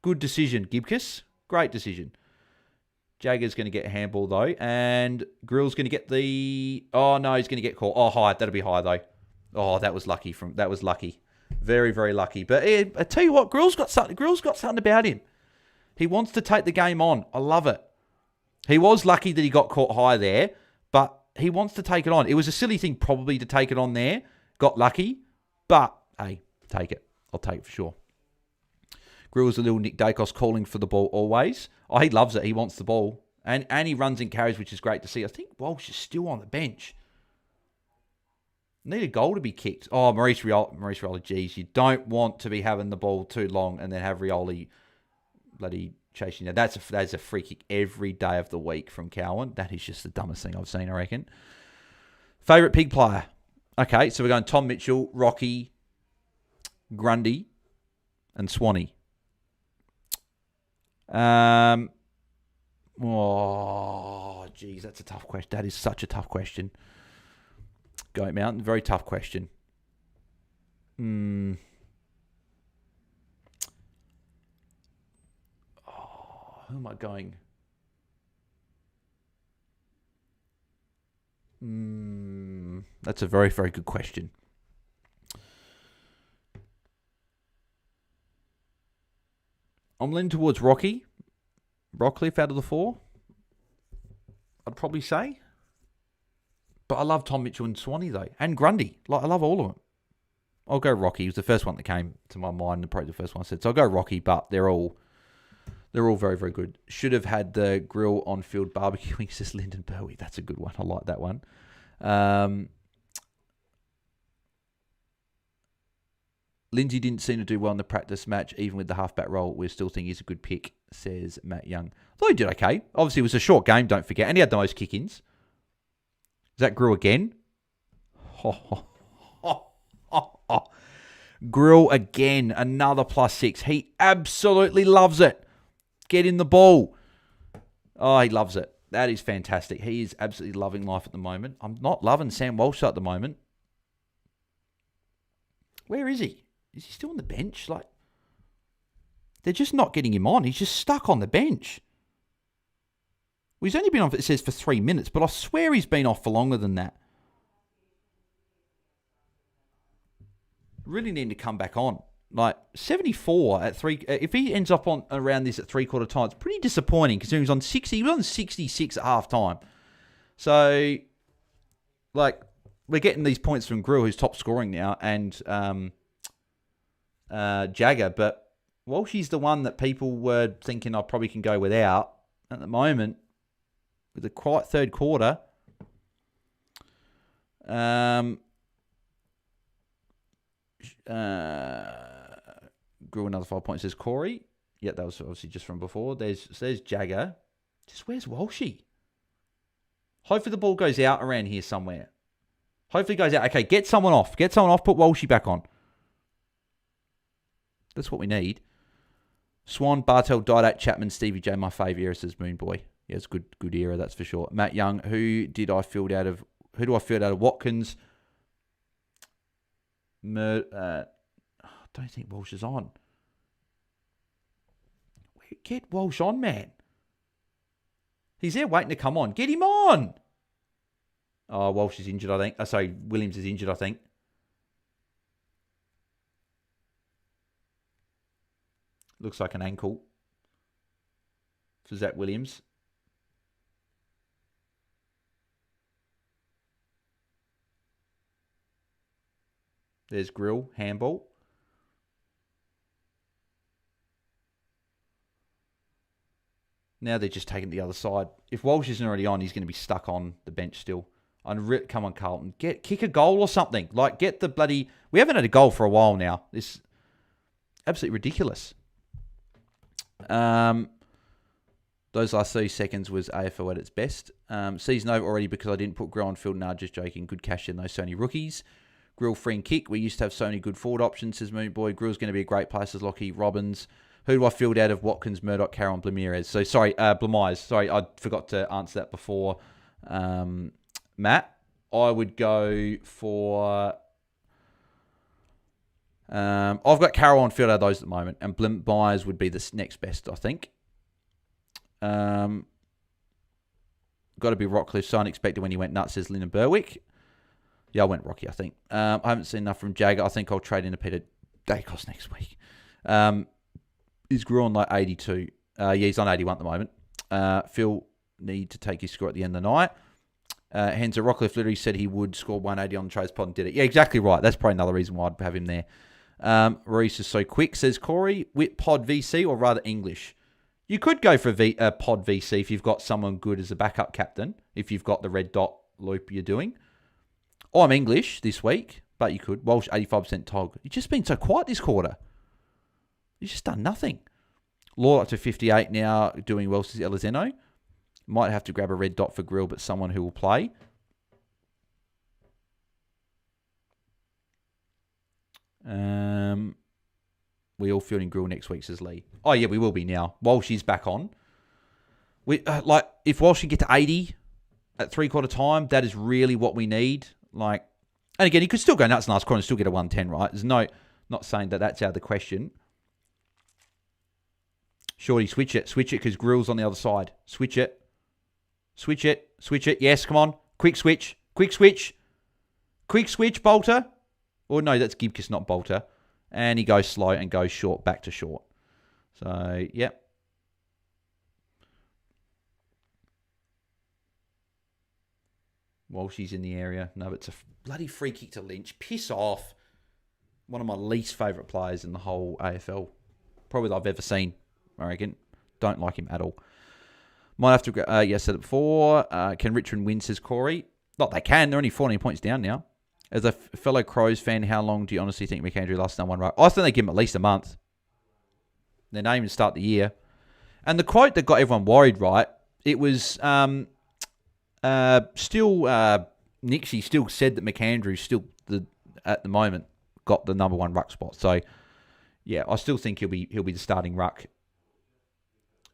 Good decision, Gibcus. Great decision. Jagger's going to get a handball, though. And Grill's going to get the... Oh, no, he's going to get caught. Oh, high. That'll be high, though. Oh, that was lucky. That was lucky. Very, very lucky. But I tell you what, Grill's got something about him. He wants to take the game on. I love it. He was lucky that he got caught high there, but he wants to take it on. It was a silly thing probably to take it on there. Got lucky, but hey, take it. I'll take it for sure. Grill's a little Nick Dacos calling for the ball always. Oh, he loves it. He wants the ball. And he runs in carries, which is great to see. I think Walsh is still on the bench. Need a goal to be kicked. Oh, Maurice Rioli, geez, you don't want to be having the ball too long and then have Rioli bloody chasing you. That's a free kick every day of the week from Cowan. That is just the dumbest thing I've seen, I reckon. Favourite pig player? Okay, so we're going Tom Mitchell, Rocky, Grundy, and Swanee. Oh, geez, that's a tough question. That is such a tough question. Goat Mountain, very tough question. Oh, who am I going? That's a very, very good question. I'm leaning towards Rockcliffe out of the four, I'd probably say. But I love Tom Mitchell and Swanee, though. And Grundy. I love all of them. I'll go Rocky. He was the first one that came to my mind, and probably the first one I said. So I'll go Rocky, but they're all very, very good. Should have had the grill on field barbecuing, says Lyndon Burwey. That's a good one. I like that one. Lindsay didn't seem to do well in the practice match, even with the halfback role. We still think he's a good pick, says Matt Young. Though he did okay. Obviously, it was a short game, don't forget. And he had the most kick-ins. Is that Grill again? Grill again. Another +6. He absolutely loves it. Get in the ball. Oh, he loves it. That is fantastic. He is absolutely loving life at the moment. I'm not loving Sam Walsh at the moment. Where is he? Is he still on the bench? They're just not getting him on. He's just stuck on the bench. Well, he's only been on, it says, for 3 minutes, but I swear he's been off for longer than that. Really need to come back on. 74 at 3. If he ends up on around this at 3/4 time, it's pretty disappointing because he was on 60. He was on 66 at half time. So, we're getting these points from Grill, who's top scoring now, and Jagger. But Walshy's the one that people were thinking I probably can go without at the moment. With a quiet third quarter. Grew another 5 points, says Corey. Yeah, that was obviously just from before. There's Jagger. Just where's Walshy? Hopefully the ball goes out around here somewhere. Hopefully it goes out. Okay, get someone off. Put Walshy back on. That's what we need. Swan, Bartel, Didac, Chapman, Stevie J, my favourite era, says Moon Boy. Yeah, it's a good era, that's for sure. Matt Young, who do I field out of Watkins? I don't think Walsh is on. Get Walsh on, man. He's there waiting to come on. Get him on. Oh, Walsh is injured, I think. Sorry, Williams is injured, I think. Looks like an ankle for Zach Williams. There's Grill, handball. Now they're just taking the other side. If Walsh isn't already on, he's going to be stuck on the bench still. Come on, Carlton. Kick a goal or something. Get the bloody... We haven't had a goal for a while now. This is absolutely ridiculous. Those last 30 seconds was AFL at its best. Season over already because I didn't put Grill on field. Nah, just joking. Good cash in those Sony rookies. Grill free and kick. We used to have so many good forward options, says Moon Boy. Grill's going to be a great player, says Lockie. Robbins. Who do I field out of Watkins, Murdoch, Carroll, Blamirez? So, sorry, Blamise. Sorry, I forgot to answer that before. Matt, I would go for... I've got Carroll on field out of those at the moment, and Blamise would be the next best, I think. Got to be Rockcliffe, so unexpected when he went nuts, says Lyndon Berwick. Yeah, I went Rocky, I think. I haven't seen enough from Jagger. I think I'll trade into Peter Dacos next week. He's grew on like 82. Yeah, he's on 81 at the moment. Phil need to take his score at the end of the night. Henzer Rockcliffe literally said he would score 180 on the trades pod and did it. Yeah, exactly right. That's probably another reason why I'd have him there. Reese is so quick, says Corey. Whip pod VC or rather English? You could go for pod VC if you've got someone good as a backup captain, if you've got the red dot loop you're doing. I'm English this week, but you could. Walsh, 85% Tog. You've just been so quiet this quarter. You've just done nothing. Law up to 58 now, doing well, says Elizeno. Might have to grab a red dot for Grill, but someone who will play. We all fielding Grill next week, says Lee. Oh, yeah, we will be now. Walsh is back on. If Walsh can get to 80 at three-quarter time, that is really what we need. And again, he could still go nuts in last quarter and still get a 110, right? There's not saying that that's out of the question. Shorty, switch it because Grill's on the other side. Switch it. Yes, come on. Quick switch, Bolter. Or no, that's Gibkiss, not Bolter. And he goes slow and goes short, back to short. So, yep. Walshy's in the area. No, it's a bloody free kick to Lynch. Piss off. One of my least favourite players in the whole AFL. Probably that I've ever seen, I reckon. Don't like him at all. Might have to go. I said it before. Can Richmond win, says Corey. Not they can. They're only 14 points down now. As a fellow Crows fan, how long do you honestly think McAndrew last done one right? I think they give him at least a month. They're not even start the year. And the quote that got everyone worried, right? It was Nixie still said that McAndrew still at the moment got the number one ruck spot. So yeah, I still think he'll be the starting ruck.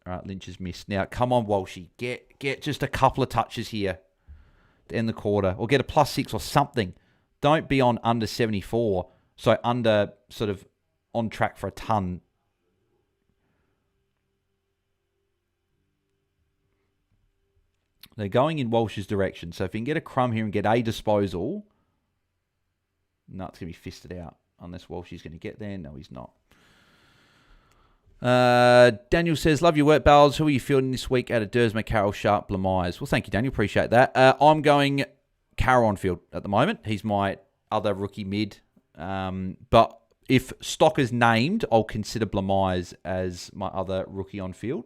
All right, Lynch has missed. Now come on, Walshy, get just a couple of touches here to end the quarter, or get a +6 or something. Don't be on under 74, so under sort of on track for a ton. They're going in Walsh's direction, so if you can get a crumb here and get a disposal, no, it's going to be fisted out. Unless Walshy's going to get there. No, he's not. Daniel says, love your work, Bales. Who are you fielding this week out of Dersma, Carroll, Sharp, Blamise? Well, thank you, Daniel. Appreciate that. I'm going Carroll on field at the moment. He's my other rookie mid. But if stock is named, I'll consider Blamise as my other rookie on field.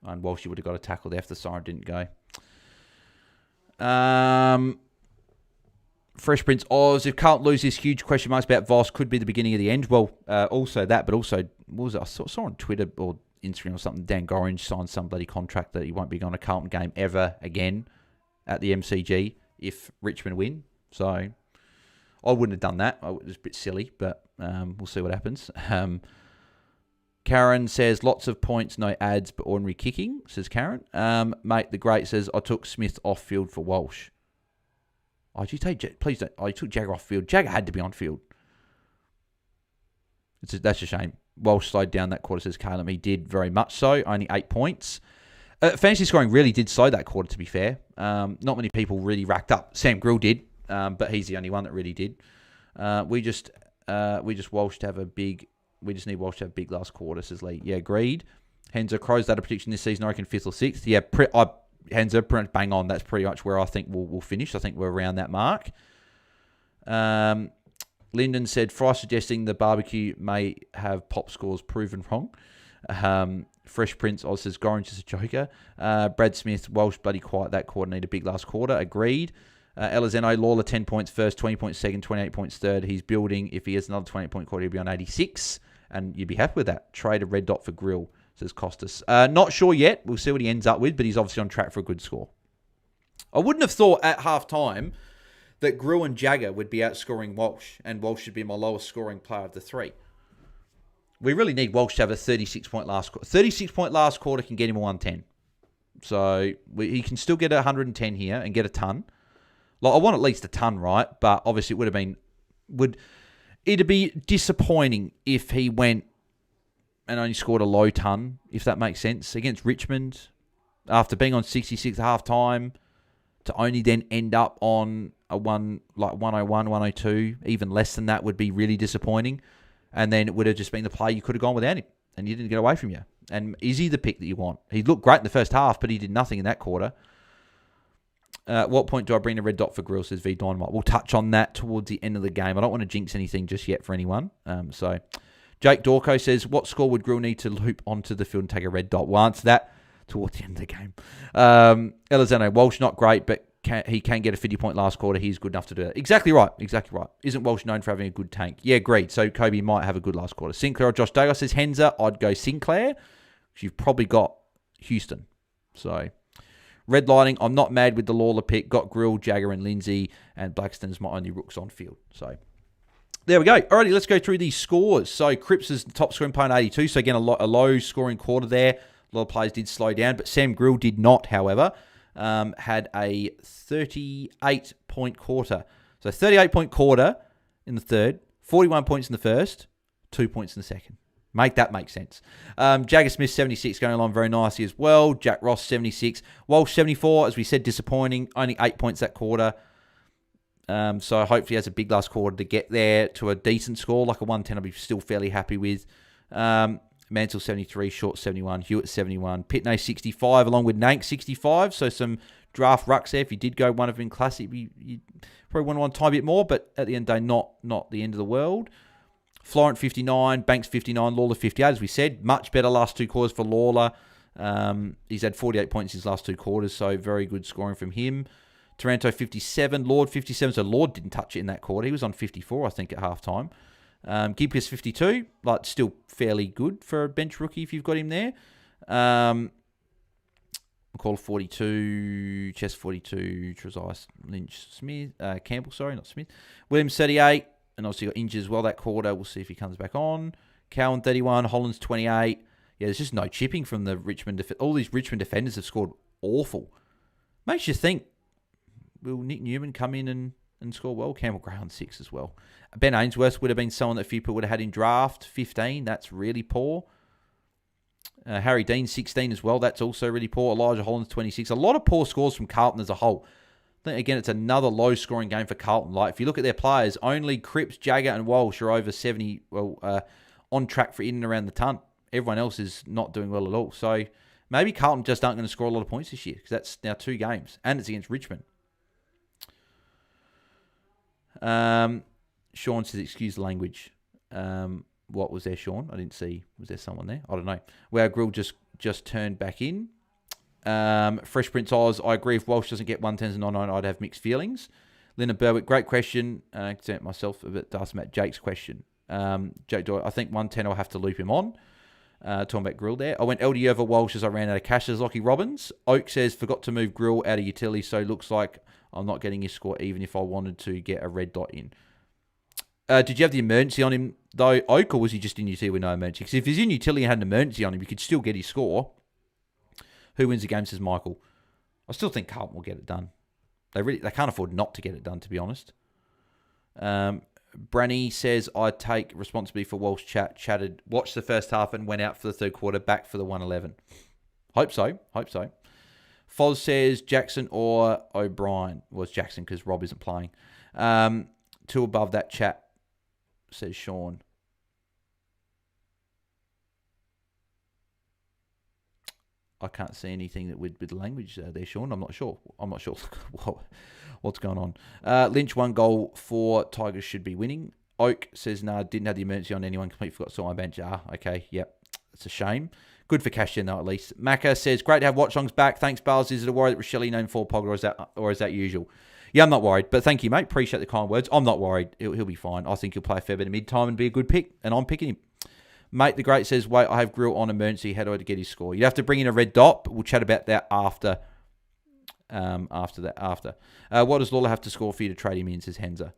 And Walshy would have got a tackle there if the siren didn't go. Fresh Prince Oz. If Carlton lose this huge question marks about Voss, could be the beginning of the end. Well, also that, but also, what was it? I saw on Twitter or Instagram or something, Dan Gorringe signed some bloody contract that he won't be going to a Carlton game ever again at the MCG if Richmond win. So I wouldn't have done that. It was a bit silly, but we'll see what happens. Karen says, lots of points, no ads, but ordinary kicking, says Karen. Mate, the Great says, I took Smith off field for Walsh. Oh, did you take... Please don't... Oh, you took Jagger off field. Jagger had to be on field. That's a shame. Walsh slowed down that quarter, says Caleb. He did very much so. Only 8 points. Fantasy scoring really did slow that quarter, to be fair. Not many people really racked up. Sam Grill did, but he's the only one that really did. We just Walsh to have a big... We just need Walsh to have a big last quarter, says Lee. Yeah, agreed. Henzer, Crows data prediction this season, I reckon 5th or 6th. Yeah, Henzer, pretty much bang on. That's pretty much where I think we'll finish. I think we're around that mark. Lyndon said, Fry suggesting the barbecue may have pop scores proven wrong. Fresh Prince Oz says, Gorringe is a joker. Brad Smith, Walsh bloody quiet that quarter, need a big last quarter. Agreed. Elizeno, Lawler 10 points first, 20 points second, 28 points third. He's building. If he has another 28-point quarter, he'll be on 86. And you'd be happy with that. Trade a red dot for Grill, says Costas. Not sure yet. We'll see what he ends up with, but he's obviously on track for a good score. I wouldn't have thought at half-time that Grill and Jagger would be outscoring Walsh, and Walsh should be my lowest scoring player of the three. We really need Walsh to have a 36-point last quarter. 36-point last quarter can get him a 110. So he can still get 110 here and get a ton. Like, I want at least a ton, right? But obviously it'd be disappointing if he went and only scored a low ton, if that makes sense. Against Richmond, after being on 66 at half time, to only then end up on a 101, 102, even less than that would be really disappointing. And then it would have just been the play you could have gone without him, and you didn't get away from you. And is he the pick that you want? He looked great in the first half, but he did nothing in that quarter. At what point do I bring a red dot for Grill, says V Dynamite. We'll touch on that towards the end of the game. I don't want to jinx anything just yet for anyone. So Jake Dorco says, what score would Grill need to loop onto the field and take a red dot? We'll answer that towards the end of the game. Elizondo, Walsh, not great, but he can get a 50-point last quarter. He's good enough to do that. Exactly right. Isn't Walsh known for having a good tank? Yeah, agreed. So Kobe might have a good last quarter. Sinclair or Josh Dago says, Henza, I'd go Sinclair. You've probably got Houston. So red lighting, I'm not mad with the Lawler pick. Got Grill, Jagger and Lindsay, and Blackstone's my only rooks on field. So there we go. Alrighty, let's go through these scores. So Cripps is the top scoring player at 82. So again, a low scoring quarter there. A lot of players did slow down, but Sam Grill did not, however. Had a 38-point quarter. So 38-point quarter in the third, 41 points in the first, 2 points in the second. Make that make sense. Jagger Smith, 76, going along very nicely as well. Jack Ross, 76. Walsh, 74, as we said, disappointing. Only 8 points that quarter. So hopefully he has a big last quarter to get there to a decent score, like a 110 I'll be still fairly happy with. Mansell, 73, Short, 71, Hewitt, 71, Pitney, 65, along with Nank, 65. So some draft rucks there. If you did go one of them in Classic, you probably want to tie a bit more, but at the end of the day, not the end of the world. Florent, 59, Banks, 59, Lawler, 58. As we said, much better last two quarters for Lawler. He's had 48 points in his last two quarters, so very good scoring from him. Taranto, 57, Lord, 57. So Lord didn't touch it in that quarter. He was on 54, I think, at halftime. Gibcus, 52, like still fairly good for a bench rookie if you've got him there. McCall, 42, Chess, 42, Trezise, Lynch, Smith, Campbell, not Smith. Williams, 38, and obviously got injured as well that quarter. We'll see if he comes back on. Cowan, 31, Hollands, 28. Yeah, there's just no chipping from the Richmond. All these Richmond defenders have scored awful. Makes you think, will Nick Newman come in and score well? Campbell Gray on 6 as well. Ben Ainsworth would have been someone that few people would have had in draft. 15, that's really poor. Harry Dean, 16 as well. That's also really poor. Elijah Hollands, 26. A lot of poor scores from Carlton as a whole. I think, again, it's another low-scoring game for Carlton. Like, if you look at their players, only Cripps, Jagger, and Walsh are over 70, on track for in and around the ton. Everyone else is not doing well at all. So maybe Carlton just aren't going to score a lot of points this year, because that's now 2 games, and it's against Richmond. Sean says, excuse the language. What was there, Sean? I didn't see. Was there someone there? I don't know. Wow, Grill just turned back in. Fresh Prince Oz, I agree. If Walsh doesn't get 110s and 99, I'd have mixed feelings. Linda Berwick, great question. I concerned myself a bit to ask about Jake's question. Jake Doyle, I think 110 I'll have to loop him on. Talking about Grill there. I went LD over Walsh as I ran out of cash as Lockie Robbins. Oak says, forgot to move Grill out of utility, so looks like I'm not getting his score even if I wanted to get a red dot in. Did you have the emergency on him, though, Oak, or was he just in utility with no emergency? Because if he's in utility and had an emergency on him, you could still get his score. Who wins the game, says Michael. I still think Carlton will get it done. They can't afford not to get it done, to be honest. Branny says, I take responsibility for Walsh chatted, watched the first half and went out for the third quarter, back for the 111. Hope so. Foz says Jackson or O'Brien. Well, it's Jackson because Rob isn't playing. 2 above that chat, says Sean. I can't see anything that with the language there, Sean. I'm not sure what's going on. Lynch, 1 goal for Tigers should be winning. Oak says, no, didn't have the emergency on anyone. Completely forgot to saw my bench. Okay, yep. It's a shame. Good for cash in, though, at least. Macca says, great to have Watchalong's back. Thanks, Bales. Is it a worry that Rochelle named 4 Pogger, or is that usual? Yeah, I'm not worried. But thank you, mate. Appreciate the kind words. I'm not worried. He'll be fine. I think he'll play a fair bit of mid-time and be a good pick. And I'm picking him. Mate the Great says, wait, I have Grill on emergency. How do I get his score? You'd have to bring in a red dot, but we'll chat about that after. What does Lawler have to score for you to trade him in, says Henza?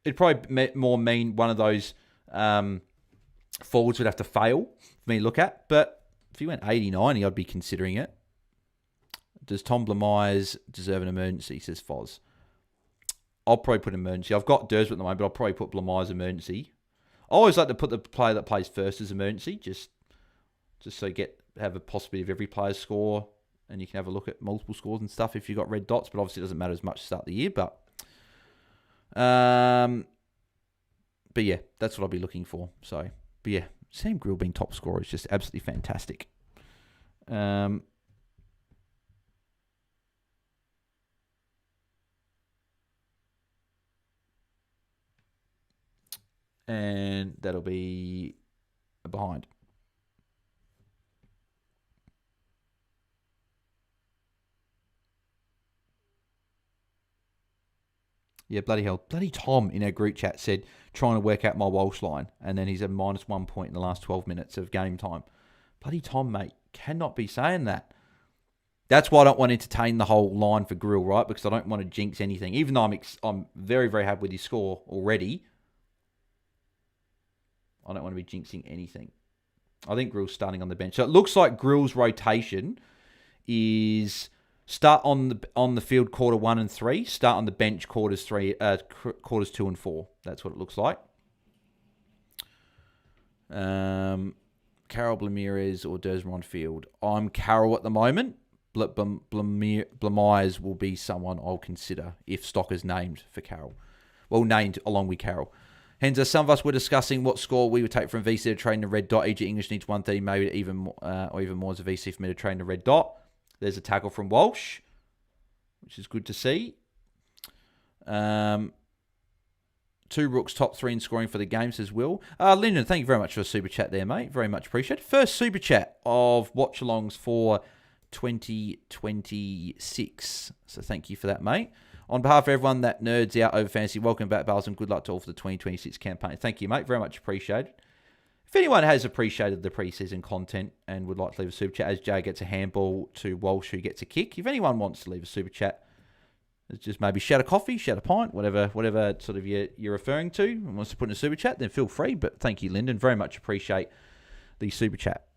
It'd probably more mean one of those Forwards would have to fail for me to look at. But if he went 80-90, I'd be considering it. Does Tom Blamires deserve an emergency, says Foz. I'll probably put emergency. I've got Dursworth at the moment, but I'll probably put Blamires emergency. I always like to put the player that plays first as emergency, just so you have a possibility of every player's score, and you can have a look at multiple scores and stuff if you've got red dots, but obviously it doesn't matter as much to start the year. But yeah, that's what I'll be looking for. So, but yeah, Sam Grill being top scorer is just absolutely fantastic. And that'll be behind. Yeah, bloody hell. Bloody Tom in our group chat said, trying to work out my Walsh line. And then he's at -1 point in the last 12 minutes of game time. Bloody Tom, mate. Cannot be saying that. That's why I don't want to entertain the whole line for Grill, right? Because I don't want to jinx anything. Even though I'm very, very happy with his score already, I don't want to be jinxing anything. I think Grill's starting on the bench. So it looks like Grill's rotation is start on the field quarter 1 and 3, start on the bench quarters 2 and 4. That's what it looks like. Carroll, Blamires, or Dersmer on field. I'm Carroll at the moment. Blamires will be someone I'll consider if Stocker's named for Carroll. Well, named along with Carroll. Hence, some of us were discussing what score we would take from VC to train the red dot. EG English needs 130, maybe even more as a VC for me to train the red dot. There's a tackle from Walsh, which is good to see. 2 Rooks, top 3 in scoring for the game, says Will. Lyndon, thank you very much for a super chat there, mate. Very much appreciated. First super chat of Watchalongs for 2026. So thank you for that, mate. On behalf of everyone that nerds out over fantasy, welcome back, Bales, and good luck to all for the 2026 campaign. Thank you, mate. Very much appreciated. If anyone has appreciated the preseason content and would like to leave a super chat, as Jay gets a handball to Walsh, who gets a kick. If anyone wants to leave a super chat, it's just maybe shout a coffee, shout a pint, whatever sort of you're referring to, and wants to put in a super chat, then feel free. But thank you, Lyndon. Very much appreciate the super chat.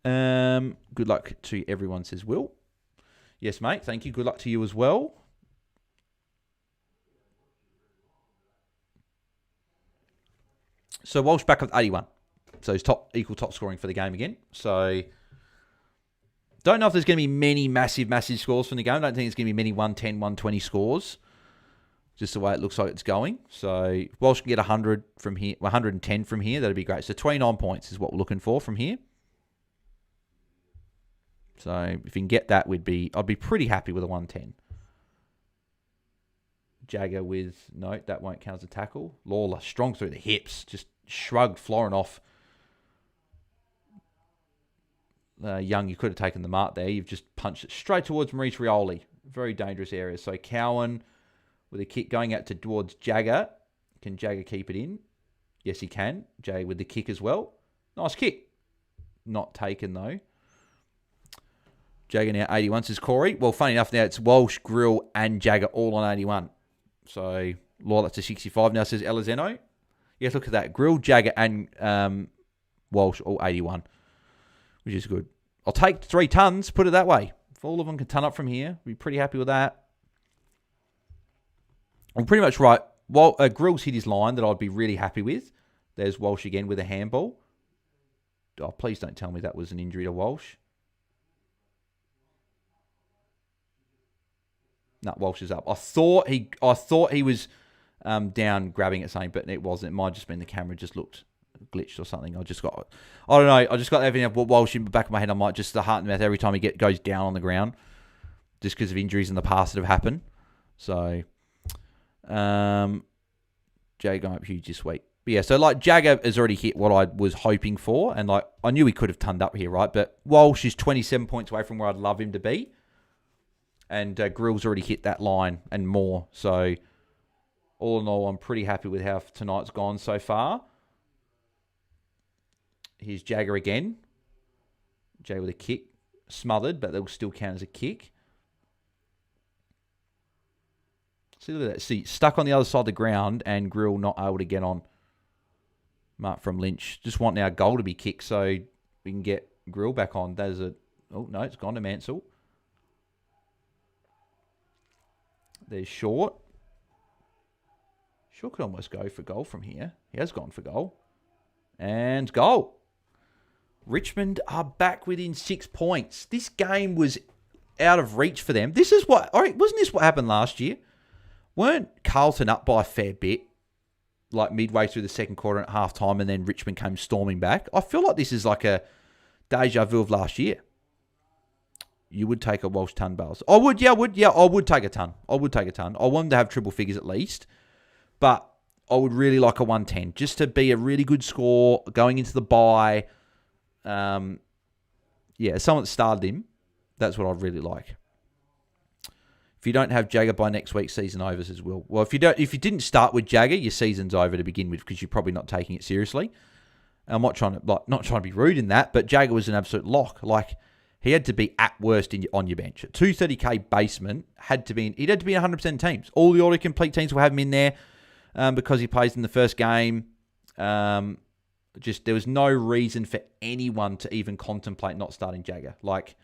Good luck to everyone, says Will. Yes, mate. Thank you. Good luck to you as well. So Walsh back with 81. So he's equal top scoring for the game again. So don't know if there's going to be many massive scores from the game. I don't think it's going to be many 110, 120 scores. Just the way it looks like it's going. So Walsh can get 100 from here, 110 from here. That'd be great. So 29 points is what we're looking for from here. So if you can get that, I'd be pretty happy with a 110. Jagger with, no, that won't count as a tackle. Lawler, strong through the hips, just shrugged Florin off. Young, you could have taken the mark there. You've just punched it straight towards Maurice Rioli. Very dangerous area. So Cowan with a kick going out towards Jagger. Can Jagger keep it in? Yes, he can. Jay with the kick as well. Nice kick. Not taken, though. Jagger now 81, says Corey. Well, funny enough, now it's Walsh, Grill, and Jagger all on 81. So, Lawler to 65 now, says Elizeno. Yes, look at that. Grill, Jagger, and Walsh all 81, which is good. I'll take 3 tons, put it that way. If all of them can ton up from here, be pretty happy with that. I'm pretty much right. Grill's hit his line that I'd be really happy with. There's Walsh again with a handball. Oh, please don't tell me that was an injury to Walsh. No, Walsh is up. I thought he was down grabbing at something, but it wasn't. It might have just been the camera just looked glitched or something. I don't know. I just got everything of Walsh in the back of my head. I'm like, just the heart and mouth every time he goes down on the ground, just because of injuries in the past that have happened. So, Jay going up huge this week. But yeah, so like Jagger has already hit what I was hoping for, and like I knew he could have turned up here, right? But Walsh is 27 points away from where I'd love him to be. And Grill's already hit that line and more. So, all in all, I'm pretty happy with how tonight's gone so far. Here's Jagger again. Jagger with a kick. Smothered, but they'll still count as a kick. See, look at that. See, stuck on the other side of the ground and Grill not able to get on. Mark from Lynch. Just want our goal to be kicked so we can get Grill back on. That is a... Oh, no, it's gone to Mansell. There's Short. Short could almost go for goal from here. He has gone for goal. And goal. Richmond are back within 6 points. This game was out of reach for them. This is what... All right, wasn't this what happened last year? Weren't Carlton up by a fair bit, like midway through the second quarter at halftime, and then Richmond came storming back? I feel like this is like a deja vu of last year. You would take a Walsh ton, Bales. I would, yeah, I would. Yeah, I would take a ton. I would take a ton. I want them to have triple figures at least, but I would really like a 110 just to be a really good score going into the bye. Yeah, someone that started him, that's what I'd really like. If you don't have Jagger by next week, season over, says Will. Well, if you didn't start with Jagger, your season's over to begin with because you're probably not taking it seriously. I'm not trying to be rude in that, but Jagger was an absolute lock. Like, he had to be at worst on your bench. At 230k basement, he'd had to be in 100% teams. All the autocomplete teams will have him in there because he plays in the first game. Just there was no reason for anyone to even contemplate not starting Jagger. Like,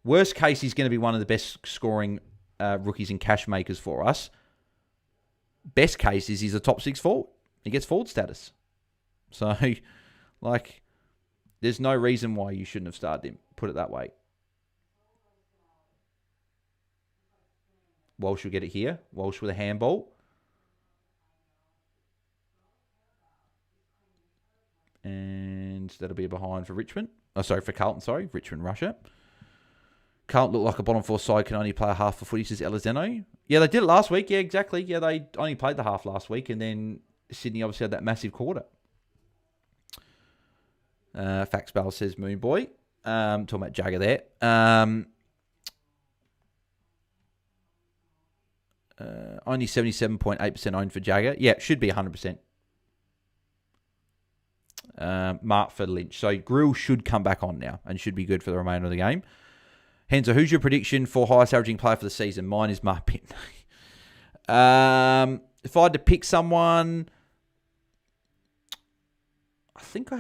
worst case, he's going to be one of the best scoring rookies and cash makers for us. Best case is he's a top 6 forward. He gets forward status. So, like, there's no reason why you shouldn't have started him. Put it that way. Walsh will get it here. Walsh with a handball. And that'll be a behind for Richmond. Oh, sorry, for Carlton, sorry. Richmond, Russia. Carlton look like a bottom 4 side, can only play a half for footy, says Elizeno. Yeah, they did it last week. Yeah, exactly. Yeah, they only played the half last week, and then Sydney obviously had that massive quarter. Fax Bell says Moon Boy. Talking about Jagger there. Only 77.8% owned for Jagger. Yeah, it should be 100%. Mark for Lynch. So Grill should come back on now and should be good for the remainder of the game. Henzo, who's your prediction for highest averaging player for the season? Mine is Mark Pitt. If I had to pick someone, I think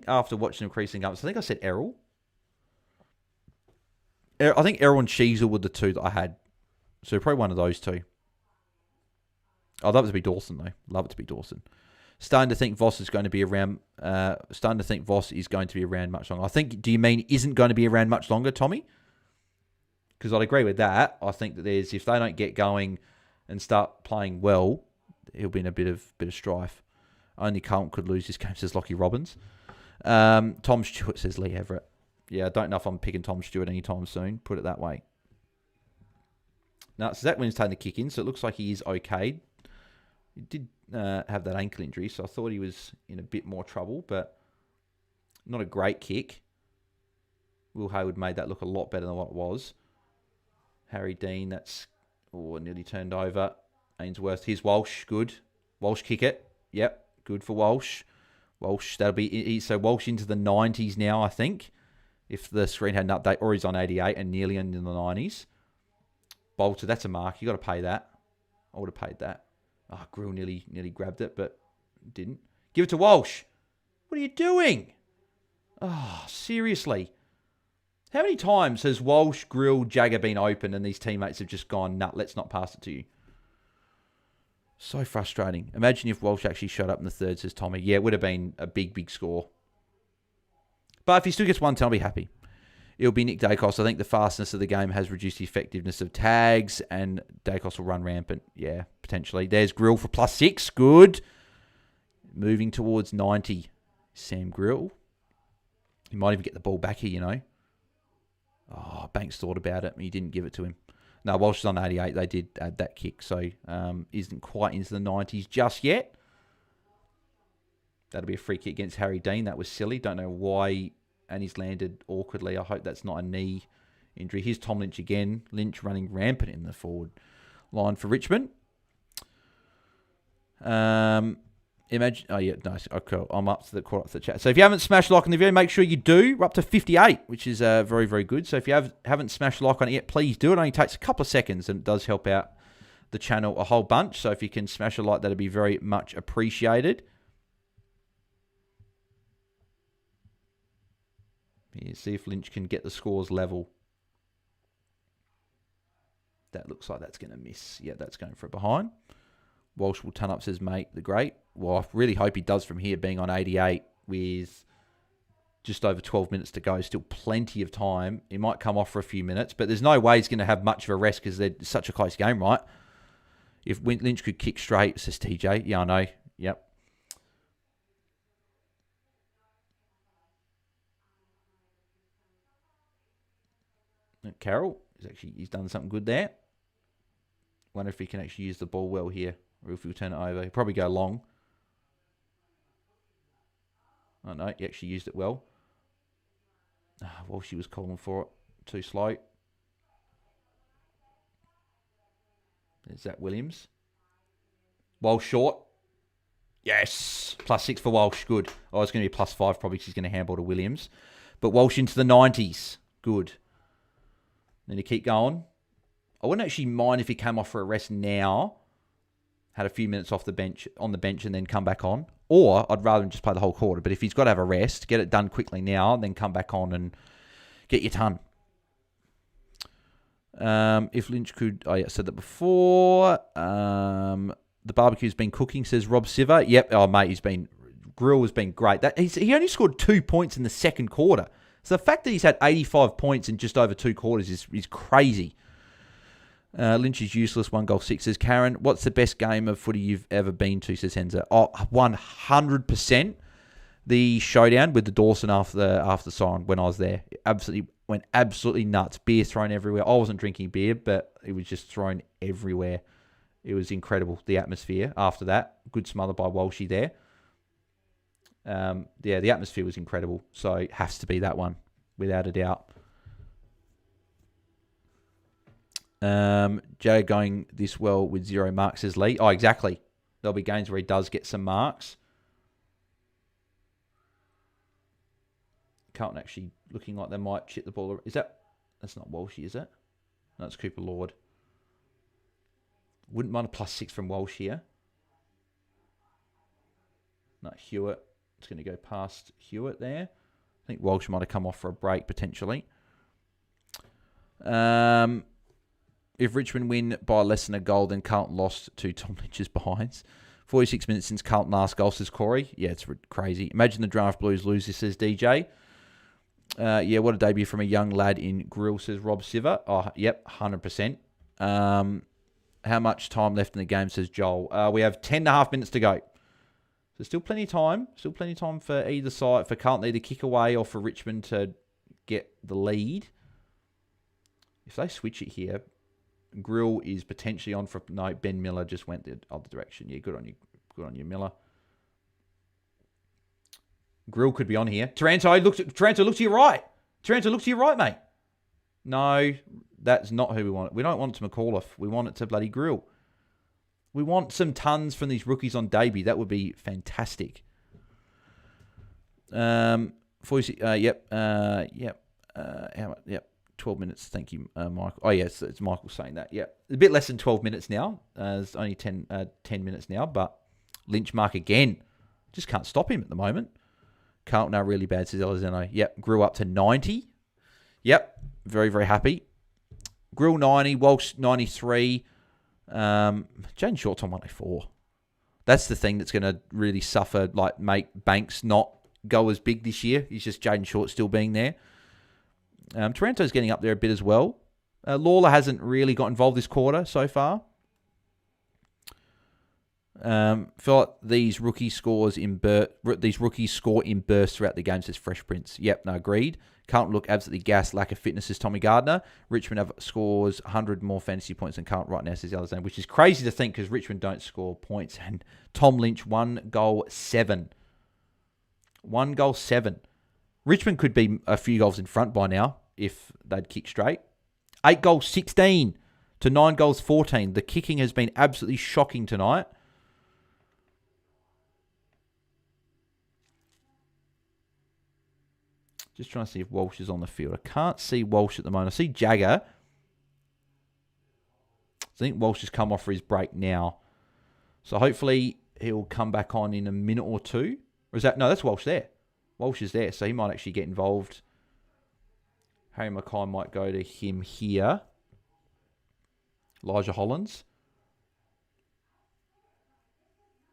after watching increasing games, I think I said Errol. I think Errol and Sheasel were the two that I had. So probably one of those two. I'd love it to be Dawson, though. Love it to be Dawson. Starting to think Voss is going to be around. Much longer. Do you mean isn't going to be around much longer, Tommy? Because I'd agree with that. I think that if they don't get going and start playing well, he'll be in a bit of strife. Only Carlton could lose this game, says Lockie Robbins. Tom Stewart says Lee Everett. Yeah, I don't know if I'm picking Tom Stewart anytime soon. Put it that way. Now, so Zach Wynn's taking the kick in, so it looks like he is okay. He did have that ankle injury, so I thought he was in a bit more trouble, but not a great kick. Will Hayward made that look a lot better than what it was. Harry Dean, that's nearly turned over. Ainsworth, here's Walsh, good. Walsh kick it. Yep, good for Walsh. Walsh, that'll be so Walsh into the 90s now, I think. If the screen had an update, or he's on 88 and nearly into the 90s. Bolter, that's a mark. You got to pay that. I would have paid that. Grill nearly grabbed it, but didn't. Give it to Walsh. What are you doing? Seriously. How many times has Walsh, Grill, Jagger been open and these teammates have just gone, nah, let's not pass it to you? So frustrating. Imagine if Walsh actually showed up in the third, says Tommy. Yeah, it would have been a big, big score. But if he still gets 110, I'll be happy. It'll be Nick Dacos. I think the fastness of the game has reduced the effectiveness of tags, and Dacos will run rampant. Yeah, potentially. There's Grill for +6. Good. Moving towards 90. Sam Grill. He might even get the ball back here, you know. Banks thought about it. He didn't give it to him. No, Walsh is on 88. They did add that kick, so isn't quite into the 90s just yet. That'll be a free kick against Harry Dean. That was silly. Don't know why. And he's landed awkwardly. I hope that's not a knee injury. Here's Tom Lynch again. Lynch running rampant in the forward line for Richmond. Imagine, oh yeah, nice. Okay, I'm up to the chat. So if you haven't smashed like on the video, make sure you do. We're up to 58, which is very, very good. So if you haven't smashed like on it yet, please do. It only takes a couple of seconds, and it does help out the channel a whole bunch. So if you can smash a like, that'd be very much appreciated. Yeah, see if Lynch can get the scores level. That looks like that's going to miss. Yeah, that's going for a behind. Walsh will turn up, says, mate, the great. Well, I really hope he does from here, being on 88 with just over 12 minutes to go. Still plenty of time. He might come off for a few minutes, but there's no way he's going to have much of a rest because they're such a close game, right? If Lynch could kick straight, says TJ. Yeah, I know. Yep. Carroll, he's done something good there. Wonder if he can actually use the ball well here, or if he'll turn it over. He'll probably go long. Oh no, he actually used it well. Well, she was calling for it. Too slow. There's that Williams. Walsh short. Yes. +6 for Walsh. Good. Oh, it's going to be +5 probably because he's going to handball to Williams. But Walsh into the 90s. Good. Then to keep going. I wouldn't actually mind if he came off for a rest now. Had a few minutes off the bench, on the bench, and then come back on. Or I'd rather him just play the whole quarter. But if he's got to have a rest, get it done quickly now, then come back on and get your ton. If Lynch could... Oh, yeah, I said that before. The barbecue's been cooking, says Rob Siver. Yep. Oh, mate, Grill has been great. He only scored 2 points in the second quarter. So the fact that he's had 85 points in just over 2 quarters is crazy. Lynch is useless. 1 goal, 6, says Karen. What's the best game of footy you've ever been to, says Henza? Oh, 100%. The showdown with the Dawson after the siren when I was there. Went absolutely nuts. Beer thrown everywhere. I wasn't drinking beer, but it was just thrown everywhere. It was incredible, the atmosphere after that. Good smother by Walshy there. Yeah, the atmosphere was incredible. So it has to be that one, without a doubt. Joe going this well with 0 marks, says Lee. Oh, exactly. There'll be games where he does get some marks. Carlton actually looking like they might chip the ball. That's not Walshy, is it? No, it's Cooper Lord. Wouldn't mind a +6 from Walsh here. No, Hewitt. It's going to go past Hewitt there. I think Walsh might have come off for a break, potentially. If Richmond win by less than a goal, then Carlton lost to Tom Lynch's behinds. 46 minutes since Carlton last goal, says Corey. Yeah, it's crazy. Imagine the Draft Blues lose this, says DJ. Yeah, what a debut from a young lad in Grill, says Rob Siver. Oh, yep, 100%. How much time left in the game, says Joel. We have 10.5 minutes to go. So still plenty of time. Still plenty of time for either side, for Carlton either kick away or for Richmond to get the lead. If they switch it here, Grill is potentially on for... No, Ben Miller just went the other direction. Yeah, good on you. Good on you, Miller. Grill could be on here. Taranto, look to your right. Taranto, look to your right, mate. No, that's not who we want. We don't want it to McAuliffe. We want it to bloody Grill. We want some tons from these rookies on debut. That would be fantastic. Yep. Yep. 12 minutes. Thank you, Michael. Oh, yes, it's Michael saying that. Yep. A bit less than 12 minutes now. It's only 10 minutes now, but Lynch mark again. Just can't stop him at the moment. Carlton are really bad, says Elizondo. Yep. Grew up to 90. Yep. Very, very happy. Grill 90. Walsh 93. Jaden Short's on 104. That's the thing that's going to really suffer, like make Banks not go as big this year. He's just Jaden Short still being there. Taranto's getting up there a bit as well. Lawler hasn't really got involved this quarter so far. Feel like these rookies score in bursts throughout the game, says Fresh Prince. Yep, no, agreed. Carlton look absolutely gassed. Lack of fitness, says Tommy Gardner. Richmond scores 100 more fantasy points than Carlton right now, says Alexander, which is crazy to think because Richmond don't score points. And Tom Lynch, 1 goal, 7. 1 goal, 7. Richmond could be a few goals in front by now if they'd kick straight. 8 goals, 16 to 9 goals, 14. The kicking has been absolutely shocking tonight. Just trying to see if Walsh is on the field. I can't see Walsh at the moment. I see Jagger. I think Walsh has come off for his break now. So hopefully he'll come back on in a minute or two. Or is that... No, that's Walsh there. Walsh is there, so he might actually get involved. Harry Mackay might go to him here. Elijah Hollands.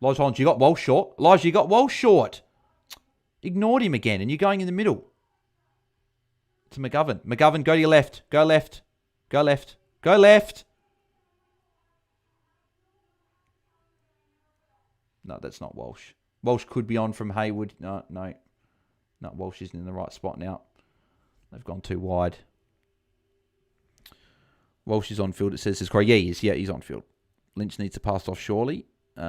Elijah Hollands, you got Walsh short. Elijah, you got Walsh short. Ignored him again, and you're going in the middle. To McGovern. McGovern, go to your left. Go left. Go left. Go left. No, that's not Walsh. Walsh could be on from Haywood. No. No, Walsh isn't in the right spot now. They've gone too wide. Walsh is on field, it says Corey. Yeah, he is. Yeah, he's on field. Lynch needs to pass off surely,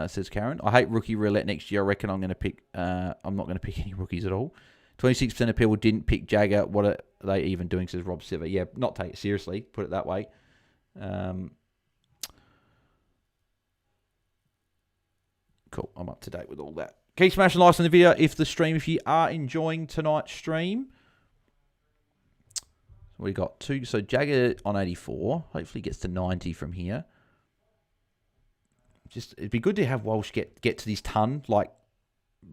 says Karen. I hate rookie roulette next year. I reckon I'm going to pick... I'm not going to pick any rookies at all. 26% of people didn't pick Jagger. What are they even doing, says Rob Siver. Yeah, not take it seriously, put it that way. Cool, I'm up to date with all that. Keep smashing likes on the video if you are enjoying tonight's stream. We got 2. So Jagger on 84. Hopefully gets to 90 from here. It'd be good to have Walsh get to this ton, like,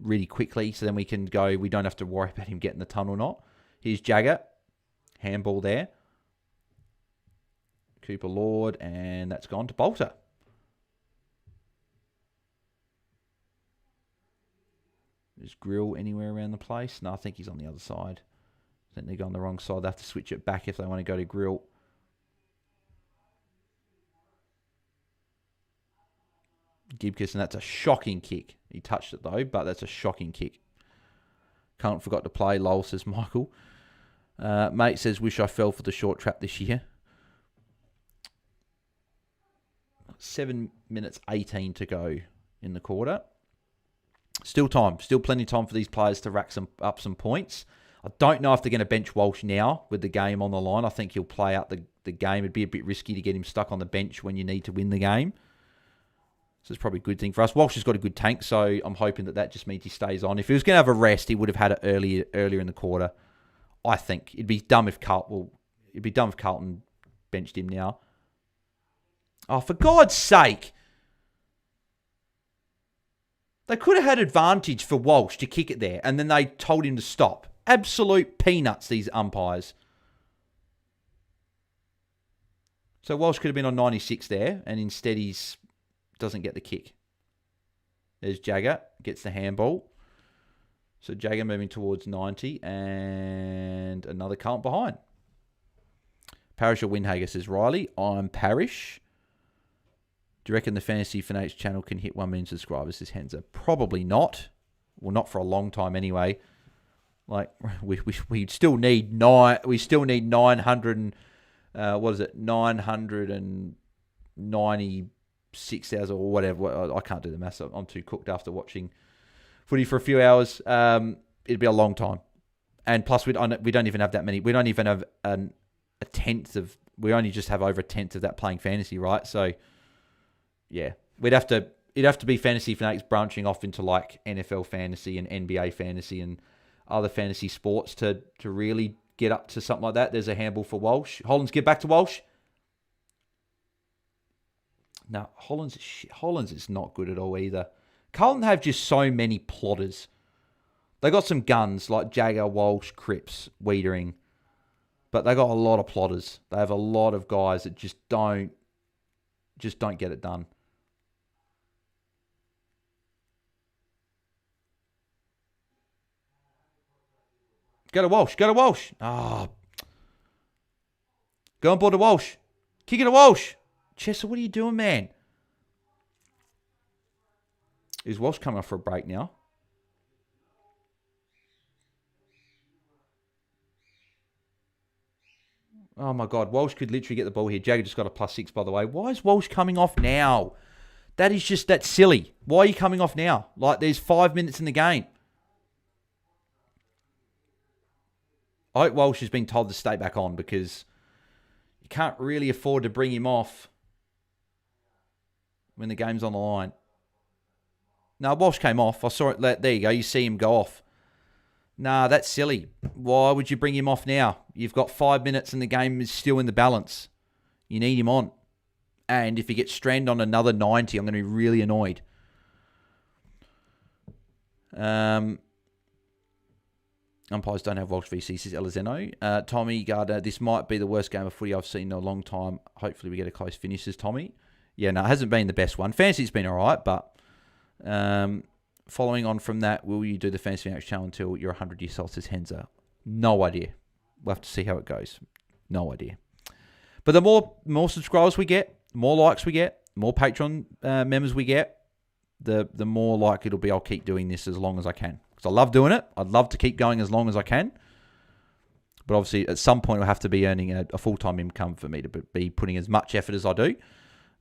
really quickly, so then we can go, we don't have to worry about him getting the ton or not. Here's Jagger. Handball there. Cooper Lord, and that's gone to Bolter. Is Grill anywhere around the place? No, I think he's on the other side. I think they're going the wrong side. They have to switch it back if they want to go to Grill. Gibkis, and that's a shocking kick. He touched it though, but that's a shocking kick. Can't forgot to play, lol, says Michael. Mate says, wish I fell for the short trap this year. 7 minutes 18 to go in the quarter. Still time. Still plenty of time for these players to rack up some points. I don't know if they're going to bench Walsh now with the game on the line. I think he'll play out the game. It'd be a bit risky to get him stuck on the bench when you need to win the game. So it's probably a good thing for us. Walsh has got a good tank, so I'm hoping that just means he stays on. If he was going to have a rest, he would have had it earlier in the quarter. I think it'd be dumb if Carlton benched him now. Oh, for God's sake! They could have had advantage for Walsh to kick it there, and then they told him to stop. Absolute peanuts, these umpires. So Walsh could have been on 96 there, and instead he's doesn't get the kick. There's Jagger, gets the handball. So Jagger moving towards 90, and another count behind. Parish or Windhager, says Riley. I'm Parish. Do you reckon the Fantasy Fanatics channel can hit 1 million subscribers, says Henza? Probably not. Well, not for a long time anyway. Like, we still need 900 and, 996,000 or whatever. I can't do the maths. I'm too cooked after watching footy for a few hours. It'd be a long time. And plus, we don't even have that many. We don't even have a tenth of... We only just have over a tenth of that playing fantasy, right? So, yeah. It'd have to be Fantasy Fanatics branching off into, like, NFL fantasy and NBA fantasy and other fantasy sports to really get up to something like that. There's a handball for Walsh. Hollands, get back to Walsh. No, Hollands is not good at all either. Carlton have just so many plotters. They got some guns like Jagger, Walsh, Cripps, Wiedering, but they got a lot of plotters. They have a lot of guys that just don't get it done. Go to Walsh. Go to Walsh. Oh. Go on board to Walsh. Kick it to Walsh. Chester, what are you doing, man? Is Walsh coming off for a break now? Oh, my God. Walsh could literally get the ball here. Jagger just got a +6, by the way. Why is Walsh coming off now? That's silly. Why are you coming off now? Like, there's 5 minutes in the game. I hope Walsh has been told to stay back on because you can't really afford to bring him off when the game's on the line. No, Walsh came off. I saw it. There you go. You see him go off. Nah, that's silly. Why would you bring him off now? You've got 5 minutes and the game is still in the balance. You need him on. And if he gets stranded on another 90, I'm going to be really annoyed. Umpires don't have Walsh VC, says Elizeno. Tommy Gardner, this might be the worst game of footy I've seen in a long time. Hopefully we get a close finish, says Tommy. Yeah, no, it hasn't been the best one. Fantasy's been all right, but following on from that, will you do the Fantasy Fanatics Challenge until you're 100 years old, says Henza? No idea. We'll have to see how it goes. No idea. But the more subscribers we get, the more likes we get, the more Patreon members we get, the more likely it'll be I'll keep doing this as long as I can. Because I love doing it. I'd love to keep going as long as I can. But obviously, at some point, I'll have to be earning a full-time income for me to be putting as much effort as I do.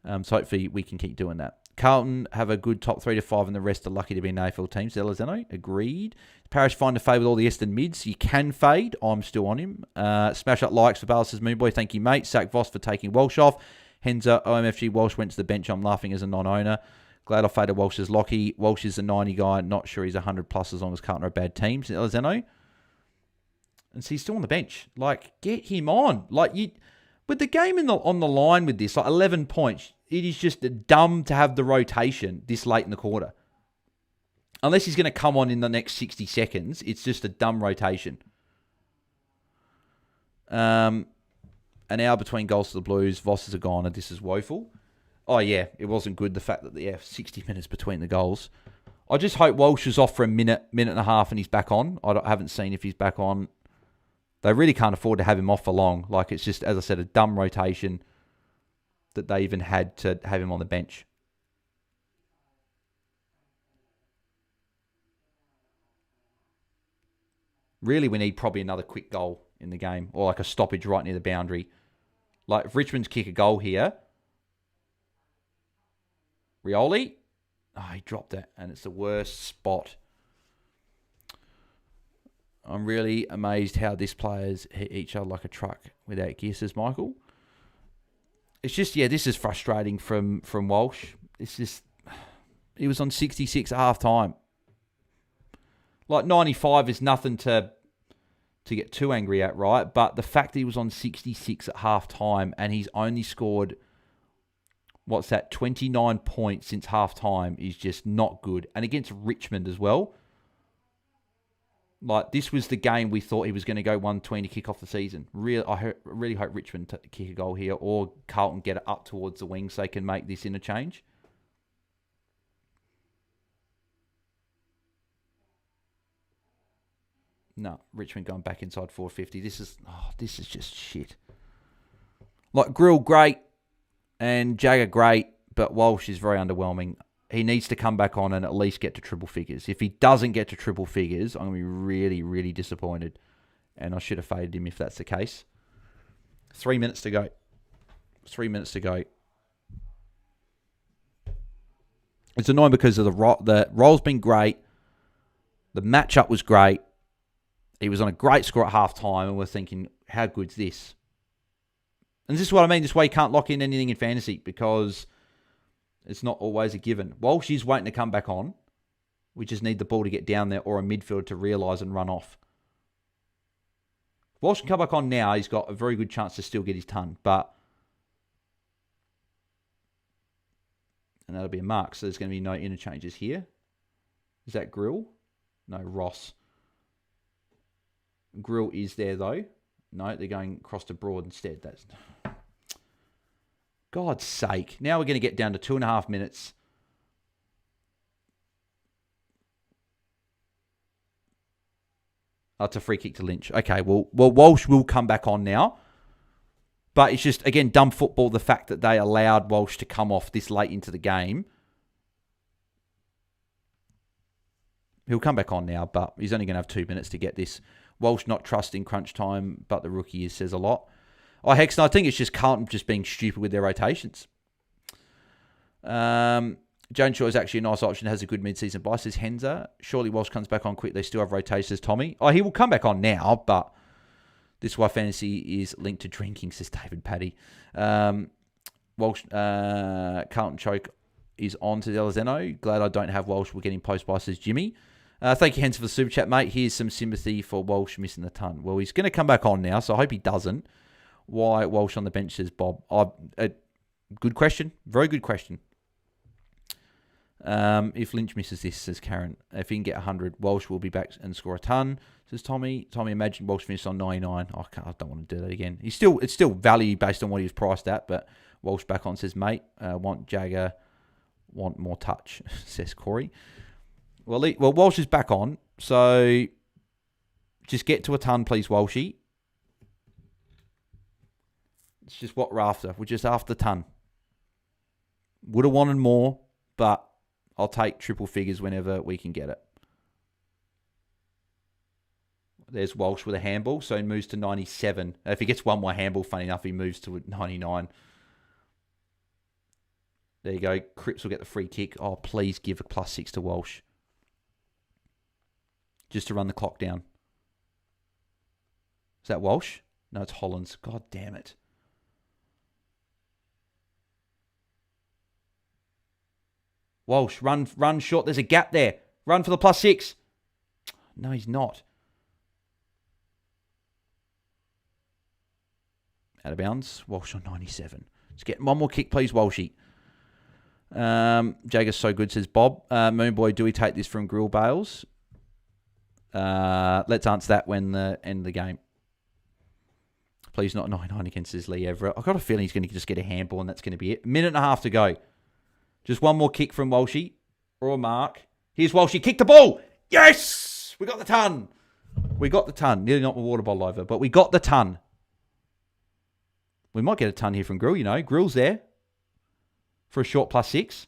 So hopefully, we can keep doing that. Carlton have a good top 3 to 5, and the rest are lucky to be in AFL teams. Delazeno, agreed. Parish find a fade with all the Eston mids. You can fade. I'm still on him. Smash up likes for Ballas' Moonboy. Thank you, mate. Sack Voss for taking Walsh off. Henza, OMFG, Walsh went to the bench. I'm laughing as a non-owner. Glad I faded Walsh as Lockie. Walsh is a 90 guy. Not sure he's 100 plus as long as Carlton are a bad team. Delazeno. And so he's still on the bench. Like, get him on. Like, you, with the game on the line with this, like 11 points, it is just dumb to have the rotation this late in the quarter. Unless he's going to come on in the next 60 seconds, it's just a dumb rotation. An hour between goals to the Blues. Voss is a goner. This is woeful. Oh, yeah, it wasn't good, the fact that, 60 minutes between the goals. I just hope Walsh is off for a minute and a half and he's back on. I haven't seen if he's back on. They really can't afford to have him off for long. Like, it's just, as I said, a dumb rotation that they even had to have him on the bench. Really, we need probably another quick goal in the game, or like a stoppage right near the boundary. Like, if Richmond's kick a goal here, Rioli, he dropped it, and it's the worst spot. I'm really amazed how this players hit each other like a truck without gear, says Michael. It's just, this is frustrating from Walsh. It's just, he was on 66 at half time. Like, 95 is nothing to get too angry at, right? But the fact that he was on 66 at half time and he's only scored, 29 points since half time is just not good. And against Richmond as well. Like, this was the game we thought he was going to go 120 to kick off the season. I really hope Richmond kick a goal here, or Carlton get it up towards the wing so they can make this interchange. No, Richmond going back inside 450. This is just shit. Like, Grill, great, and Jagger, great, but Walsh is very underwhelming. He needs to come back on and at least get to triple figures. If he doesn't get to triple figures, I'm going to be really, really disappointed. And I should have faded him if that's the case. 3 minutes to go. 3 minutes to go. It's annoying because of the roll's been great. The matchup was great. He was on a great score at half time, and we're thinking, how good's this? And this is what I mean. This way you can't lock in anything in fantasy because it's not always a given. Walsh is waiting to come back on. We just need the ball to get down there or a midfielder to realise and run off. If Walsh can come back on now, he's got a very good chance to still get his ton. And that'll be a mark. So there's going to be no interchanges here. Is that Grill? No, Ross. Grill is there though. No, they're going across to Broad instead. That's God's sake. Now we're going to get down to 2.5 minutes. Oh, it's a free kick to Lynch. Okay, well, Walsh will come back on now. But it's just, again, dumb football, the fact that they allowed Walsh to come off this late into the game. He'll come back on now, but he's only going to have 2 minutes to get this. Walsh not trusting crunch time, but the rookie says a lot. Oh, Hexton, I think it's just Carlton just being stupid with their rotations. Jones Shaw is actually a nice option, has a good mid-season buy, says Henza. Surely Walsh comes back on quick. They still have rotations, says Tommy. Oh, he will come back on now, but this is why fantasy is linked to drinking, says David Paddy. Walsh, Carlton choke is on to Delazeno. Glad I don't have Walsh. We're getting post by, says Jimmy. Thank you, Hens, for the super chat, mate. Here's some sympathy for Walsh missing the ton. Well, he's going to come back on now, so I hope he doesn't. Why Walsh on the bench, says Bob. Good question. Very good question. If Lynch misses this, says Karen, if he can get 100, Walsh will be back and score a ton, says Tommy. Tommy, imagine Walsh finished on 99. I don't want to do that again. It's still value based on what he was priced at, but Walsh back on, says, mate, want Jagger, want more touch, says Corey. Well, Walsh is back on, so just get to a ton, please, Walshy. It's just what we're after. We're just after ton. Would have wanted more, but I'll take triple figures whenever we can get it. There's Walsh with a handball, so he moves to 97. If he gets one more handball, funny enough, he moves to 99. There you go. Cripps will get the free kick. Oh, please give a +6 to Walsh. Just to run the clock down. Is that Walsh? No, it's Hollands. God damn it. Walsh, run short. There's a gap there. Run for the +6. No, he's not. Out of bounds. Walsh on 97. Let's get one more kick, please, Walshy. Jagger's so good, says Bob. Moonboy, do we take this from Grill Bales? Let's answer that when the end of the game. Please not 99 against this Lee Everett. I've got a feeling he's going to just get a handball and that's going to be it. Minute and a half to go. Just one more kick from Walshy or a mark. Here's Walshy. Kick the ball. Yes! We got the ton. We got the ton. Nearly knocked my water bottle over, but we got the ton. We might get a ton here from Grill, you know. Grill's there for a short +6.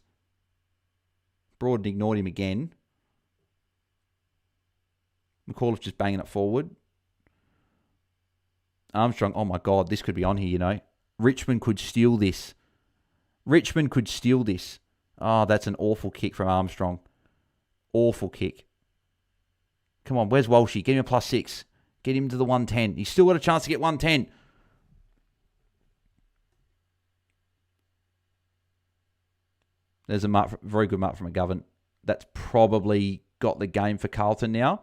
Broad ignored him again. McAuliffe just banging it forward. Armstrong, oh my God, this could be on here, you know. Richmond could steal this. Richmond could steal this. Oh, that's an awful kick from Armstrong. Awful kick. Come on, where's Walshy? Get him a +6. Get him to the 110. He's still got a chance to get 110. There's a mark, very good mark from McGovern. That's probably got the game for Carlton now.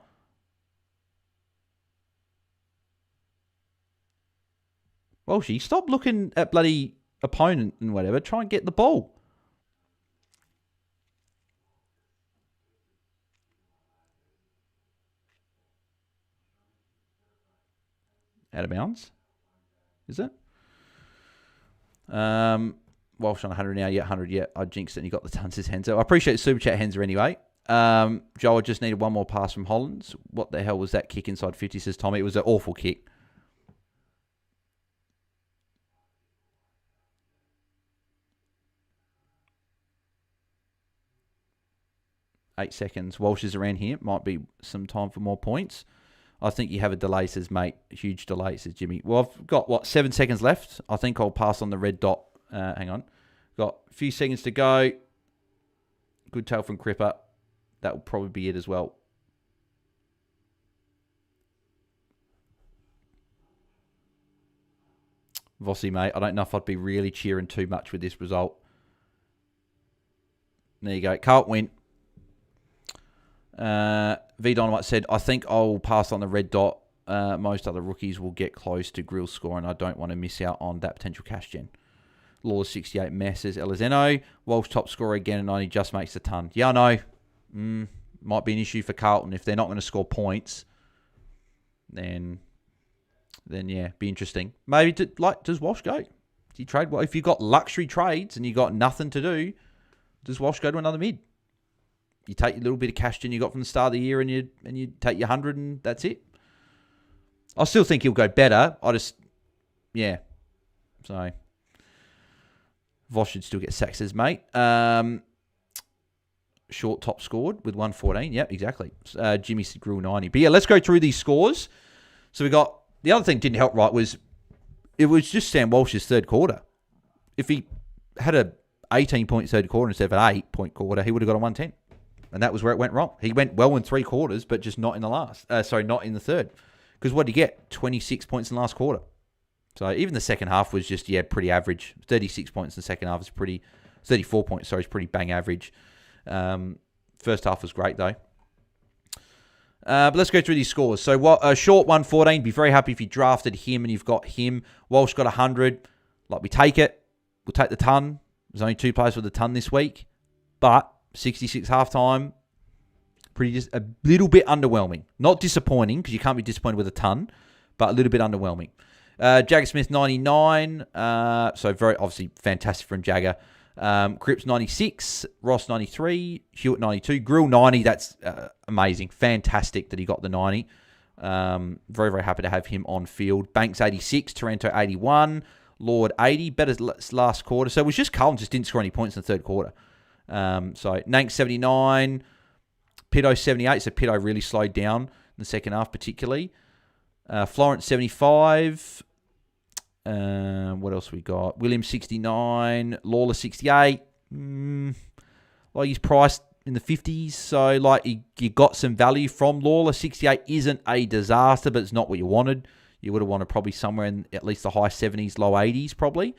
Walshy, stop looking at bloody opponent and whatever. Try and get the ball. Out of bounds. Is it? Walsh on 100 now. Yeah, 100. Yeah, I jinxed it and he got the tons, says Henzo. I appreciate the super chat, Henzo, anyway. Joel, I just needed one more pass from Hollands. What the hell was that kick inside 50, says Tommy. It was an awful kick. Eight seconds. Walsh is around here. Might be some time for more points. I think you have a delay, says mate. Huge delay, says Jimmy. Well, I've got, 7 seconds left. I think I'll pass on the red dot. Hang on. Got a few seconds to go. Good tail from Cripper. That will probably be it as well. Vossi, mate. I don't know if I'd be really cheering too much with this result. There you go. Carlton win. V Dynamite said, I think I'll pass on the red dot. Most other rookies will get close to Grill's score, and I don't want to miss out on that potential cash gen. Lawless 68 messes Elizeno. Walsh top scorer again, and only just makes a ton. Yeah, I know. Might be an issue for Carlton. If they're not going to score points, then yeah, be interesting. Maybe, does Walsh go? Do you trade? Well, if you've got luxury trades and you got nothing to do, does Walsh go to another mid? You take your little bit of cash gen you got from the start of the year and you take your 100 and that's it. I still think he'll go better. Yeah. So, Voss should still get sacked, says mate. Short top scored with 114. Yep, exactly. Jimmy said Grill 90. But yeah, let's go through these scores. So we got, the other thing didn't help right was, it was just Sam Walsh's third quarter. If he had a 18-point third quarter instead of an 8-point quarter, he would have got a 110. And that was where it went wrong. He went well in 3 quarters, but just not in the last. Not in the third. Because what did he get? 26 points in the last quarter. So even the second half was just, pretty average. 36 points in the second half is 34 points, is pretty bang average. First half was great, though. But let's go through these scores. So short 114, be very happy if you drafted him and you've got him. Walsh got 100. Like, we take it. We'll take the ton. There's only 2 players with the ton this week. But 66 halftime, just a little bit underwhelming. Not disappointing, because you can't be disappointed with a ton, but a little bit underwhelming. Jagger Smith, 99. So very, obviously, fantastic from Jagger. Cripps, 96. Ross, 93. Hewitt, 92. Grill, 90. That's amazing. Fantastic that he got the 90. Very, very happy to have him on field. Banks, 86. Taranto, 81. Lord, 80. Better last quarter. So it was just Carlton just didn't score any points in the third quarter. So Nank, 79. Pitto, 78. So Pitto really slowed down in the second half particularly. Florence, 75. What else we got? Williams, 69. Lawler, 68. Like, he's priced in the 50s. So, like, you got some value from Lawler. 68 isn't a disaster, but it's not what you wanted. You would have wanted probably somewhere in at least the high 70s, low 80s probably.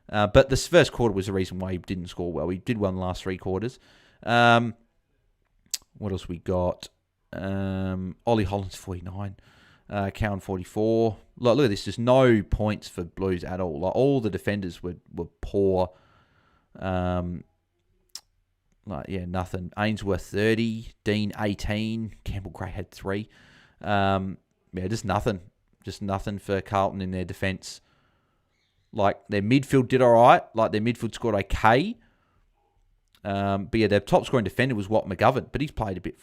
But this first quarter was the reason why he didn't score well. He did well in the last 3 quarters. What else we got? Ollie Hollands, 49. Cowan, 44. Look at this. There's no points for Blues at all. Like, all the defenders were poor. Nothing. Ainsworth, 30. Dean, 18. Campbell Gray had 3. Just nothing. Just nothing for Carlton in their defence. Like, their midfield did all right. Like, their midfield scored okay. But yeah, their top scoring defender was Watt McGovern, but he's played a bit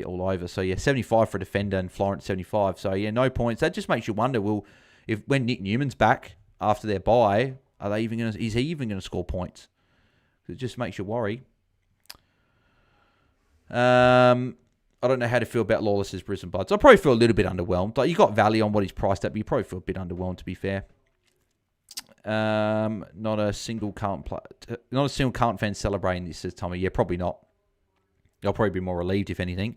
all over. So yeah, 75 for a defender and Florence 75. So yeah, no points. That just makes you wonder, when Nick Newman's back after their bye, is he even going to score points? It just makes you worry. I don't know how to feel about Lawless's Brisbane Bloods. I probably feel a little bit underwhelmed. Like, you got value on what he's priced at, but you probably feel a bit underwhelmed, to be fair. Not a single Carlton fan celebrating this, says Tommy. Yeah, probably not. I'll probably be more relieved, if anything.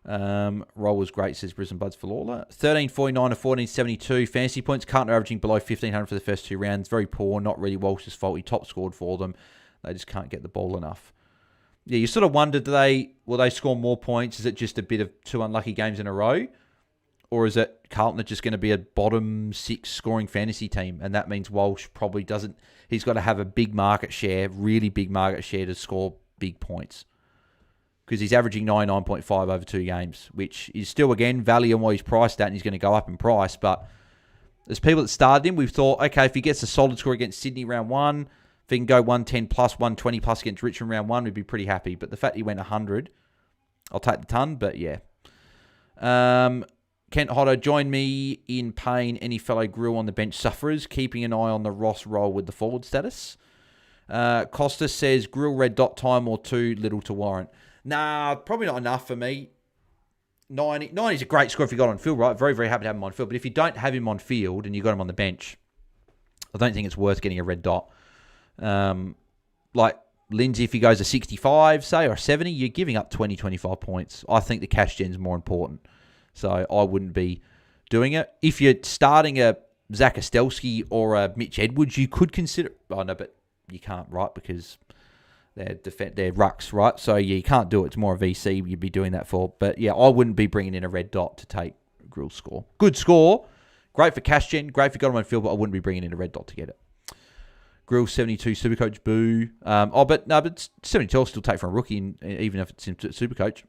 Roll was great, says Brisbane Bloods for Lawler. 1349 to 1472. Fantasy points. Carlton are averaging below 1,500 for the first 2 rounds. Very poor. Not really Walsh's fault. He top scored for them. They just can't get the ball enough. Yeah, you sort of wonder, will they score more points? Is it just a bit of 2 unlucky games in a row? Or is it Carlton are just going to be a bottom 6 scoring fantasy team? And that means Walsh probably doesn't... He's got to have a big market share, really big market share to score big points. Because he's averaging 99.5 over 2 games, which is still, again, value on what he's priced at, and he's going to go up in price. But there's people that started him. We've thought, okay, if he gets a solid score against Sydney round 1, if he can go 110 plus, 120 plus against Richmond round 1, we'd be pretty happy. But the fact he went 100, I'll take the ton, but yeah. Kent Hodder, join me in paying any fellow Grill on the bench sufferers, keeping an eye on the Ross roll with the forward status. Costa says, Grill red dot time or too little to warrant. Nah, probably not enough for me. 90 is a great score if you got on field, right? Very, very happy to have him on field. But if you don't have him on field and you got him on the bench, I don't think it's worth getting a red dot. Like Lindsay, if he goes a 65, say, or a 70, you're giving up 20, 25 points. I think the cash gen's more important. So I wouldn't be doing it. If you're starting a Zach Ostelski or a Mitch Edwards, you could consider... Oh, no, but you can't, right? Because they're rucks, right? So yeah, you can't do it. It's more a VC you'd be doing that for. But yeah, I wouldn't be bringing in a red dot to take Grill's score. Good score. Great for cash gen. Great if you got him on field, but I wouldn't be bringing in a red dot to get it. Grill 72, Supercoach, boo. But 72 I'll still take from a rookie, even if it's in Supercoach.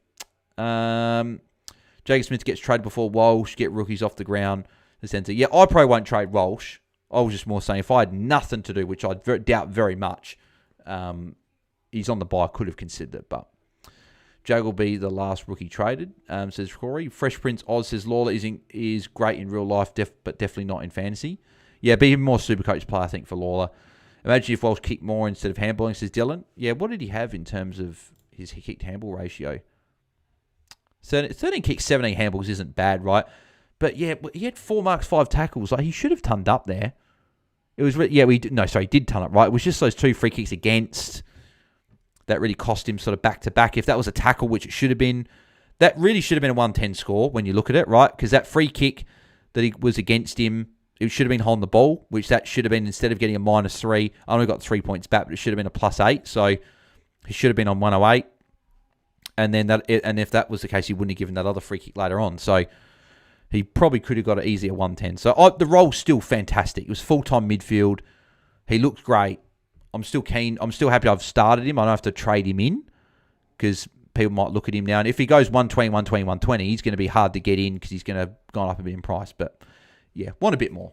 Jacob Smith gets traded before Walsh, get rookies off the ground. The centre. Yeah, I probably won't trade Walsh. I was just more saying if I had nothing to do, which I doubt very much, he's on the buy. I could have considered it, but Jag will be the last rookie traded, says Corey. Fresh Prince Oz says Lawler is great in real life, but definitely not in fantasy. Yeah, be even more Supercoach play, I think, for Lawler. Imagine if Walsh kicked more instead of handballing, says Dylan. Yeah, what did he have in terms of his kicked handball ratio? 13 kicks, 17 handballs isn't bad, right? But yeah, he had 4 marks, 5 tackles. Like, he should have tonned up there. It was, he did ton up, right? It was just those 2 free kicks against that really cost him sort of back-to-back. If that was a tackle, which it should have been, that really should have been a 110 score when you look at it, right? Because that free kick that he was against him, it should have been holding the ball, which that should have been, instead of getting a -3, I only got 3 points back, but it should have been a +8. So he should have been on 108. And if that was the case, he wouldn't have given that other free kick later on. So he probably could have got an easier 110. So the role's still fantastic. It was full-time midfield. He looked great. I'm still keen. I'm still happy I've started him. I don't have to trade him in because people might look at him now. And if he goes 120, 120, 120, he's going to be hard to get in because he's going to have gone up a bit in price. But yeah, want a bit more.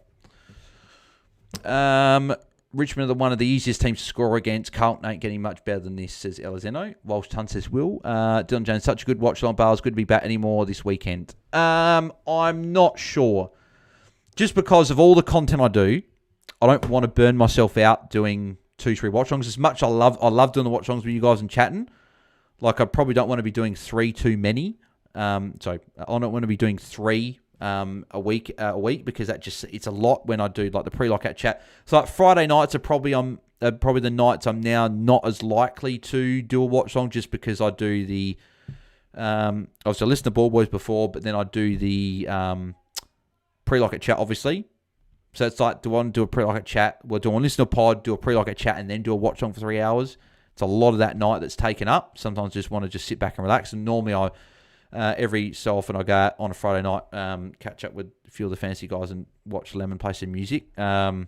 Richmond are one of the easiest teams to score against. Carlton ain't getting much better than this, says Elizeno. Walsh Tunt says Will. Dylan Jones, such a good watch on Bales. Good to be back anymore this weekend. I'm not sure. Just because of all the content I do, I don't want to burn myself out doing 2-3 watch-alongs. As much I love doing the watch-alongs with you guys and chatting. Like, I probably don't want to be doing 3 too many. I don't want to be doing 3 a week because it's a lot when I do like the pre-lockout chat. So like Friday nights are probably the nights I'm now not as likely to do a watch along just because I do the obviously I listen to Ball Boys before, but then I do the pre-lockout chat obviously. So it's like, do I want to do a pre-lockout chat? Well, do I want to listen to a pod, do a pre-lockout chat, and then do a watch along for 3 hours? It's a lot of that night that's taken up. Sometimes I just want to just sit back and relax. And normally every so often I go out on a Friday night, catch up with a few of the fantasy guys and watch Lemon play some music. So,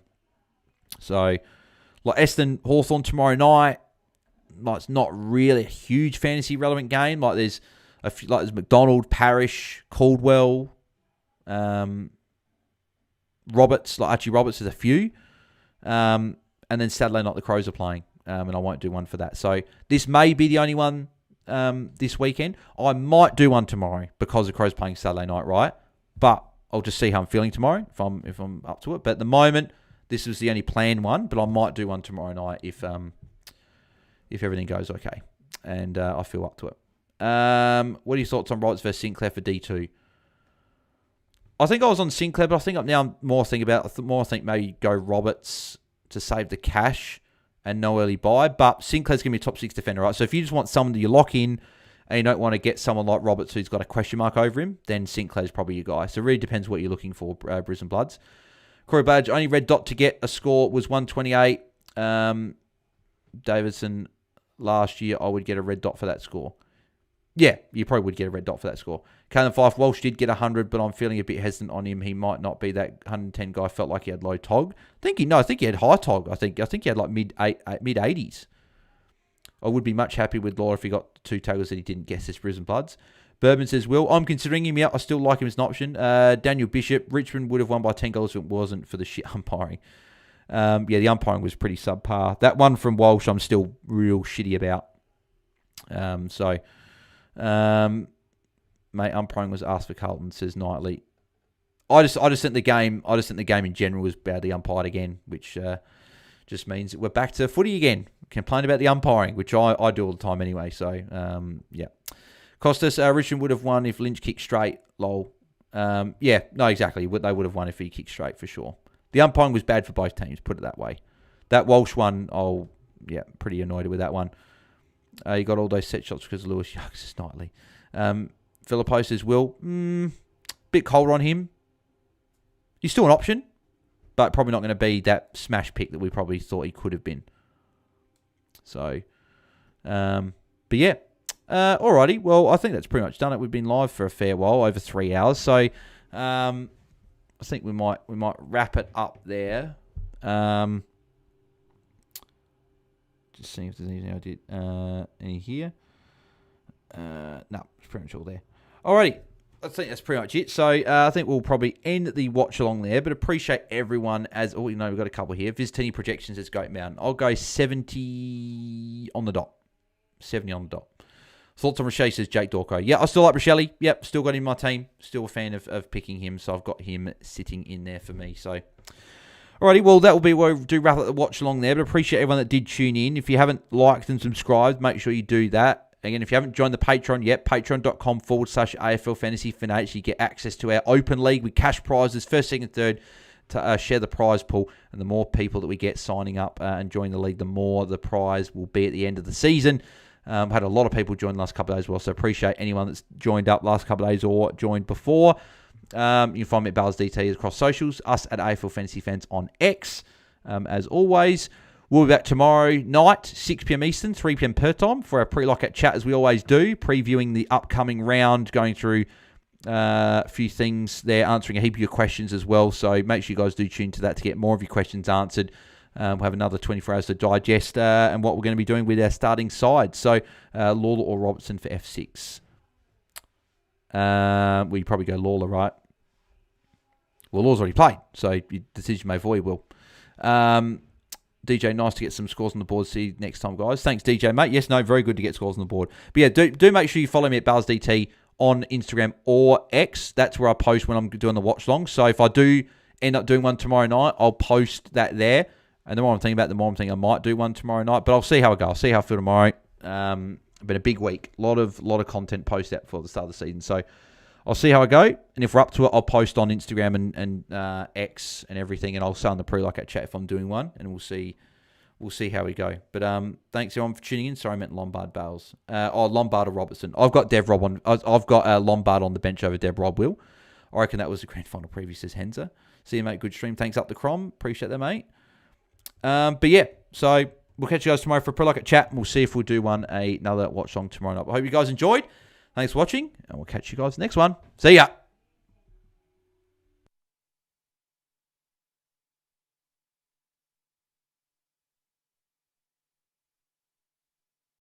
like Eston Hawthorn tomorrow night, like it's not really a huge fantasy relevant game. Like there's a few, like there's McDonald, Parrish, Caldwell, Roberts. Like Archie Roberts, there's a few, and then Saturday night the Crows are playing, and I won't do one for that. So this may be the only one this weekend. I might do one tomorrow because the Crows playing Saturday night, right? But I'll just see how I'm feeling tomorrow if I'm up to it. But at the moment, this was the only planned one. But I might do one tomorrow night if everything goes okay and I feel up to it. What are your thoughts on Roberts versus Sinclair for D2? I think I was on Sinclair, but I think I'm more thinking about. I think maybe go Roberts to save the cash and no early buy. But Sinclair's going to be a top 6 defender, right? So if you just want someone that you lock in and you don't want to get someone like Roberts who's got a question mark over him, then Sinclair's probably your guy. So it really depends what you're looking for, Brisbane Bloods. Corey Badge, only red dot to get a score was 128. Davidson last year, I would get a red dot for that score. Yeah, you probably would get a red dot for that score. Kalen Fife, Walsh did get 100, but I'm feeling a bit hesitant on him. He might not be that 110 guy. Felt like he had low tog. I think he had high tog. I think he had like mid 80s. I would be much happy with Law if he got 2 taggers that he didn't guess this Brisbane Bloods. Bourbon says, Will, I'm considering him. Yeah, I still like him as an option. Daniel Bishop, Richmond would have won by 10 goals if it wasn't for the shit umpiring. The umpiring was pretty subpar. That one from Walsh, I'm still real shitty about. Mate, umpiring was asked for Carlton, says Knightley. I just think the game in general was badly umpired again, which just means that we're back to footy again. Complain about the umpiring, which I do all the time anyway. So yeah. Costas, Richmond would have won if Lynch kicked straight. Lol. Yeah, no, exactly. They would have won if he kicked straight for sure. The umpiring was bad for both teams, put it that way. That Walsh one, pretty annoyed with that one. You got all those set shots because of Lewis. Yucks, it's Knightley. Philippo says, Will, bit colder on him. He's still an option, but probably not going to be that smash pick that we probably thought he could have been. So, but yeah. Alrighty, well, I think that's pretty much done it. We've been live for a fair while, over 3 hours. So, I think we might wrap it up there. Just seeing if there's anything I did any here. No, it's pretty much all there. Alrighty, I think that's pretty much it. So I think we'll probably end the watch along there, but appreciate everyone we've got a couple here. Viz projections as Goat Mountain. I'll go 70 on the dot. 70 on the dot. Thoughts on Rochelle, says Jake Dorco. Yeah, I still like Rochelle. Yep, still got him in my team. Still a fan of picking him, so I've got him sitting in there for me. So, alrighty, well, that will be where we'll do wrap up the watch along there, but appreciate everyone that did tune in. If you haven't liked and subscribed, make sure you do that. Again, if you haven't joined the Patreon yet, patreon.com/AFL Fantasy Fanatics, you get access to our open league with cash prizes, first, second, third, to share the prize pool. And the more people that we get signing up and joining the league, the more the prize will be at the end of the season. Had a lot of people join the last couple of days as well, so appreciate anyone that's joined up last couple of days or joined before. You can find me at BAILSDT across socials, us at AFL Fantasy Fans on X, as always. We'll be back tomorrow night, 6 p.m. Eastern, 3 p.m. Perth time, for our pre-lockout chat, as we always do, previewing the upcoming round, going through a few things there, answering a heap of your questions as well. So make sure you guys do tune to that to get more of your questions answered. We'll have another 24 hours to digest and what we're going to be doing with our starting side. So Lawler or Robertson for F6. Well, you probably go Lawler, right? Well, Lawler's already played, so your decision may void, Will. DJ, nice to get some scores on the board. See you next time, guys. Thanks, DJ, mate. Yes, no, very good to get scores on the board. But yeah, do make sure you follow me at BAILSDT on Instagram or X. That's where I post when I'm doing the watch long. So if I do end up doing one tomorrow night, I'll post that there. And the more I'm thinking about it, the more I'm thinking I might do one tomorrow night. But I'll see how I go. I'll see how I feel tomorrow. Been a big week. A lot of content post out for the start of the season. So I'll see how I go. And if we're up to it, I'll post on Instagram and X and everything. And I'll say on the pre-lockout chat if I'm doing one. And we'll see how we go. But thanks everyone for tuning in. Sorry, I meant Lombard Bales. Lombard or Robertson. I've got Dev Rob on. I've got Lombard on the bench over Dev Rob. Will. I reckon that was the grand final preview, says Henzer. See you, mate. Good stream. Thanks up the Crom. Appreciate that, mate. But yeah, so we'll catch you guys tomorrow for a pre-lockout chat. And we'll see if we'll do another watch long tomorrow night. I hope you guys enjoyed. Thanks for watching, and we'll catch you guys next one. See ya.